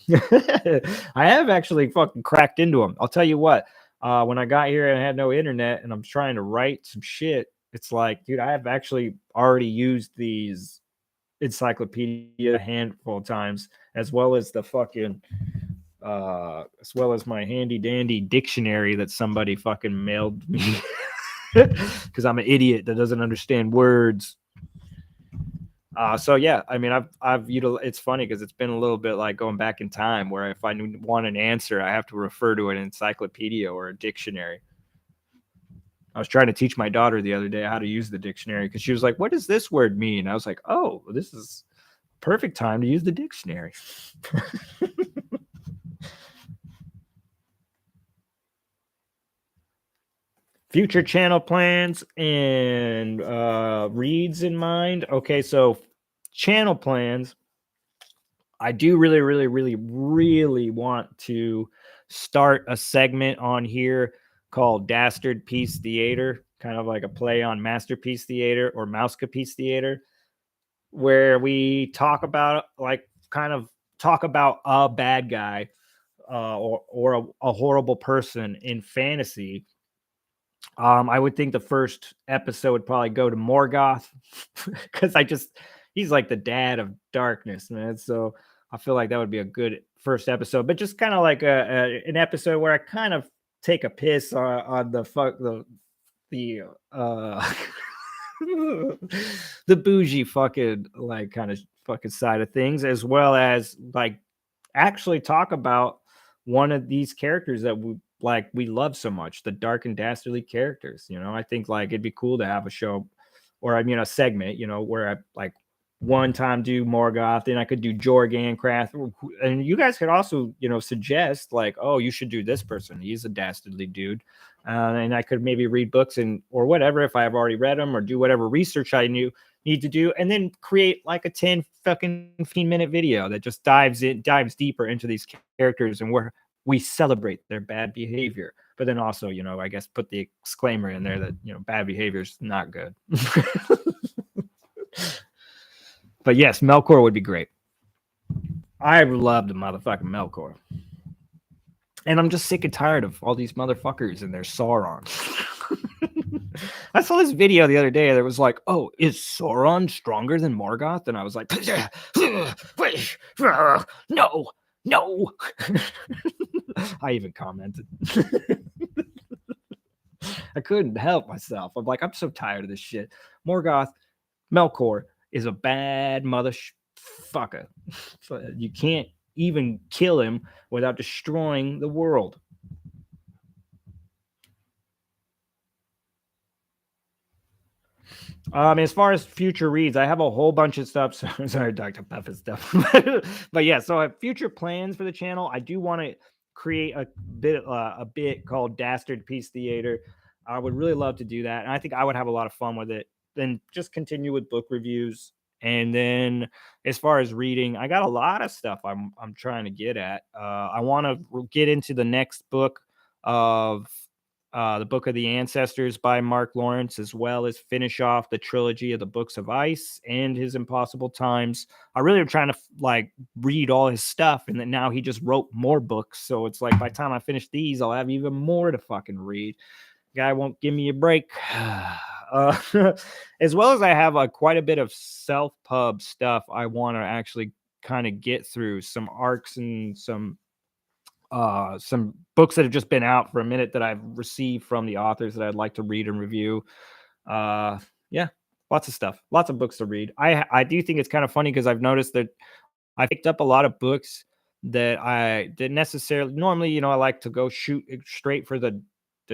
I have actually fucking cracked into them. I'll tell you what, when I got here and I had no internet and I'm trying to write some shit, it's like, dude, I have actually already used these encyclopedia a handful of times, as well as the fucking as well as my handy dandy dictionary that somebody fucking mailed me because I'm an idiot that doesn't understand words. So yeah, I mean, I've utilized. It's funny because it's been a little bit like going back in time, where if I want an answer, I have to refer to an encyclopedia or a dictionary. I was trying to teach my daughter the other day how to use the dictionary because she was like, "What does this word mean?" I was like, "Oh, this is perfect time to use the dictionary." Future channel plans and reads in mind. Okay, so channel plans. I do really want to start a segment on here called Dastard Piece Theater, kind of like a play on Masterpiece Theater or Mousecapiece Theater, where we talk about talk about a bad guy or a horrible person in fantasy. I would think the first episode would probably go to Morgoth because he's like the dad of darkness, man. So I feel like that would be a good first episode, but just kind of like an episode where I kind of take a piss on the the bougie fucking like kind of fucking side of things, as well as like actually talk about one of these characters that we love so much, the dark and dastardly characters. You know, I think like it'd be cool to have a show, or I mean a segment, you know, where I like one time do Morgoth, then I could do Jorgan Craft, and you guys could also, you know, suggest like, oh, you should do this person. He's a dastardly dude, and I could maybe read books and or whatever if I have already read them, or do whatever research I need to do, and then create like a 10 fucking 15-minute video that just dives deeper into these characters and where we celebrate their bad behavior, but then also, you know, I guess put the exclaimer in there that, you know, bad behavior is not good. But yes, Melkor would be great. I love the motherfucking Melkor. And I'm just sick and tired of all these motherfuckers and their Sauron. I saw this video the other day that was like, oh, is Sauron stronger than Morgoth? And I was like, no. I even commented. I couldn't help myself. I'm like, I'm so tired of this shit. Melkor is a bad motherfucker. You can't even kill him without destroying the world. As far as future reads, I have a whole bunch of stuff. So sorry, Dr. Buffett stuff. But yeah, so I have future plans for the channel. I do want to create a bit called Dastard Piece Theater. I would really love to do that. And I think I would have a lot of fun with it. Then just continue with book reviews. And then as far as reading, I got a lot of stuff I'm trying to get at. I want to get into the next book of the Book of the Ancestors by Mark Lawrence, as well as finish off the trilogy of the Books of Ice and his Impossible Times. I really am trying to like read all his stuff, and then now he just wrote more books. So it's like by the time I finish these, I'll have even more to fucking read. Guy won't give me a break. uh, as well as I have quite a bit of self pub stuff I want to actually kind of get through, some arcs and some books that have just been out for a minute that I've received from the authors that I'd like to read and review. Yeah, lots of stuff, lots of books to read. I do think it's kind of funny because I've noticed that I picked up a lot of books that I didn't necessarily normally, I like to go shoot straight for the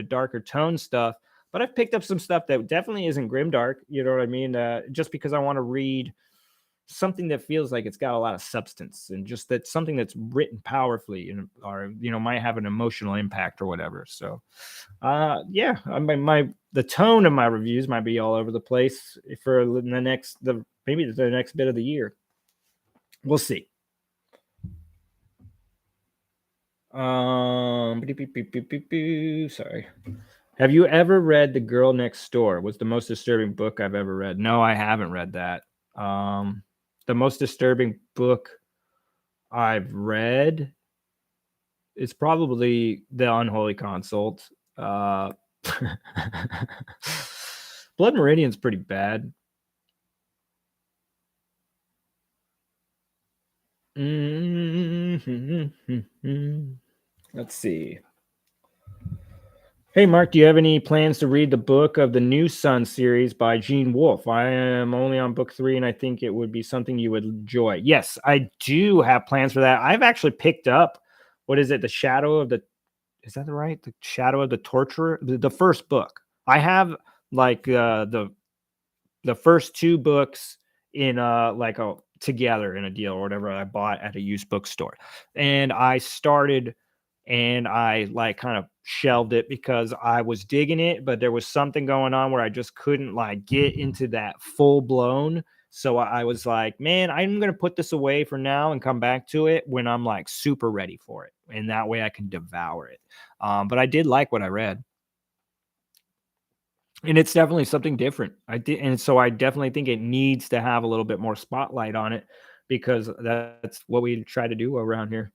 darker tone stuff, but I've picked up some stuff that definitely isn't grimdark, you know what I mean? Just because I want to read something that feels like it's got a lot of substance and just that something that's written powerfully and or might have an emotional impact or whatever. So yeah, the tone of my reviews might be all over the place for maybe the next bit of the year. We'll see. Sorry. Have you ever read The Girl Next Door? Was the most disturbing book I've ever read. No, I haven't read that. The most disturbing book I've read is probably The Unholy Consult. Blood Meridian's pretty bad. Let's see. Hey, Mark, do you have any plans to read the book of the New Sun series by Gene Wolfe? I am only on book 3, and I think it would be something you would enjoy. Yes, I do have plans for that. I've actually picked up, what is it? The Shadow of the, is that right? The Shadow of the Torturer, the first book. I have like the first 2 books in like a together in a deal or whatever I bought at a used bookstore. And I started and I like kind of shelved it because I was digging it, but there was something going on where I just couldn't like get into that full blown. So I was like, man, I'm going to put this away for now and come back to it when I'm like super ready for it. And that way I can devour it. But I did like what I read. And it's definitely something different. And so I definitely think it needs to have a little bit more spotlight on it because that's what we try to do around here.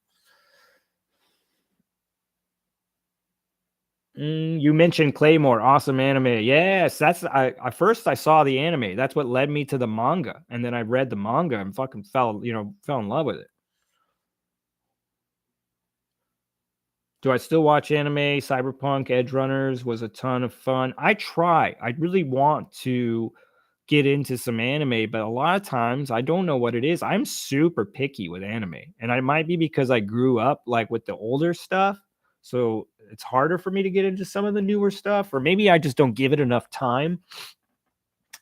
You mentioned Claymore, awesome anime. Yes, I first I saw the anime. That's what led me to the manga, and then I read the manga and fucking fell in love with it. Do I still watch anime? Cyberpunk, Edge Runners was a ton of fun. I try. I really want to get into some anime, but a lot of times I don't know what it is. I'm super picky with anime, and I might be because I grew up like with the older stuff, so it's harder for me to get into some of the newer stuff, or maybe I just don't give it enough time.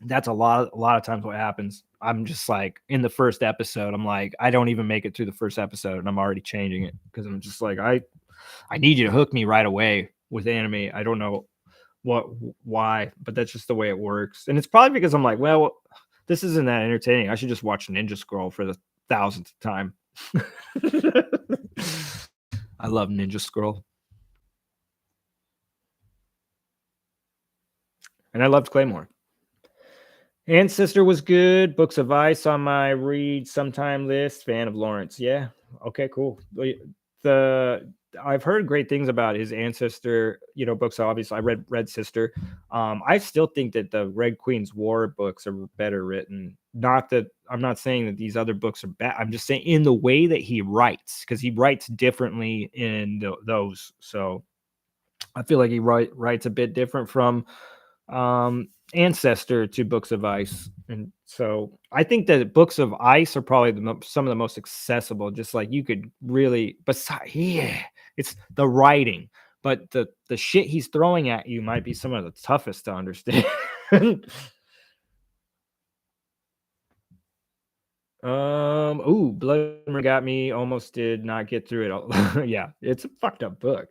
That's a lot of times what happens. I'm just like in the first episode, I'm like, I don't even make it through the first episode, and I'm already changing it because I'm just like, I need you to hook me right away with anime. I don't know why, but that's just the way it works. And it's probably because I'm like, well, this isn't that entertaining. I should just watch Ninja Scroll for the 1000th time. I love Ninja Scroll. And I loved Claymore. Ancestor was good. Books of Ice on my read sometime list. Fan of Lawrence. Yeah. Okay, cool. The I've heard great things about his Ancestor, books. Obviously, I read Red Sister. I still think that the Red Queen's War books are better written. Not that I'm not saying that these other books are bad. I'm just saying in the way that he writes, because he writes differently in those. So I feel like he writes a bit different from Ancestor to Books of Ice. And so I think that Books of Ice are probably some of the most accessible, just like you could really, besides, yeah, it's the writing, but the shit he's throwing at you might be some of the toughest to understand. Ooh, Blood Moon got me. Almost did not get through it all. Yeah, it's a fucked up book.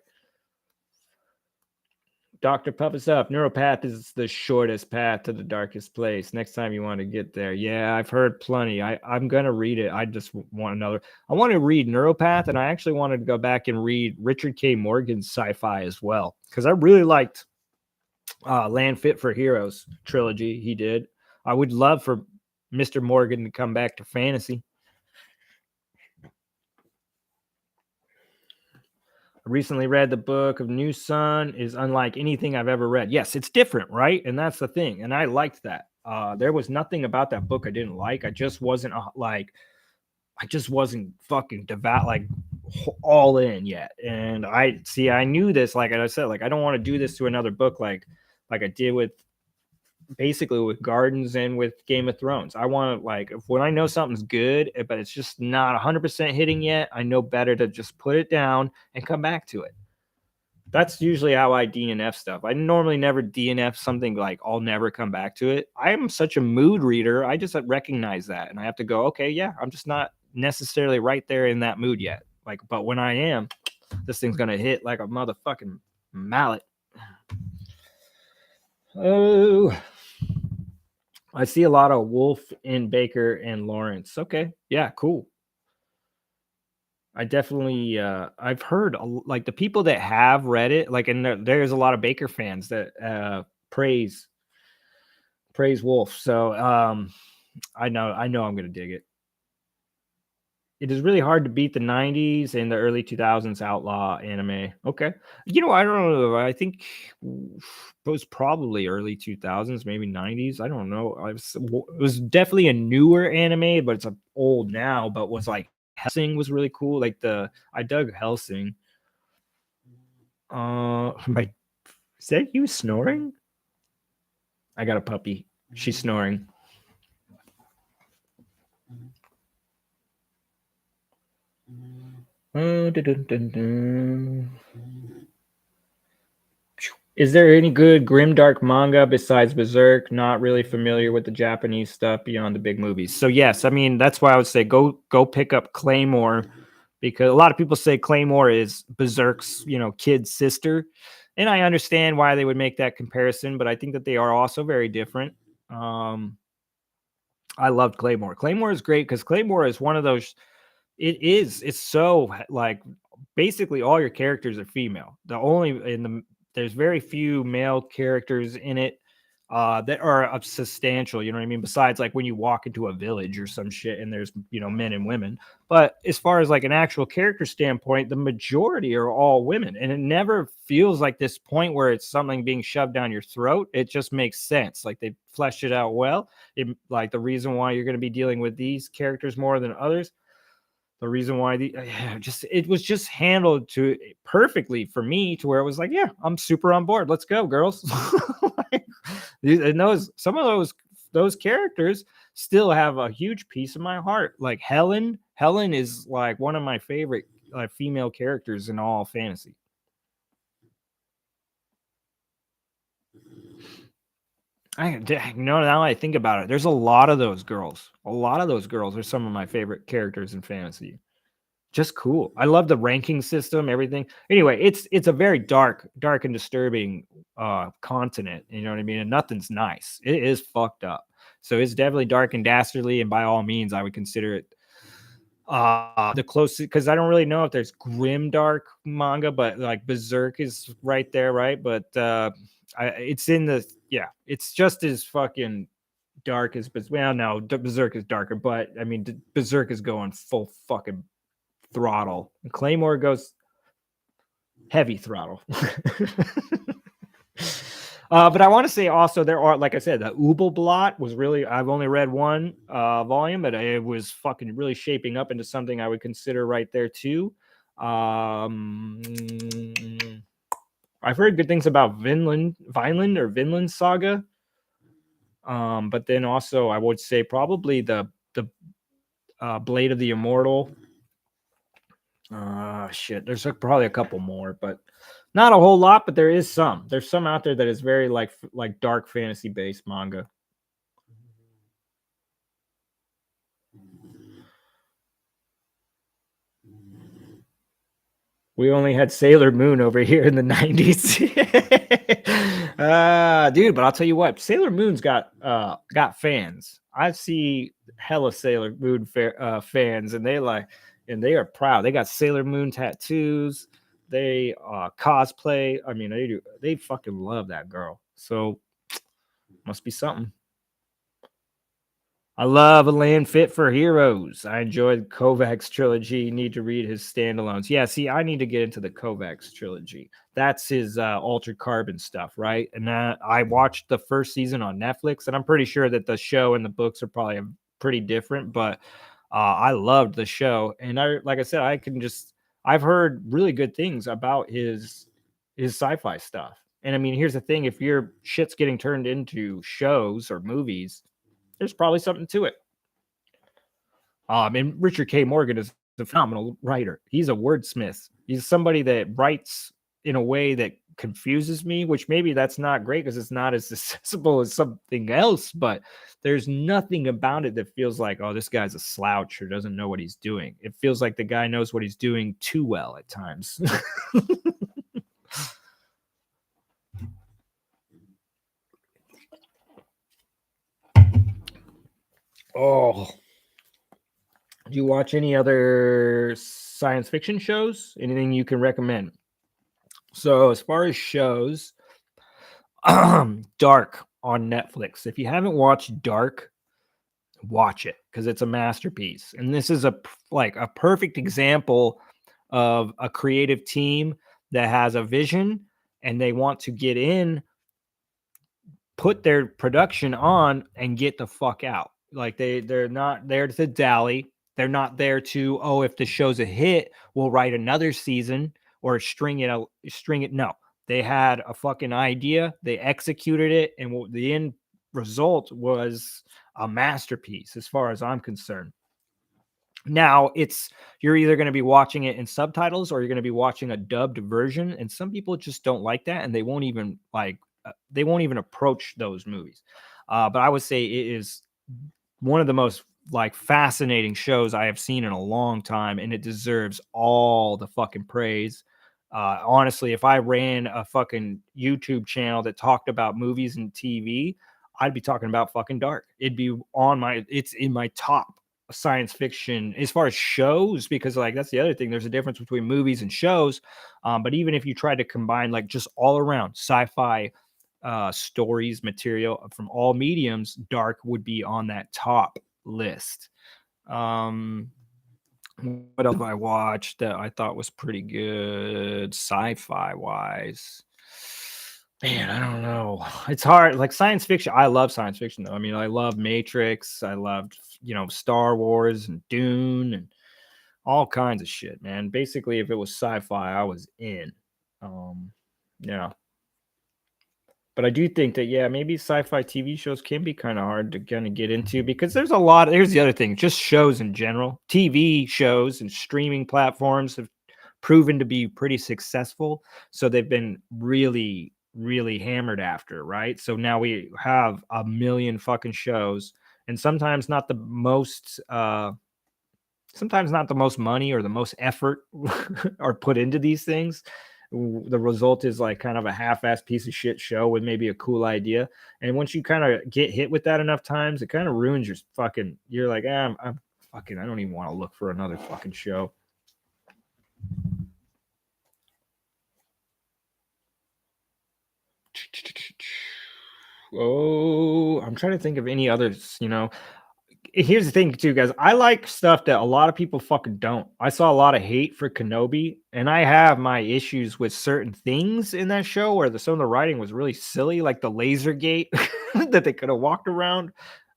Dr. Puppets Up. Neuropath is the shortest path to the darkest place. Next time you want to get there. Yeah, I've heard plenty. I'm going to read it. I just want another. I want to read Neuropath, and I actually wanted to go back and read Richard K. Morgan's sci-fi as well, because I really liked Land Fit for Heroes trilogy he did. I would love for Mr. Morgan to come back to fantasy. I recently read the book of New Sun is unlike anything I've ever read. Yes, it's different, right? And that's the thing. And I liked that. There was nothing about that book I didn't like. I just wasn't I just wasn't fucking devout, like all in yet. And I knew this, like I said, like I don't want to do this to another book like I did with basically with Gardens and with Game of Thrones. I want to like if when I know something's good, but it's just not 100% hitting yet, I know better to just put it down and come back to it. That's usually how I DNF stuff. I normally never DNF something like I'll never come back to it. I am such a mood reader. I just recognize that and I have to go, okay, yeah, I'm just not necessarily right there in that mood yet. Like, but when I am, this thing's gonna hit like a motherfucking mallet. Oh, I see a lot of Wolf in Baker and Lawrence. Okay. Yeah, cool. I definitely I've heard like the people that have read it, like and there's a lot of Baker fans that praise Wolf. So I know I'm going to dig it. It is really hard to beat the 90s and the early 2000s outlaw anime. Okay. I don't know. I think it was probably early 2000s, maybe 90s. I don't know. It was definitely a newer anime, but it's old now, but was like Helsing was really cool. I dug Helsing. My is that you snoring? I got a puppy. She's snoring. Dun, dun, dun, dun. Is there any good Grimdark manga besides Berserk? Not really familiar with the Japanese stuff beyond the big movies. So yes, I mean that's why I would say go pick up Claymore, because a lot of people say Claymore is Berserk's, kid sister. And I understand why they would make that comparison, but I think that they are also very different. Um, I loved Claymore. Claymore is great because Claymore is one of those. It's so like basically all your characters are female. There's very few male characters in it that are substantial. You know what I mean? Besides, like when you walk into a village or some shit, and there's men and women. But as far as like an actual character standpoint, the majority are all women, and it never feels like this point where it's something being shoved down your throat. It just makes sense. Like they fleshed it out well. Like the reason why you're going to be dealing with these characters more than others, the reason why it was just handled to perfectly for me to where it was like, yeah, I'm super on board. Let's go, girls. And some of those characters still have a huge piece of my heart. Like Helen is like one of my favorite female characters in all fantasy. Now I think about it, there's a lot of those girls. A lot of those girls are some of my favorite characters in fantasy. Just cool. I love the ranking system, everything. Anyway, it's a very dark and disturbing continent. You know what I mean? And nothing's nice. It is fucked up. So it's definitely dark and dastardly. And by all means, I would consider it the closest, because I don't really know if there's Grimdark manga, but like Berserk is right there, right? But it's in the it's just as fucking dark as well. No, Berserk is darker, but I mean Berserk is going full fucking throttle. Claymore goes heavy throttle. But I want to say also there are, like I said, the Ubelblot was really, I've only read one volume, but it was fucking really shaping up into something I would consider right there too. I've heard good things about Vinland Saga. But then also I would say probably the Blade of the Immortal. Shit. There's probably a couple more, but not a whole lot. But there is some. There's some out there that is very like dark fantasy based manga. We only had Sailor Moon over here in the 90s. Dude, but I'll tell you what, Sailor Moon's got fans. I see hella Sailor Moon fans, and they are proud. They got Sailor Moon tattoos. They cosplay. I mean, they fucking love that girl. So must be something. I love A Land Fit for Heroes. I enjoyed Kovacs trilogy. Need to read his standalones. Yeah, see, I need to get into the Kovacs trilogy. That's his Altered Carbon stuff, right? And I watched the first season on Netflix, and I'm pretty sure that the show and the books are probably pretty different, but I loved the show. And like I said, I've heard really good things about his sci-fi stuff. And I mean, here's the thing: if your shit's getting turned into shows or movies, there's probably something to it. And Richard K. Morgan is a phenomenal writer. He's a wordsmith. He's somebody that writes in a way that confuses me, which maybe that's not great because it's not as accessible as something else, but there's nothing about it that feels like, oh, this guy's a slouch or doesn't know what he's doing. It feels like the guy knows what he's doing too well at times. Oh, do you watch any other science fiction shows? Anything you can recommend? So, as far as shows, Dark on Netflix. If you haven't watched Dark, watch it because it's a masterpiece. And this is a perfect example of a creative team that has a vision and they want to get in, put their production on, and get the fuck out. Like they're not there to dally. They're not there to, oh, if the show's a hit, we'll write another season or string it. No, they had a fucking idea. They executed it, and the end result was a masterpiece, as far as I'm concerned. Now you're either going to be watching it in subtitles or you're going to be watching a dubbed version, and some people just don't like that, and they won't even approach those movies. But I would say it is one of the most fascinating shows I have seen in a long time, and it deserves all the fucking praise. Honestly, if I ran a fucking YouTube channel that talked about movies and TV, I'd be talking about fucking Dark. It's in my top science fiction as far as shows, because that's the other thing. There's a difference between movies and shows. But even if you try to combine just all around sci-fi stories, material from all mediums, Dark would be on that top list. What else have I watched that I thought was pretty good sci-fi wise? Man, I don't know. It's hard. Like science fiction, I love science fiction though. I mean, I love Matrix. I loved, Star Wars and Dune and all kinds of shit, man. Basically, if it was sci-fi, I was in. Yeah. But I do think that, yeah, maybe sci-fi TV shows can be kind of hard to kind of get into because there's a lot. Here's the other thing, just shows in general. TV shows and streaming platforms have proven to be pretty successful. So they've been really, really hammered after, right? So now we have a million fucking shows, and sometimes not the most money or the most effort are put into these things. The result is kind of a half-assed piece of shit show with maybe a cool idea. And once you kind of get hit with that enough times, it kind of ruins your fucking, you're like, I'm fucking, I don't even want to look for another fucking show. Oh, I'm trying to think of any others, Here's the thing too, guys. I like stuff that a lot of people fucking don't. I saw a lot of hate for Kenobi, and I have my issues with certain things in that show where some of the writing was really silly, like the laser gate that they could have walked around,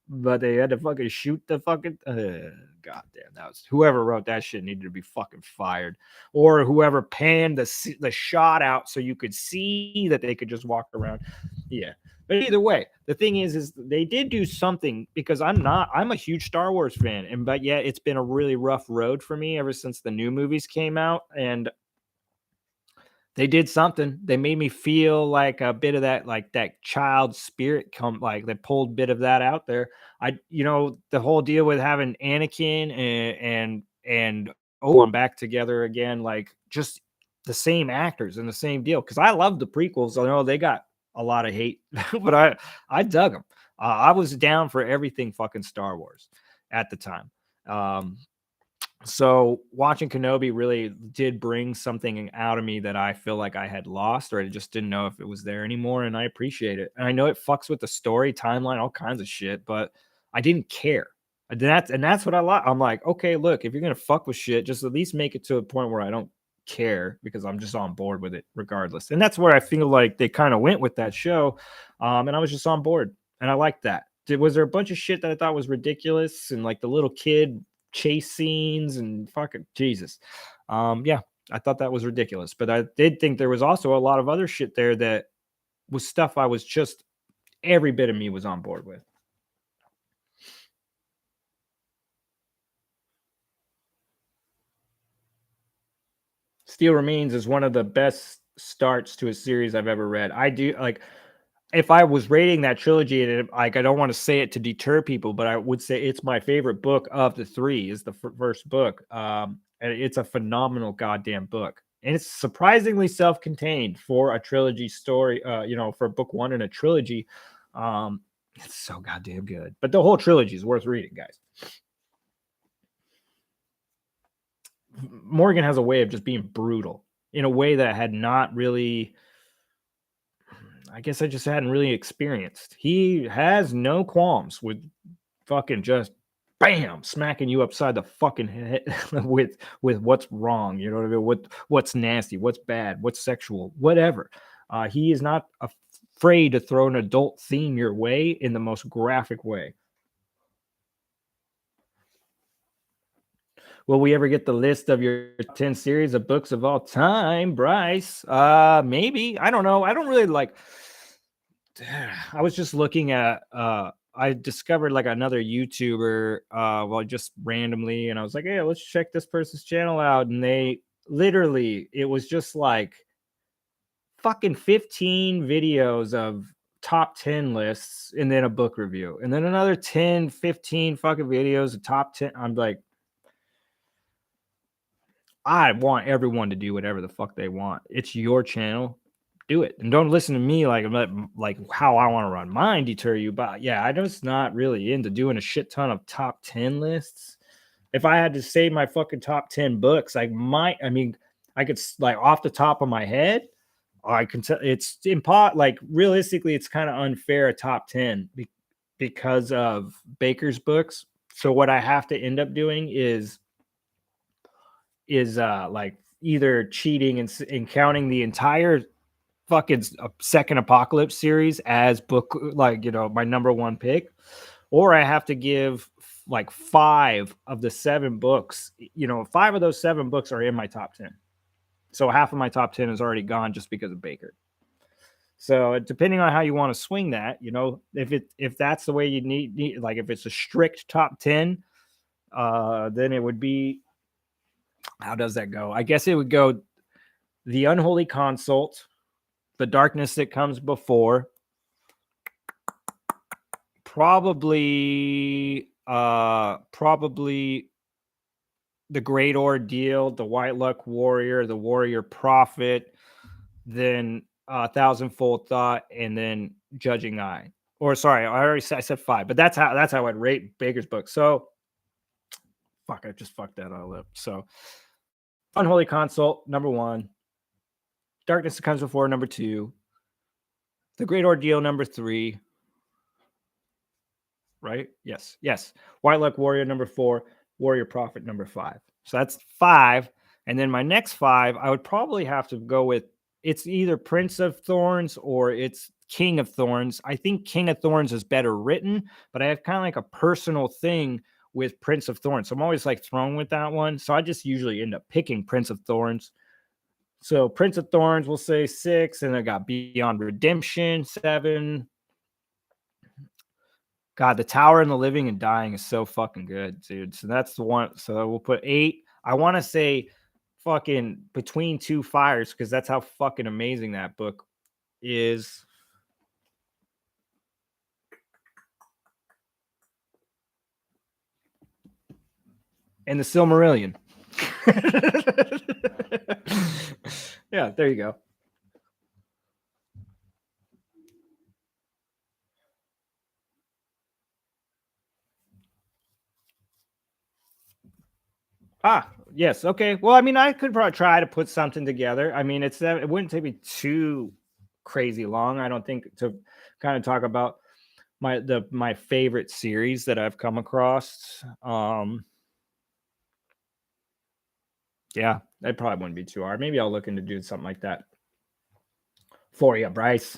but they had to fucking shoot the fucking. Goddamn, that was whoever wrote that shit needed to be fucking fired, or whoever panned the shot out so you could see that they could just walk around. Yeah. But either way, the thing is they did do something, because I'm a huge Star Wars fan, but yeah, it's been a really rough road for me ever since the new movies came out, and they did something. They made me feel like a bit of that child spirit they pulled a bit of that out there. The whole deal with having Anakin and Obi-Wan back together again, just the same actors and the same deal. Because I love the prequels. I know they got a lot of hate, but I dug them. I was down for everything fucking Star Wars at the time. Um, so watching Kenobi really did bring something out of me that I feel like I had lost, or I just didn't know if it was there anymore. And I appreciate it. And I know it fucks with the story, timeline, all kinds of shit, but I didn't care. And that's what I like. I'm like, okay, look, if you're gonna fuck with shit, just at least make it to a point where I don't care because I'm just on board with it regardless. And that's where I feel like they kind of went with that show. And I was just on board. And I liked that. Was there a bunch of shit that I thought was ridiculous and like the little kid chase scenes and fucking Jesus? Yeah, I thought that was ridiculous. But I did think there was also a lot of other shit there that was stuff I was just every bit of me was on board with. Steel Remains is one of the best starts to a series I've ever read. I do like if I was rating that trilogy, and like I don't want to say it to deter people, but I would say it's my favorite book of the three. Is the first book, and it's a phenomenal goddamn book, and it's surprisingly self-contained for a trilogy story. For book one in a trilogy, it's so goddamn good. But the whole trilogy is worth reading, guys. Morgan has a way of just being brutal in a way that I had not really. I guess I just hadn't really experienced. He has no qualms with fucking just bam smacking you upside the fucking head with what's wrong. You know what I mean? What's nasty, what's bad, what's sexual, whatever. He is not afraid to throw an adult theme your way in the most graphic way. Will we ever get the list of your 10 series of books of all time, Bryce? Maybe. I don't know. I don't really like. I was just looking at I discovered like another YouTuber well just randomly, and I was like, hey, let's check this person's channel out. And they literally it was just like fucking 15 videos of top 10 lists and then a book review. And then another 10, 15 fucking videos of top 10. I'm like, I want everyone to do whatever the fuck they want. It's your channel. Do it. And don't listen to me like how I want to run mine deter you. But yeah, I'm just not really into doing a shit ton of top 10 lists. If I had to say my fucking top 10 books, I could like off the top of my head, I can tell it's like realistically, it's kind of unfair a top 10 because of Baker's books. So what I have to end up doing is like either cheating and counting the entire fucking second Apocalypse series as book, like, my number one pick, or I have to give like 5 of the 7 books. 5 of those 7 books are in my top 10. So half of my top 10 is already gone just because of Baker. So depending on how you want to swing that, if that's the way you need, like if it's a strict top 10, then it would be, how does that go? I guess it would go The Unholy Consult, The Darkness That Comes Before, probably The Great Ordeal, The White Luck Warrior, The Warrior Prophet, then Thousandfold Thought, and then Judging Eye. Or sorry, I said 5, but that's how I'd rate Baker's book. So fuck, I just fucked that all up. So Unholy Consult, number 1. Darkness That Comes Before, number 2. The Great Ordeal, number 3. Right? Yes. White Luck Warrior, number 4. Warrior Prophet, number 5. So that's 5. And then my next 5, I would probably have to go with, it's either Prince of Thorns or it's King of Thorns. I think King of Thorns is better written, but I have kind of like a personal thing with Prince of Thorns. So I'm always like thrown with that one. So I just usually end up picking Prince of Thorns. So Prince of Thorns, we'll say 6, and I got Beyond Redemption, 7. God, The Tower and the Living and Dying is so fucking good, dude. So that's the one. So we'll put 8. I want to say fucking Between Two Fires because that's how fucking amazing that book is. And The Silmarillion. Yeah, there you go. Ah, yes. Okay. Well, I mean, I could probably try to put something together. I mean, it wouldn't take me too crazy long. I don't think to kind of talk about my favorite series that I've come across. Yeah, that probably wouldn't be too hard. Maybe I'll look into doing something like that for you, Bryce.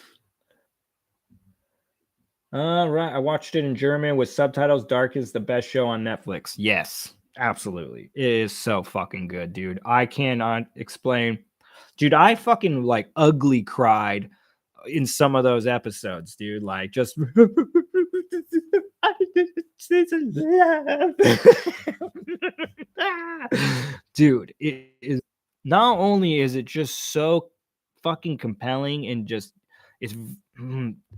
All right, I watched it in German with subtitles. Dark is the best show on Netflix. Yes, absolutely. It is so fucking good, dude. I cannot explain. Dude, I fucking like ugly cried in some of those episodes, dude. Like just dude, it is not only is it just so fucking compelling and just it's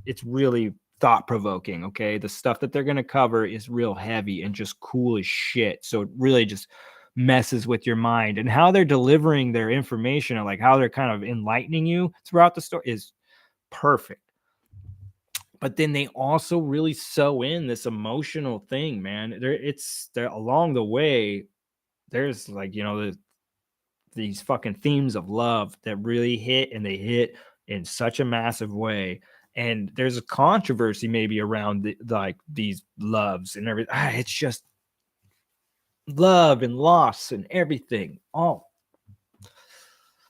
it's really thought provoking. Okay, the stuff that they're gonna cover is real heavy and just cool as shit. So it really just messes with your mind, and how they're delivering their information and like how they're kind of enlightening you throughout the story is perfect. But then they also really sew in this emotional thing, man. There along the way. There's like these fucking themes of love that really hit, and they hit in such a massive way. And there's a controversy maybe around like these loves and everything. It's just love and loss and everything all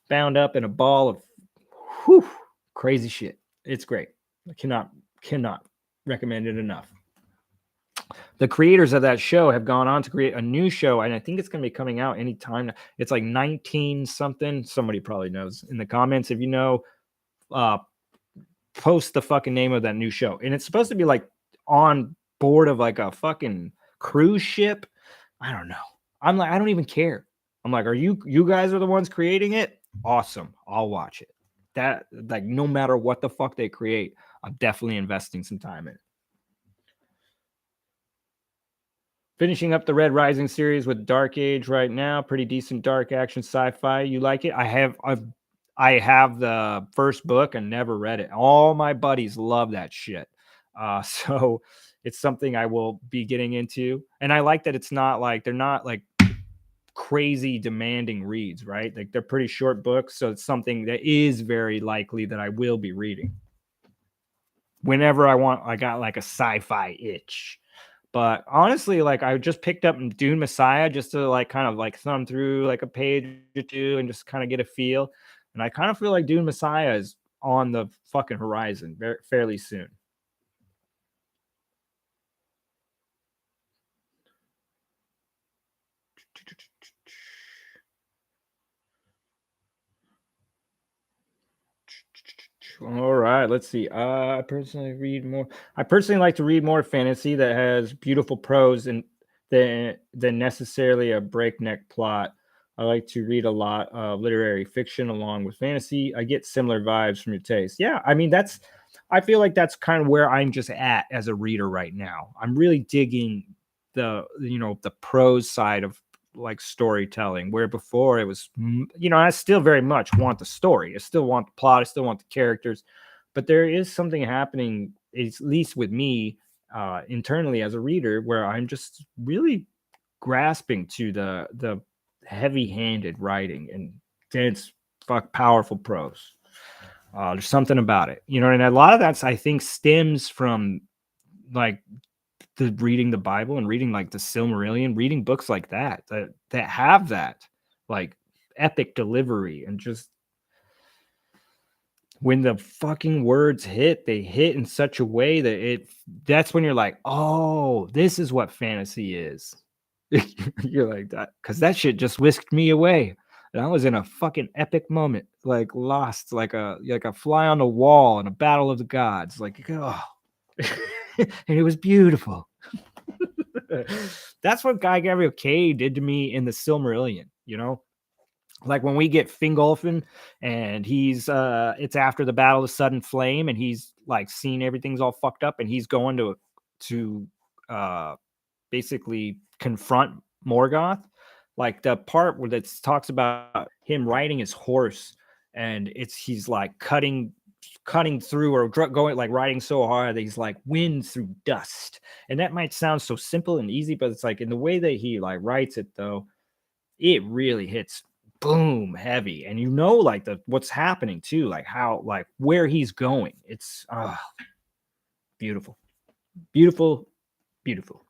bound up in a ball of whew, crazy shit. It's great. I cannot recommend it enough. The creators of that show have gone on to create a new show, and I think it's going to be coming out anytime. It's like 19 something. Somebody probably knows in the comments. If you know, uh, post the fucking name of that new show. And it's supposed to be like on board of like a fucking cruise ship. I don't know. I'm like, I don't even care. I'm like, are you guys are the ones creating it? Awesome. I'll watch it. That like no matter what the fuck they create, I'm definitely investing some time in it. Finishing up the Red Rising series with Dark Age right now. Pretty decent dark action sci-fi. You like it? I have the first book and never read it. All my buddies love that shit. So it's something I will be getting into. And I like that it's not like they're not like crazy demanding reads, right? Like they're pretty short books. So it's something that is very likely that I will be reading. Whenever I want, I got like a sci-fi itch. But honestly, like I just picked up Dune Messiah just to like kind of like thumb through like a page or two and just kind of get a feel. And I kind of feel like Dune Messiah is on the fucking horizon fairly soon. All right, let's see. I personally like to read more fantasy that has beautiful prose and than necessarily a breakneck plot. I like to read a lot of literary fiction along with fantasy. I get similar vibes from your taste. Yeah, I mean I feel like that's kind of where I'm just at as a reader right now. I'm really digging the prose side of like storytelling, where before it was I still very much want the story, I still want the plot, I still want the characters, but there is something happening, at least with me, internally as a reader, where I'm just really grasping to the heavy-handed writing and dense powerful prose. There's something about it, and a lot of that's, I think, stems from like the reading the Bible and reading like the Silmarillion, reading books like that have that like epic delivery, and just when the fucking words hit, they hit in such a way that that's when you're like, oh, this is what fantasy is. You're like that because that shit just whisked me away. And I was in a fucking epic moment, like lost, like a fly on the wall in a battle of the gods. Like, oh, and it was beautiful. That's what Guy Gabriel Kay did to me in the Silmarillion. Like when we get Fingolfin and he's it's after the Battle of Sudden Flame, and he's like seen everything's all fucked up, and he's going to basically confront Morgoth. like the part where that talks about him riding his horse, and he's like cutting through or going like riding so hard that he's like wind through dust. And that might sound so simple and easy, but it's like in the way that he like writes it though, it really hits boom heavy, and like the what's happening too, like how like where he's going. It's beautiful, beautiful, beautiful.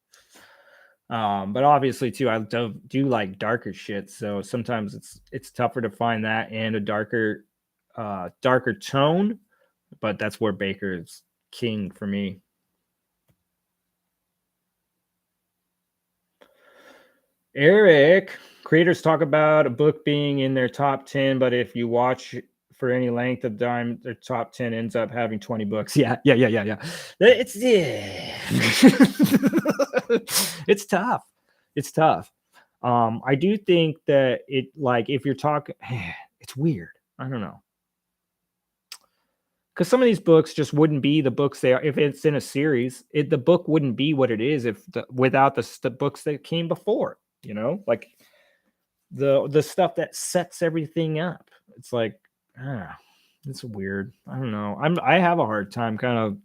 But obviously too, I do like darker shit, so sometimes it's tougher to find that and a darker tone, but that's where Baker is king for me. Eric, creators talk about a book being in their top 10, but if you watch for any length of time, their top 10 ends up having 20 books. Yeah. It's it's tough. It's tough. I do think that it like if you're talking, it's weird. I don't know. Because some of these books just wouldn't be the books they are if it's in a series. The book wouldn't be what it is without the books that came before. Like the stuff that sets everything up. It's like, it's weird. I don't know. I have a hard time kind of,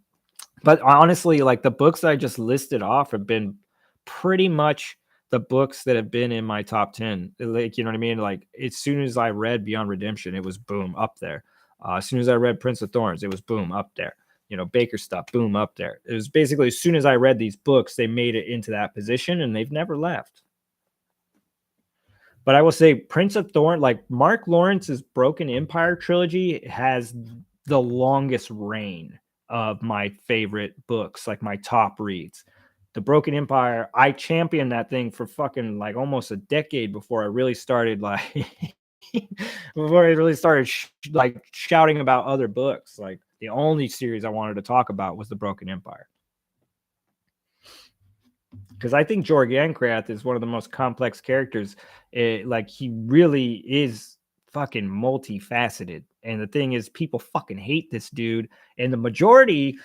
but honestly, like the books I just listed off have been pretty much the books that have been in my top 10. Like, you know what I mean? Like as soon as I read Beyond Redemption, it was boom up there. As soon as I read Prince of Thorns, it was boom up there. Baker stuff, boom up there. It was basically as soon as I read these books, they made it into that position and they've never left. But I will say Prince of Thorn, like Mark Lawrence's Broken Empire trilogy has the longest reign of my favorite books, like my top reads. The Broken Empire, I championed that thing for fucking like almost a decade before I really started like like shouting about other books. Like the only series I wanted to talk about was the Broken Empire. Because I think Jorgenkrath is one of the most complex characters. Like he really is fucking multifaceted. And the thing is, people fucking hate this dude, and the majority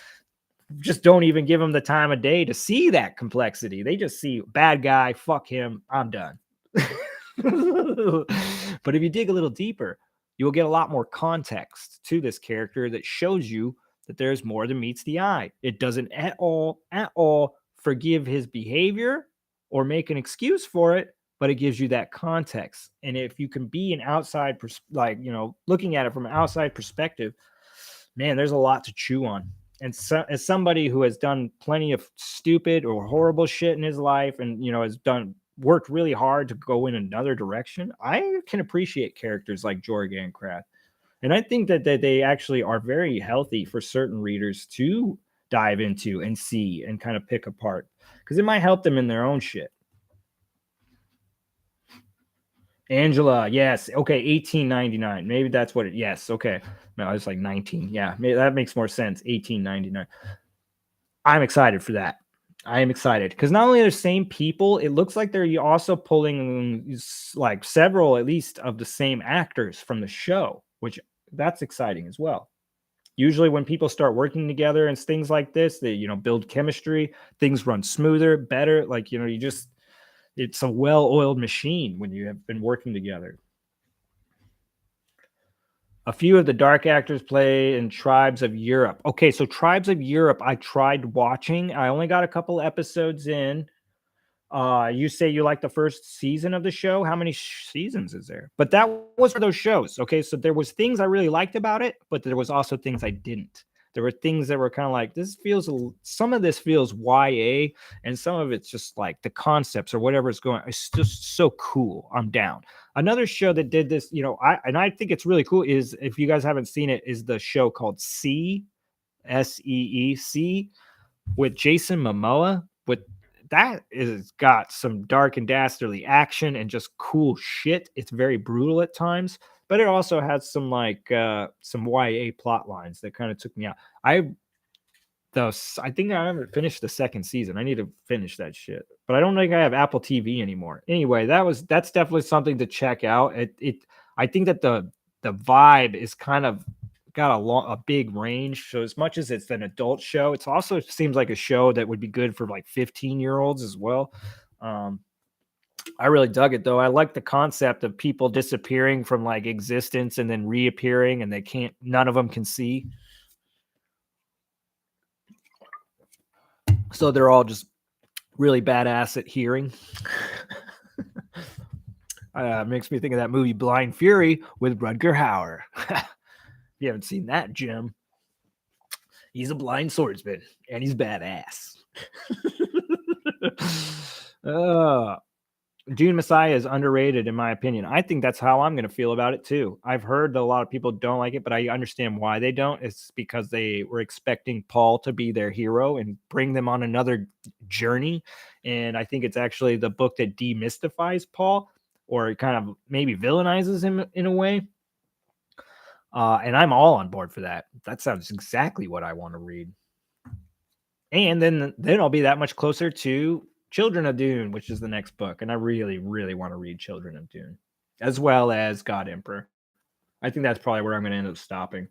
just don't even give him the time of day to see that complexity. They just see bad guy, fuck him, I'm done. But if you dig a little deeper, you'll get a lot more context to this character that shows you that there's more than meets the eye. It doesn't at all forgive his behavior or make an excuse for it, but it gives you that context. And if you can be an outside, looking at it from an outside perspective, man, there's a lot to chew on. And so, as somebody who has done plenty of stupid or horrible shit in his life, and has worked really hard to go in another direction, I can appreciate characters like Jorgenkrath. And I think that they actually are very healthy for certain readers to dive into and see and kind of pick apart, because it might help them in their own shit. Angela, yes. Okay, 1899. Maybe that's what it. Yes, okay. No, it's like 19. Yeah, maybe that makes more sense. 1899. I'm excited for that. I am excited because not only are the same people, it looks like they're also pulling like several at least of the same actors from the show, which that's exciting as well. Usually when people start working together and things like this, they build chemistry, things run smoother, better. Like it's a well-oiled machine when you have been working together. A few of the dark actors play in Tribes of Europe. Okay, so Tribes of Europe, I tried watching. I only got a couple episodes in. You say you like the first season of the show. How many seasons is there? But that was for those shows. Okay, so there was things I really liked about it, but there was also things I didn't. There were things that were kind of like, some of this feels YA, and some of it's just like the concepts or whatever is going. It's just so cool. I'm down. Another show that did this, I think it's really cool is, if you guys haven't seen it, is the show called SEEC, with Jason Momoa. That is got some dark and dastardly action and just cool shit. It's very brutal at times, but it also has some some YA plot lines that kind of took me out. I think I haven't finished the second season. I need to finish that shit, but I don't think I have Apple TV anymore. Anyway, that's definitely something to check out. I think that the vibe is kind of got a big range. So as much as it's an adult show, it also seems like a show that would be good for like 15-year-olds as well. I really dug it though. I like the concept of people disappearing from like existence and then reappearing, and none of them can see. So they're all just really badass at hearing. Makes me think of that movie Blind Fury with Rutger Hauer. You haven't seen that, Jim. He's a blind swordsman and he's badass. Dune Messiah is underrated in my opinion. I think that's how I'm going to feel about it too. I've heard that a lot of people don't like it, but I understand why they don't. It's because they were expecting Paul to be their hero and bring them on another journey. And I think it's actually the book that demystifies Paul, or kind of maybe villainizes him in a way. And I'm all on board for that. That sounds exactly what I want to read. And then I'll be that much closer to Children of Dune, which is the next book. And I really, really want to read Children of Dune, as well as God Emperor. I think that's probably where I'm going to end up stopping.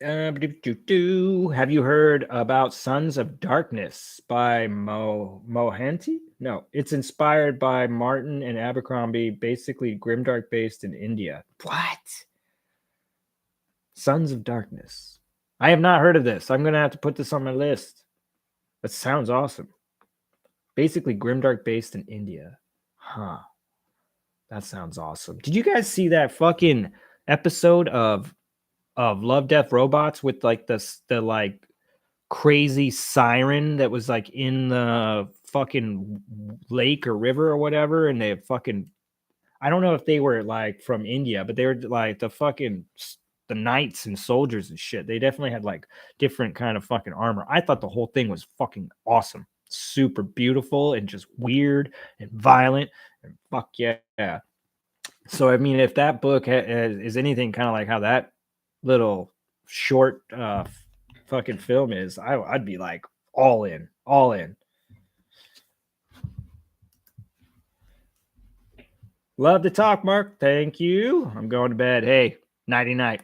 Have you heard about Sons of Darkness by Mohanty? No, it's inspired by Martin and Abercrombie, basically Grimdark based in India. What? Sons of Darkness. I have not heard of this. I'm going to have to put this on my list. That sounds awesome. Basically Grimdark based in India. Huh. That sounds awesome. Did you guys see that fucking episode of Love, Death, Robots with like the like crazy siren that was like in the fucking lake or river or whatever, and they fucking, I don't know if they were like from India, but they were like the knights and soldiers and shit. They definitely had like different kind of fucking armor. I thought the whole thing was fucking awesome, super beautiful and just weird and violent and fuck yeah. So I mean, if that book is anything kind of like how that little short fucking film is, I'd be like all in. Love to talk, Mark. Thank you. I'm going to bed. Hey, nighty night.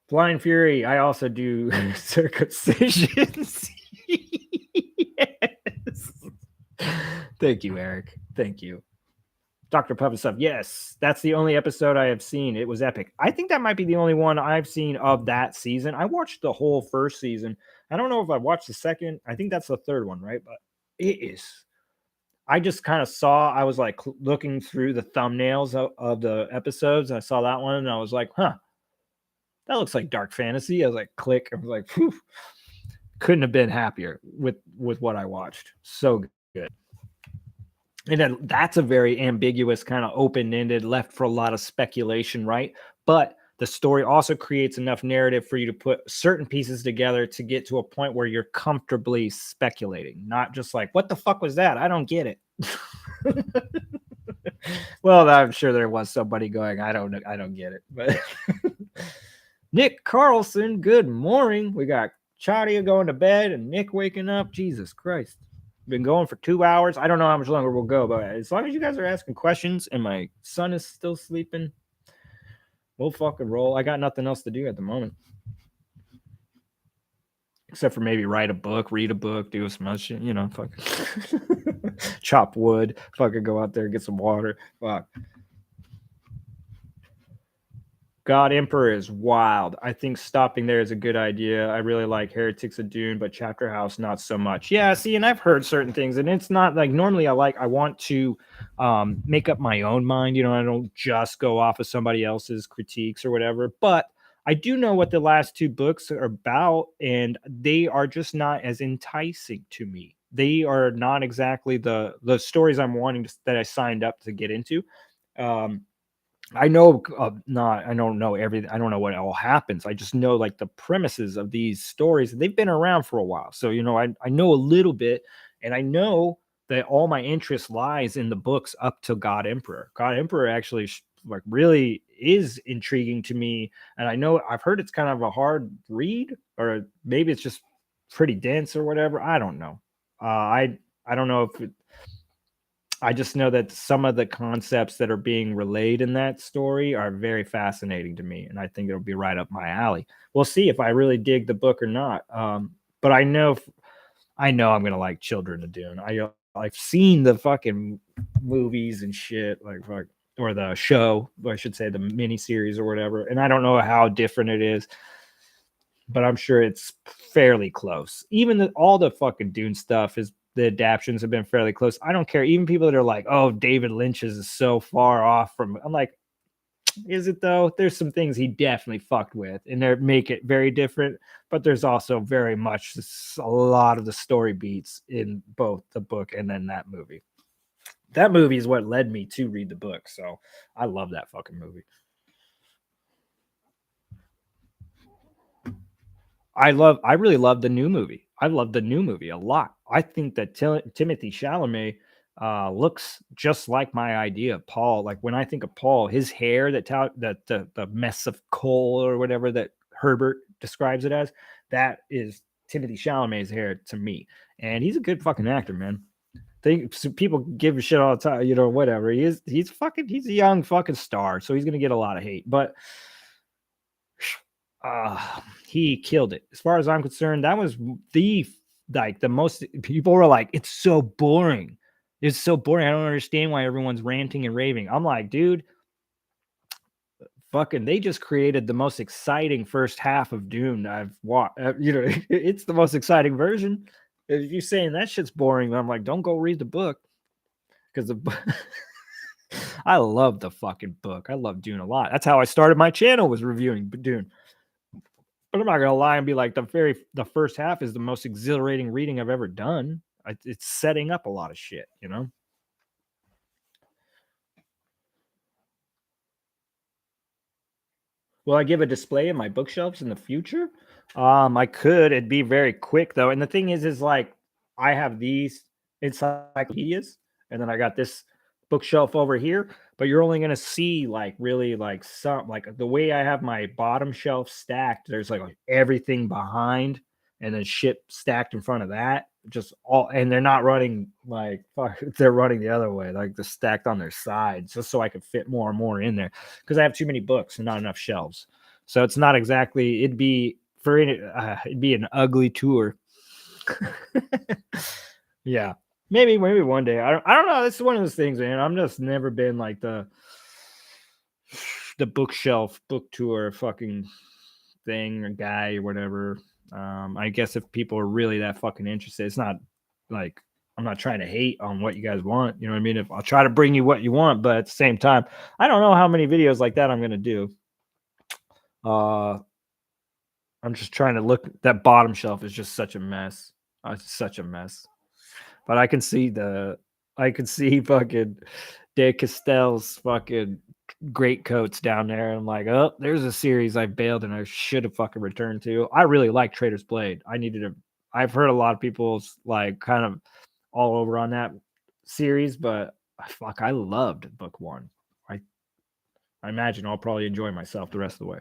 Blind Fury. I also do circumcisions. Yes. Thank you, Eric. Thank you. Dr. Puppet Stuff. Yes, that's the only episode I have seen. It was epic. I think that might be the only one I've seen of that season. I watched the whole first season. I don't know if I watched the second. I think that's the third one, right? But it is. I just kind of saw, I was like looking through the thumbnails of the episodes. And I saw that one and I was like, huh, that looks like dark fantasy. I was like, click. I was like, phew. Couldn't have been happier with what I watched. So good. And then that's a very ambiguous, kind of open-ended, left for a lot of speculation, right? But the story also creates enough narrative for you to put certain pieces together to get to a point where you're comfortably speculating, not just like, what the fuck was that? I don't get it. Well, I'm sure there was somebody going, I don't get it. But Nick Carlson, good morning. We got Chadia going to bed and Nick waking up. Jesus Christ. Been going for 2 hours. I don't know how much longer we'll go, but as long as you guys are asking questions and my son is still sleeping, we'll fucking roll. I got nothing else to do at the moment. Except for maybe write a book, read a book, do some other shit, fucking chop wood, fucking go out there, get some water. Fuck. God Emperor is wild. I think stopping there is a good idea. I really like Heretics of Dune, but Chapter House not so much. Yeah, see, and I've heard certain things, and it's not like normally I want to make up my own mind. I don't just go off of somebody else's critiques or whatever. But I do know what the last two books are about, and they are just not as enticing to me. They are not exactly the stories I'm wanting that I signed up to get into. I know I don't know everything. I don't know what all happens. I just know like the premises of these stories. They've been around for a while. So, I know a little bit, and I know that all my interest lies in the books up to God Emperor. God Emperor actually like really is intriguing to me. And I know I've heard it's kind of a hard read, or maybe it's just pretty dense or whatever. I don't know. I don't know if I just know that some of the concepts that are being relayed in that story are very fascinating to me, and I think it'll be right up my alley. We'll see if I really dig the book or not. But I know I'm gonna like Children of Dune. I've seen the fucking movies and shit, like fuck, or the show, or I should say the miniseries or whatever. And I don't know how different it is, but I'm sure it's fairly close. Even all the fucking Dune stuff is the adaptions have been fairly close. I don't care. Even people that are like, "Oh, David Lynch's is so far off from," I'm like, is it though? There's some things he definitely fucked with, and they make it very different. But there's also very much a lot of the story beats in both the book and then that movie. That movie is what led me to read the book, so I love that fucking movie. I really love the new movie. I love the new movie a lot. I think that Timothy Chalamet looks just like my idea of Paul. Like when I think of Paul, his hair, that the mess of coal or whatever that Herbert describes it as, that is Timothy Chalamet's hair to me. And he's a good fucking actor, man. People give a shit all the time, whatever. He's a young fucking star, so he's gonna get a lot of hate. But he killed it. As far as I'm concerned, that was the most. People were like, "It's so boring. It's so boring. I don't understand why everyone's ranting and raving." I'm like, dude, fucking, they just created the most exciting first half of Dune I've watched. It's the most exciting version. If you're saying that shit's boring, I'm like, don't go read the book because I love the fucking book. I love Dune a lot. That's how I started my channel, was reviewing Dune. But I'm not gonna lie and be like the first half is the most exhilarating reading I've ever done. It's setting up a lot of shit. Will I give a display in my bookshelves in the future? I could. It'd be very quick though. And the thing is like I have these encyclopedias, and then I got this bookshelf over here. But you're only gonna see like really like some like the way I have my bottom shelf stacked. There's like everything behind, and then shit stacked in front of that. Just all, and they're not running like fuck. They're running the other way, like they're stacked on their sides, just so I can fit more and more in there because I have too many books and not enough shelves. So it's not exactly. It'd be an ugly tour. Yeah, maybe one day. I don't know. This is one of those things, man. I'm just never been like the bookshelf book tour fucking thing or guy or whatever. I guess if people are really that fucking interested, it's not like I'm not trying to hate on what you guys want. You know what I mean? If I'll try to bring you what you want, but at the same time, I don't know how many videos like that I'm gonna do. Uh, I'm just trying to look. That bottom shelf is just such a mess. It's such a mess. But I can see fucking Dave Castell's fucking great coats down there. I'm like, oh, there's a series I bailed and I should have fucking returned to. I really like Trader's Blade. I've heard a lot of people's like kind of all over on that series, but fuck, I loved book one. I I imagine I'll probably enjoy myself the rest of the way.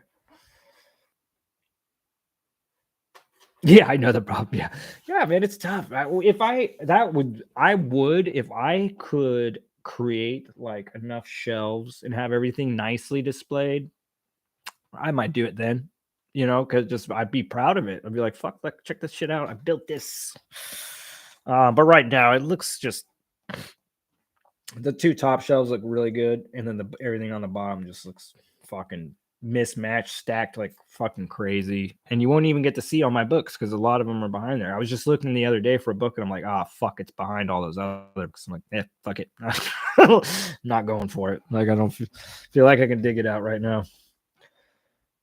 Yeah, I know the problem. Yeah, yeah, man, it's tough. If I that would I would if I could create like enough shelves and have everything nicely displayed, I might do it then. Because just I'd be proud of it. I'd be like, "Fuck, look, check this shit out. I built this." But right now, it looks just the two top shelves look really good, and then the everything on the bottom just looks fucking mismatched, stacked like fucking crazy. And you won't even get to see all my books because a lot of them are behind there. I was just looking the other day for a book, and I'm like, ah, fuck, it's behind all those other books. I'm like, fuck it, not going for it. Like I don't feel like I can dig it out right now.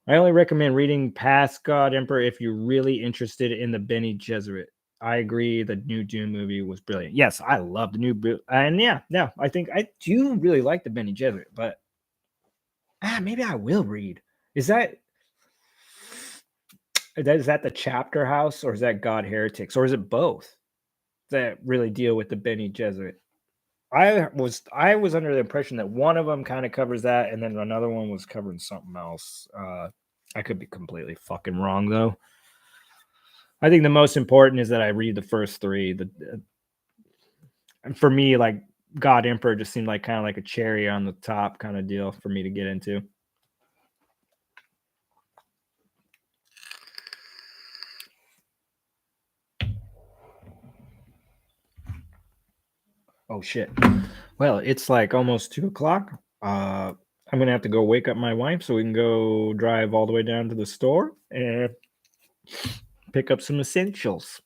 I only recommend reading past God Emperor if you're really interested in the Benny Gesserit. I agree. The new Dune movie was brilliant. Yes, I love the and yeah, I think I do really like the Benny Gesserit, but maybe I will read. Is that the Chapter House, or is that God Heretics, or is it both that really deal with the Benny Gesserit? I was under the impression that one of them kind of covers that, and then another one was covering something else. I could be completely fucking wrong though. I think the most important is that I read the first three. And for me, like God Emperor just seemed like kind of like a cherry on the top kind of deal for me to get into. Oh shit. Well, it's like almost 2 o'clock. I'm gonna have to go wake up my wife so we can go drive all the way down to the store and pick up some essentials.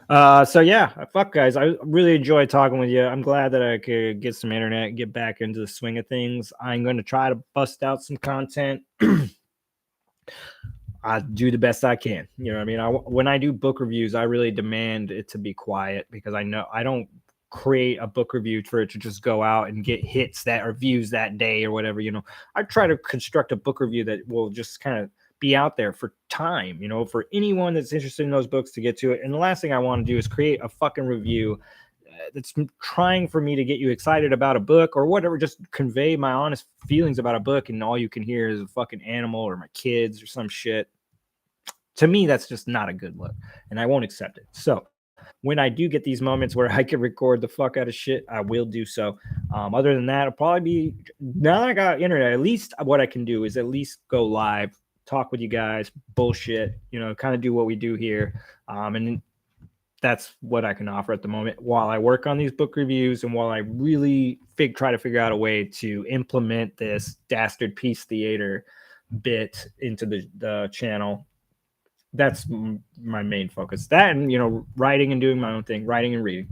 So yeah, fuck guys. I really enjoyed talking with you. I'm glad that I could get some internet, get back into the swing of things. I'm gonna try to bust out some content. I do the best I can. You know what I mean? When I do book reviews, I really demand it to be quiet because I know I don't create a book review for it to just go out and get hits that or views that day or whatever. I try to construct a book review that will just kind of be out there for time, for anyone that's interested in those books to get to it. And the last thing I want to do is create a fucking review that's trying for me to get you excited about a book or whatever, just convey my honest feelings about a book, and all you can hear is a fucking animal or my kids or some shit. To me, that's just not a good look, and I won't accept it. So when I do get these moments where I can record the fuck out of shit, I will do so. Other than that, it'll probably be, now that I got internet, at least what I can do is at least go live, talk with you guys, bullshit, kind of do what we do here. And that's what I can offer at the moment while I work on these book reviews and while I really try to figure out a way to implement this Dastard Piece Theater bit into the channel. That's my main focus. That and, writing and doing my own thing, writing and reading.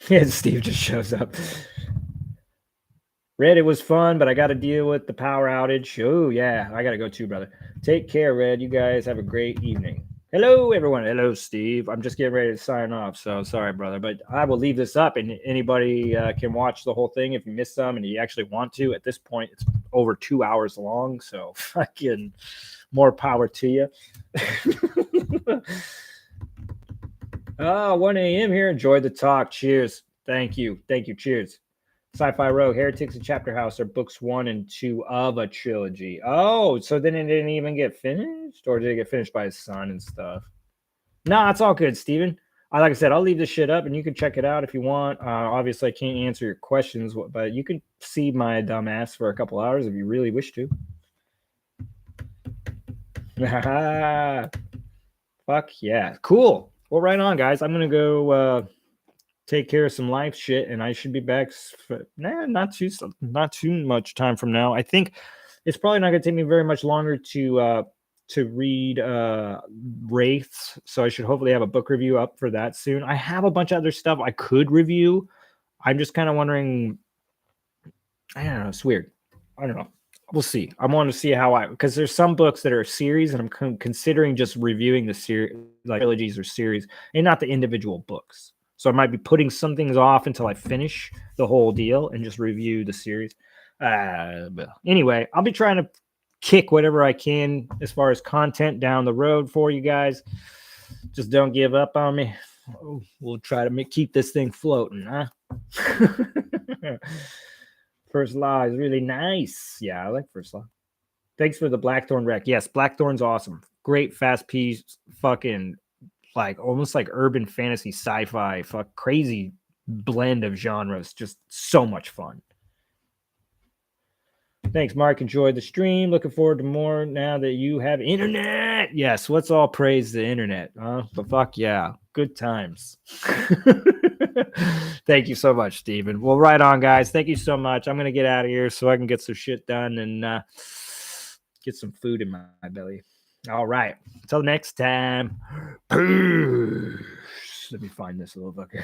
Yeah, Steve just shows up. Red, it was fun, but I got to deal with the power outage. Oh, yeah, I got to go too, brother. Take care, Red. You guys have a great evening. Hello, everyone. Hello, Steve. I'm just getting ready to sign off, so sorry, brother. But I will leave this up, and anybody can watch the whole thing if you missed some and you actually want to. At this point, it's over 2 hours long, so fucking more power to you. 1 a.m. here. Enjoyed the talk. Cheers. Thank you. Cheers. Sci-Fi Rogue, Heretics, and Chapter House are books 1 and 2 of a trilogy. Oh, so then it didn't even get finished? Or did it get finished by his son and stuff? Nah, it's all good, Steven. Like I said, I'll leave this shit up and you can check it out if you want. Obviously, I can't answer your questions, but you can see my dumb ass for a couple hours if you really wish to. Fuck yeah. Cool. Well, right on, guys. I'm going to go take care of some life shit, and I should be back not too much time from now. I think it's probably not going to take me very much longer to read Wraiths, so I should hopefully have a book review up for that soon. I have a bunch of other stuff I could review. I'm just kind of wondering, I don't know, it's weird. I don't know. We'll see. I want to see because there's some books that are a series, and I'm considering just reviewing the series, like trilogies or series, and not the individual books. So I might be putting some things off until I finish the whole deal and just review the series. But anyway, I'll be trying to kick whatever I can as far as content down the road for you guys. Just don't give up on me. We'll try to keep this thing floating, huh? First Law is really nice. Yeah, I like First Law. Thanks for the Blackthorn rec. Yes, Blackthorn's awesome. Great, fast piece, fucking like almost like urban fantasy sci-fi, crazy blend of genres. Just so much fun. Thanks, Mark. Enjoyed the stream. Looking forward to more now that you have internet. Yes, let's all praise the internet. But fuck yeah, good times. Thank you so much, Steven. Well, right on, guys. Thank you so much. I'm going to get out of here so I can get some shit done and get some food in my belly. All right. Until next time. Peace. Let me find this little fucker.